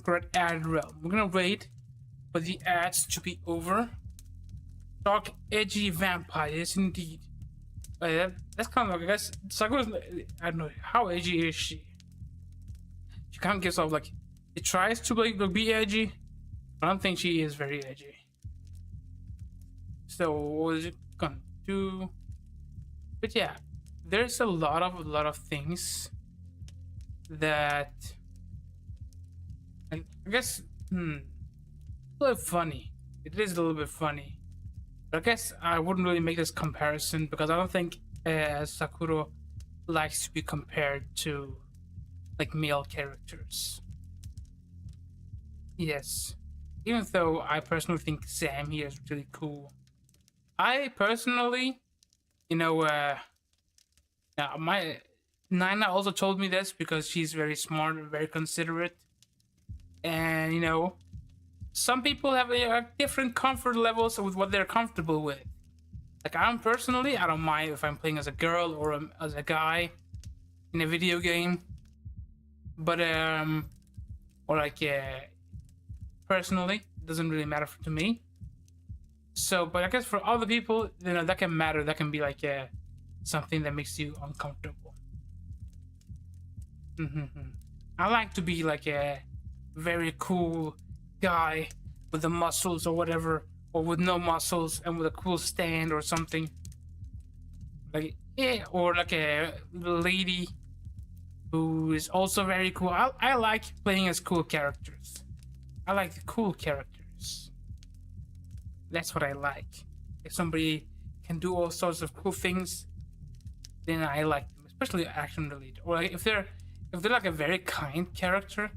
Correct, ad realm. We're gonna wait for the ads to be over. Dark, edgy vampires, indeed. That's kind of like, I guess, Sakura's, I don't know, how edgy is she? She kind of gives off like, it tries to be edgy, but I don't think she is very edgy. So, what is it gonna do? But yeah, there's a lot of things that, and I guess, a little funny. It is a little bit funny. But I guess I wouldn't really make this comparison because I don't think Sakura likes to be compared to like male characters. Yes. Even though I personally think Sam here is really cool. I personally, my Nina also told me this because she's very smart and very considerate. And, some people have different comfort levels with what they're comfortable with. Like, I don't mind if I'm playing as a girl or as a guy in a video game. But, personally, it doesn't really matter to me. So, but I guess for other people, that can matter. That can be like something that makes you uncomfortable. I like to be like a very cool guy with the muscles or whatever, or with no muscles and with a cool stand or something. Like, yeah, or like a lady who is also very cool. I like playing as cool characters. I like the cool characters. That's what I like. If somebody can do all sorts of cool things, then I like them, especially action related. Or like if they're if they're like a very kind character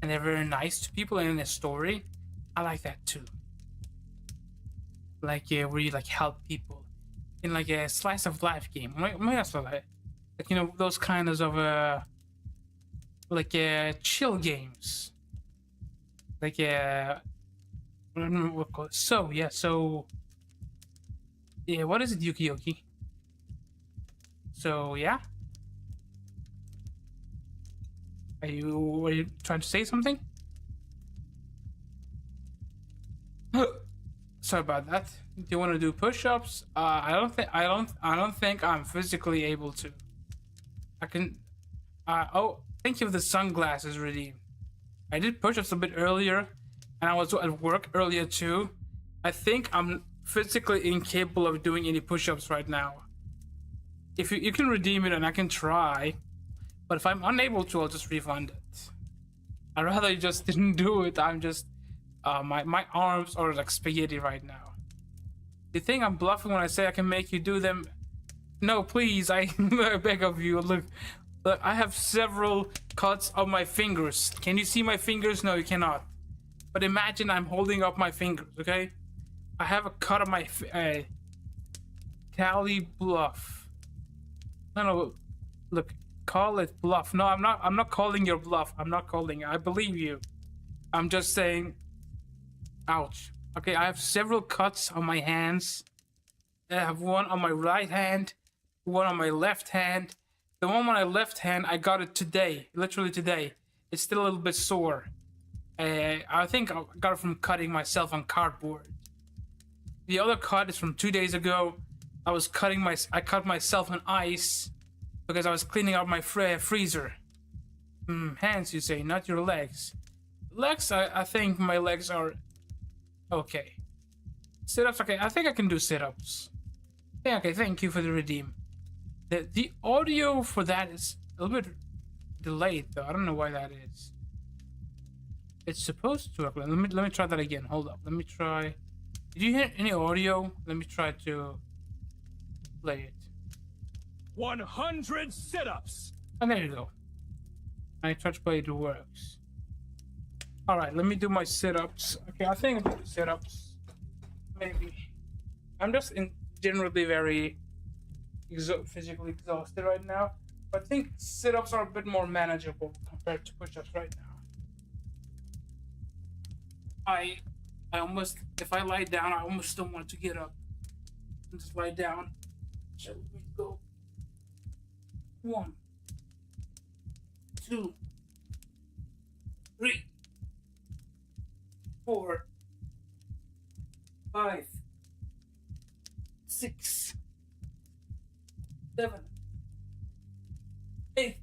and they're very nice to people in a story, I like that too. Like where you like help people in like a slice of life game. Maybe that's like you know, those kinds of like chill games. Like I don't remember what called. So yeah, what is it, Yuki? So yeah. Are you trying to say something? Sorry about that. Do you want to do push-ups? I don't think I'm physically able to. I can. Oh, thank you for the sunglasses, redeem. I did push-ups a bit earlier, and I was at work earlier too. I think I'm physically incapable of doing any push-ups right now. If you can redeem it, and I can try, but if I'm unable to, I'll just refund it. I'd rather you just didn't do it. I'm just. My arms are like spaghetti right now. You think I'm bluffing when I say I can make you do them? No, please, I beg of you. Look, I have several cuts on my fingers. Can you see my fingers? No, you cannot. But imagine I'm holding up my fingers, okay? I have a cut on my Cali bluff. No, look, call it bluff. No, I'm not calling your bluff. I'm not calling it. I believe you. I'm just saying. Ouch. Okay, I have several cuts on my hands. I have one on my right hand, one on my left hand. The one on my left hand, I got it today, literally today. It's still a little bit sore. I think I got it from cutting myself on cardboard. The other cut is from 2 days ago. I cut myself on ice because I was cleaning out my freezer. Hands, you say, not your legs. Legs, I think my legs are okay. Sit-ups, okay. I think I can do sit-ups. Yeah, okay, thank you for the redeem. The audio for that is a little bit delayed though. I don't know why that is. It's supposed to work. Let me try that again. Hold up. Let me try. Did you hear any audio? Let me try to play it. 100 sit-ups. Oh, there you go. I try to play it. It works. All right, let me do my sit-ups. Okay, I think I can do sit-ups. Maybe. I'm just generally very physically exhausted right now. But I think sit-ups are a bit more manageable compared to push-ups right now. I almost, if I lie down, I almost don't want to get up. And just lie down. Shall we go? 1, 2, 3, 4, 5, 6, 7, 8,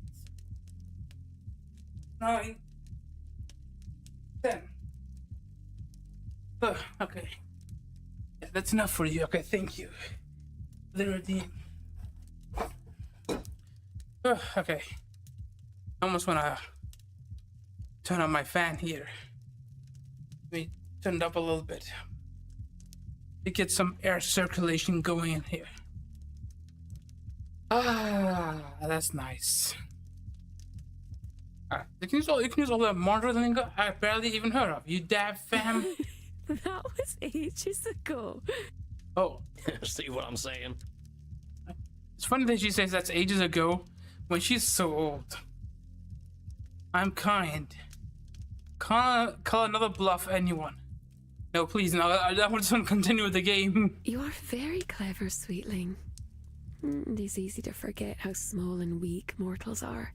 9, 10. Okay. Yeah, that's enough for you. Okay, thank you. The redeem. Okay. I almost wanna turn on my fan here. Let me turn it up a little bit to get some air circulation going in here. That's nice. You can use all the monitor lingo I barely even heard of. You dab fam. That was ages ago. Oh. See what I'm saying? It's funny that she says that's ages ago when she's so old. I'm kind. Call another bluff, anyone. No, please, no, I just want to continue with the game. You are very clever, sweetling. It is easy to forget how small and weak mortals are.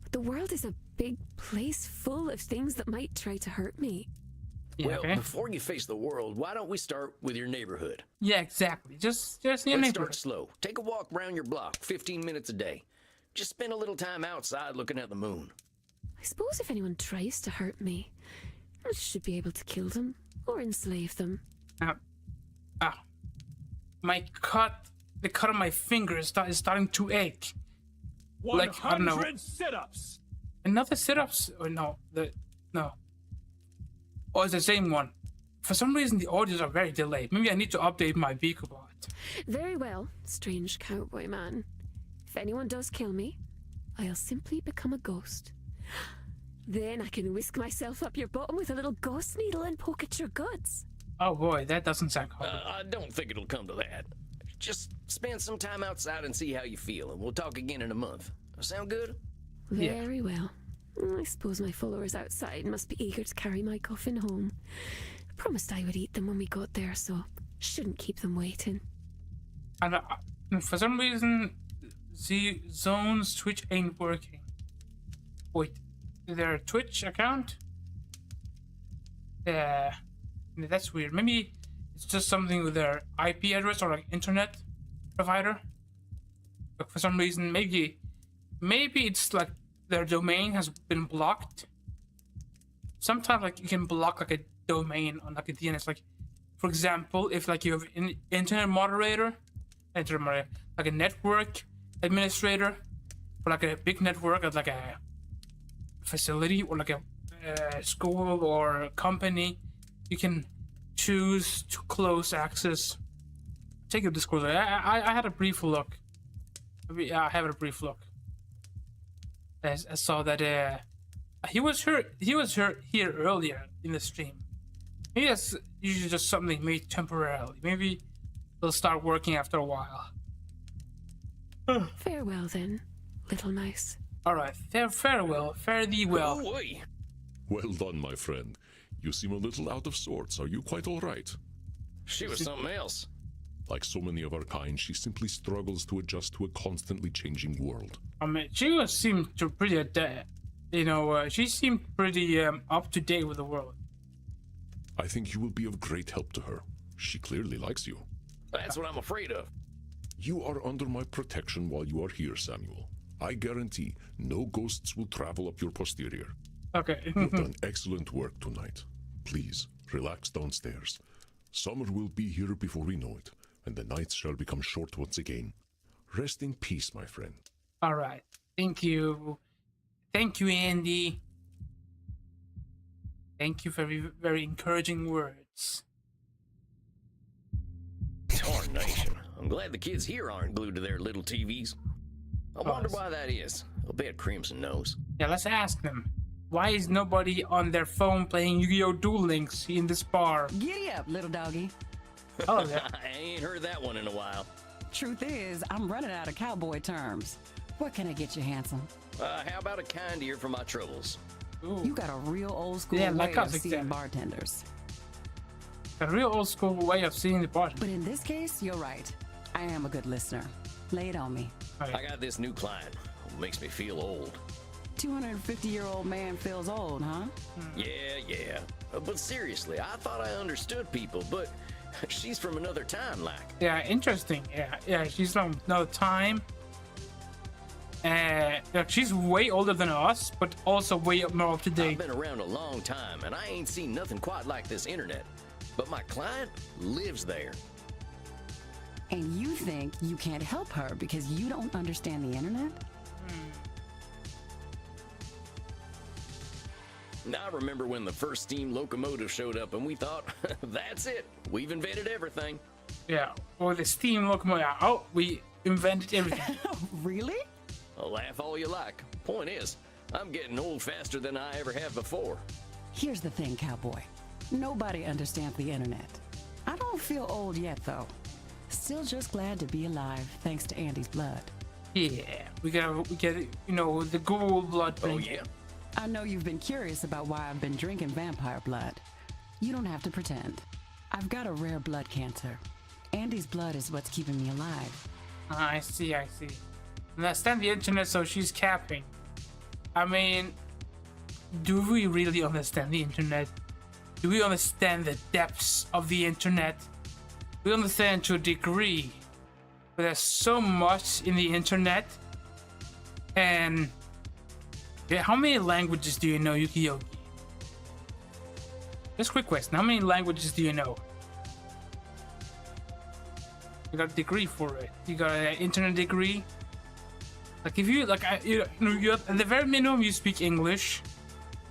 But the world is a big place full of things that might try to hurt me. Yeah, well, okay. Before you face the world, why don't we start with your neighborhood? Yeah, exactly. Just your Let's neighborhood. start slow. Take a walk around your block, 15 minutes a day. Just spend a little time outside looking at the moon. I suppose if anyone tries to hurt me, I should be able to kill them or enslave them. The cut on my finger is starting to ache. 100 like, I don't know. sit-ups. Another sit-ups? Or no, no. Oh, it's the same one. For some reason, the audios are very delayed. Maybe I need to update my Beakobot. Very well, strange cowboy man. If anyone does kill me, I'll simply become a ghost. Then I can whisk myself up your bottom with a little ghost needle and poke at your guts. Oh boy, that doesn't sound cool. I don't think it'll come to that. Just spend some time outside and see how you feel, and we'll talk again in a month. Sound good? Very well. I suppose my followers outside must be eager to carry my coffin home. I promised I would eat them when we got there, so shouldn't keep them waiting. And for some reason, the Zone's Twitch ain't working. Wait, their Twitch account? Yeah, that's weird. Maybe it's just something with their IP address or like internet provider. But for some reason, maybe it's like their domain has been blocked. Sometimes like you can block like a domain on like a DNS. Like, for example, if like you have an internet moderator, like a network administrator for like a big network of like a facility or like a school or a company, you can choose to close access. Take a Discord. I had a brief look. I have a brief look. I saw that he was here earlier in the stream. Maybe that's usually just something made temporarily. Maybe they'll start working after a while. Farewell then, little mouse. Alright, farewell. Fare thee well. Oh, boy. Well done, my friend. You seem a little out of sorts. Are you quite all right? She was something else. Like so many of our kind, she simply struggles to adjust to a constantly changing world. I mean, she seemed to pretty she seemed pretty up to date with the world. I think you will be of great help to her. She clearly likes you. That's what I'm afraid of. You are under my protection while you are here, Samuel. I guarantee no ghosts will travel up your posterior. Okay. You've done excellent work tonight. Please, relax downstairs. Summer will be here before we know it, and the nights shall become short once again. Rest in peace, my friend. Alright. Thank you. Thank you, Andy. Thank you for very, very encouraging words. Tarnation. I'm glad the kids here aren't glued to their little TVs. I wonder why that is. I'll bet Crimson knows. Yeah, let's ask them. Why is nobody on their phone playing Yu-Gi-Oh! Duel Links in this bar? Giddy up, little doggy. Oh, yeah. I ain't heard that one in a while. Truth is, I'm running out of cowboy terms. What can I get you, handsome? How about a kind ear for my troubles? Ooh. You got a real old school Yeah, way like of us, seeing exactly. bartenders. A real old school way of seeing the bartender. But in this case, you're right. I am a good listener. Lay it on me. I got this new client. Makes me feel old. 250-year-old man feels old, huh? Yeah. But seriously, I thought I understood people, but she's from another time, like. Yeah, interesting. Yeah, she's from another time. She's way older than us, but also way more up to date. I've been around a long time, and I ain't seen nothing quite like this internet. But my client lives there. And you think you can't help her because you don't understand the internet? I remember when the first steam locomotive showed up, and we thought, that's it. We've invented everything. Yeah, or the steam locomotive. Oh, we invented everything. Really? Laugh all you like. Point is, I'm getting old faster than I ever have before. Here's the thing, cowboy. Nobody understands the internet. I don't feel old yet, though. Still just glad to be alive, thanks to Andy's blood. Yeah, we get the Google blood thing. Oh, yeah? I know you've been curious about why I've been drinking vampire blood. You don't have to pretend. I've got a rare blood cancer. Andy's blood is what's keeping me alive. I see. Understand the internet, so she's capping. I mean, do we really understand the internet? Do we understand the depths of the internet? We understand to a degree, but there's so much in the internet. And yeah, how many languages do you know, Yuki-Yogi? Just a quick question. How many languages do you know? You got a degree for it. You got an internet degree. Like if you you at the very minimum you speak English,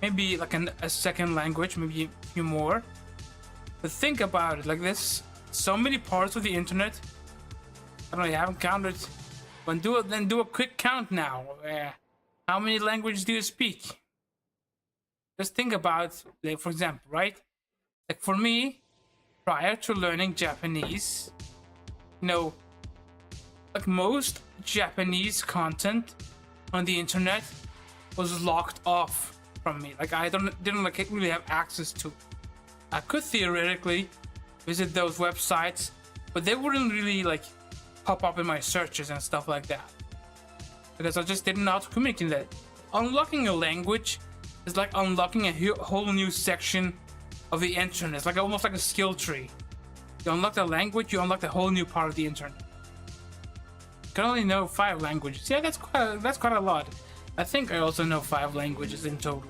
maybe like a second language, maybe a few more. But think about it like this: so many parts of the internet. I don't know. You haven't counted. Then do a quick count now. How many languages do you speak? Just think about, like, for example, right? Like for me, prior to learning Japanese, you know, like most Japanese content on the internet was locked off from me. Like I didn't like really have access to it. I could theoretically visit those websites, but they wouldn't really like pop up in my searches and stuff like that, because I just didn't know how to communicate that. Unlocking a language is like unlocking a whole new section of the internet. It's like almost like a skill tree. You unlock the language, you unlock the whole new part of the internet. You can only know 5 languages. Yeah, that's quite a lot. I think I also know 5 languages in total.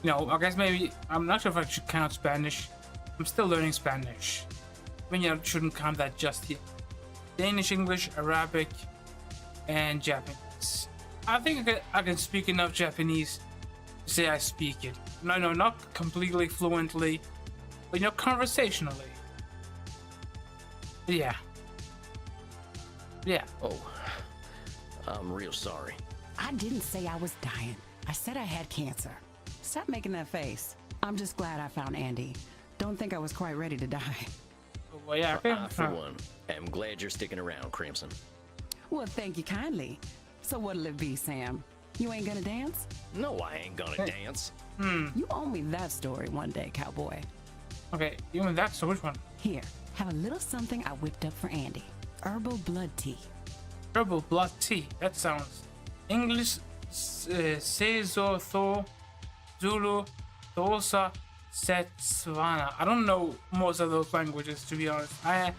You know, I guess maybe I'm not sure if I should count Spanish. I'm still learning Spanish. I mean, you shouldn't count that just yet. Danish, English, Arabic, and Japanese. I think I can speak enough Japanese to say I speak it. No, not completely fluently, but you know, conversationally. Yeah. Oh, I'm real sorry. I didn't say I was dying. I said I had cancer. Stop making that face. I'm just glad I found Andy. Don't think I was quite ready to die. Well, yeah. I, for one, am glad you're sticking around, Crimson. Well, thank you kindly. So what'll it be, Sam? You ain't gonna dance? No, I ain't gonna dance. You owe me that story one day, cowboy. Okay, you mean that? So which one? Here, have a little something I whipped up for Andy. Herbal blood tea. Herbal blood tea. That sounds English. Sezo, Tho, Zulu, Tosa, Setswana. I don't know most of those languages, to be honest. I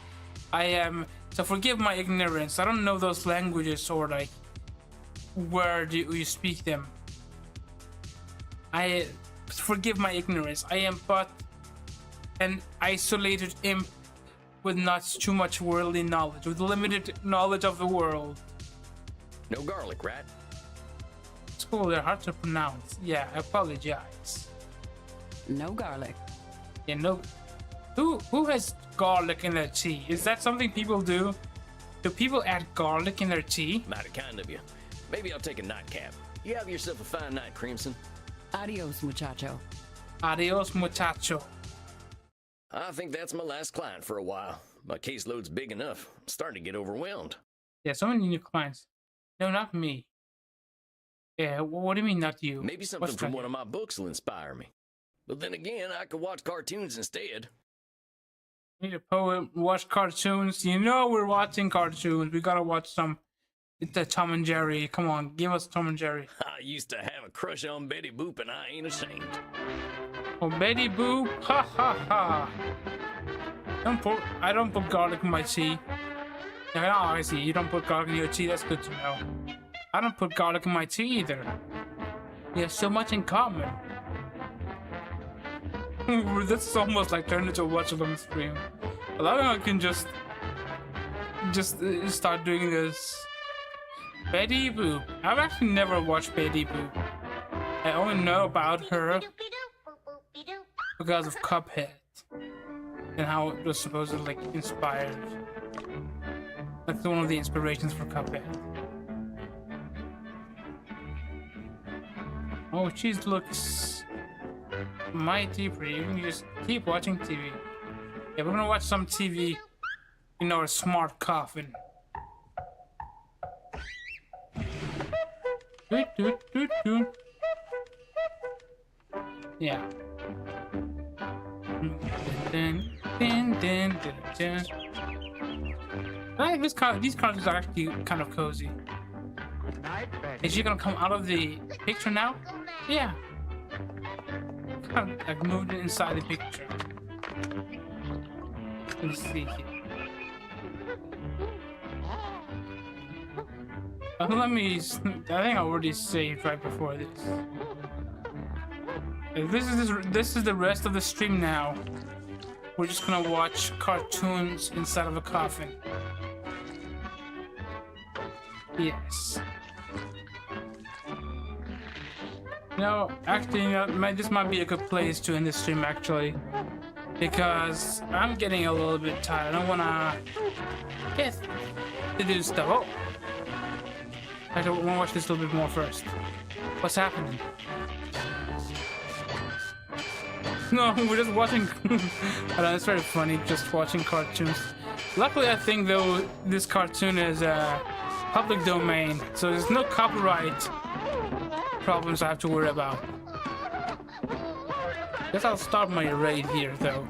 am, so forgive my ignorance. I don't know those languages, or like where do you speak them. Forgive my ignorance. I am but an isolated imp with not too much worldly knowledge, with limited knowledge of the world. No garlic, right? It's cool, they're hard to pronounce. Yeah, I apologize. No garlic. Yeah, no. Who has garlic in their tea? Is that something people do? Do people add garlic in their tea? Mighty kind of you. Maybe I'll take a nightcap. You have yourself a fine night, Crimson. Adios, muchacho. Adios, muchacho. I think that's my last client for a while. My caseload's big enough. I'm starting to get overwhelmed. Yeah, so many new clients. No, not me. Yeah, what do you mean not you? Maybe something from one of my books will inspire me. But then again, I could watch cartoons instead. Need a poet, watch cartoons. You know we're watching cartoons. We gotta watch some. It's the Tom and Jerry. Come on, give us Tom and Jerry. I used to have a crush on Betty Boop, and I ain't ashamed. Oh, Betty Boop, ha ha ha. I don't put garlic in my tea. Yeah, oh, I see. You don't put garlic in your tea. That's good to know. I don't put garlic in my tea either. We have so much in common. This is almost like turning into a watch-along stream. I love how I can just start doing this. Betty Boop. I've actually never watched Betty Boop. I only know about her because of Cuphead and how it was supposedly like inspired. That's one of the inspirations for Cuphead. Oh, she looks mighty pretty. You can just keep watching TV. Yeah, we're gonna watch some TV in our smart coffin. Yeah. I think these cards are actually kind of cozy. Is she gonna come out of the picture now? Yeah. Kind of like moved inside the picture. Let's see here. Let me. I think I already saved right before this. This is the rest of the stream now. We're just gonna watch cartoons inside of a coffin. Yes. No, actually, this might be a good place to end the stream, actually. Because I'm getting a little bit tired. I wanna get to do stuff. Oh. I want to watch this a little bit more first. What's happening? No, we're just watching. I know, it's very funny just watching cartoons. Luckily, I think though this cartoon is public domain, so there's no copyright problems I have to worry about. Guess I'll start my raid here though.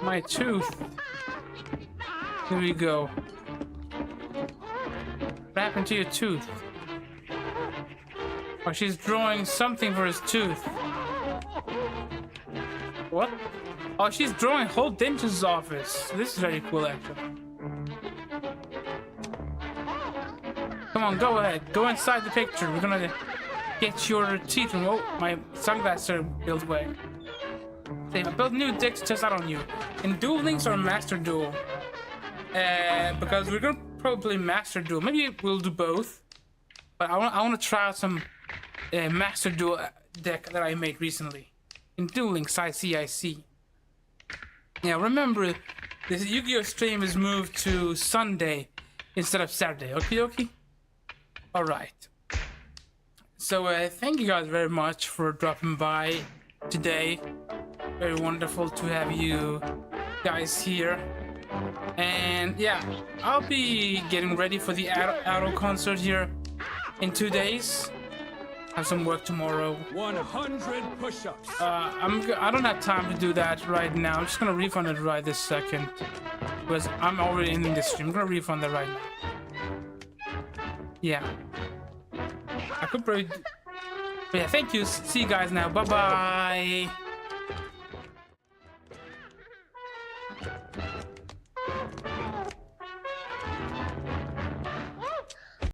My tooth. Here we go. What happened to your tooth? Oh, she's drawing something for his tooth. What? Oh, she's drawing whole dentist's office. This is very cool, actually. Come on, go ahead. Go inside the picture. We're gonna get your teeth removed. Oh, my sunglasses are built away. I built new decks just out on you. In Duel Links or Master Duel? Because we're gonna probably Master Duel. Maybe we'll do both. But I want to try out some Master Duel deck that I made recently. In Duel Links, I see. Yeah, remember, this Yu-Gi-Oh! Stream is moved to Sunday instead of Saturday. Okay? Alright. So, thank you guys very much for dropping by today. Very wonderful to have you guys here. And yeah, I'll be getting ready for the Arrow concert here in 2 days. Have some work tomorrow. 100 push-ups. I don't have time to do that right now. I'm just gonna refund it right this second because I'm already in the stream. I'm gonna refund that right now. Yeah, I could probably. But yeah, thank you. See you guys now. Bye bye.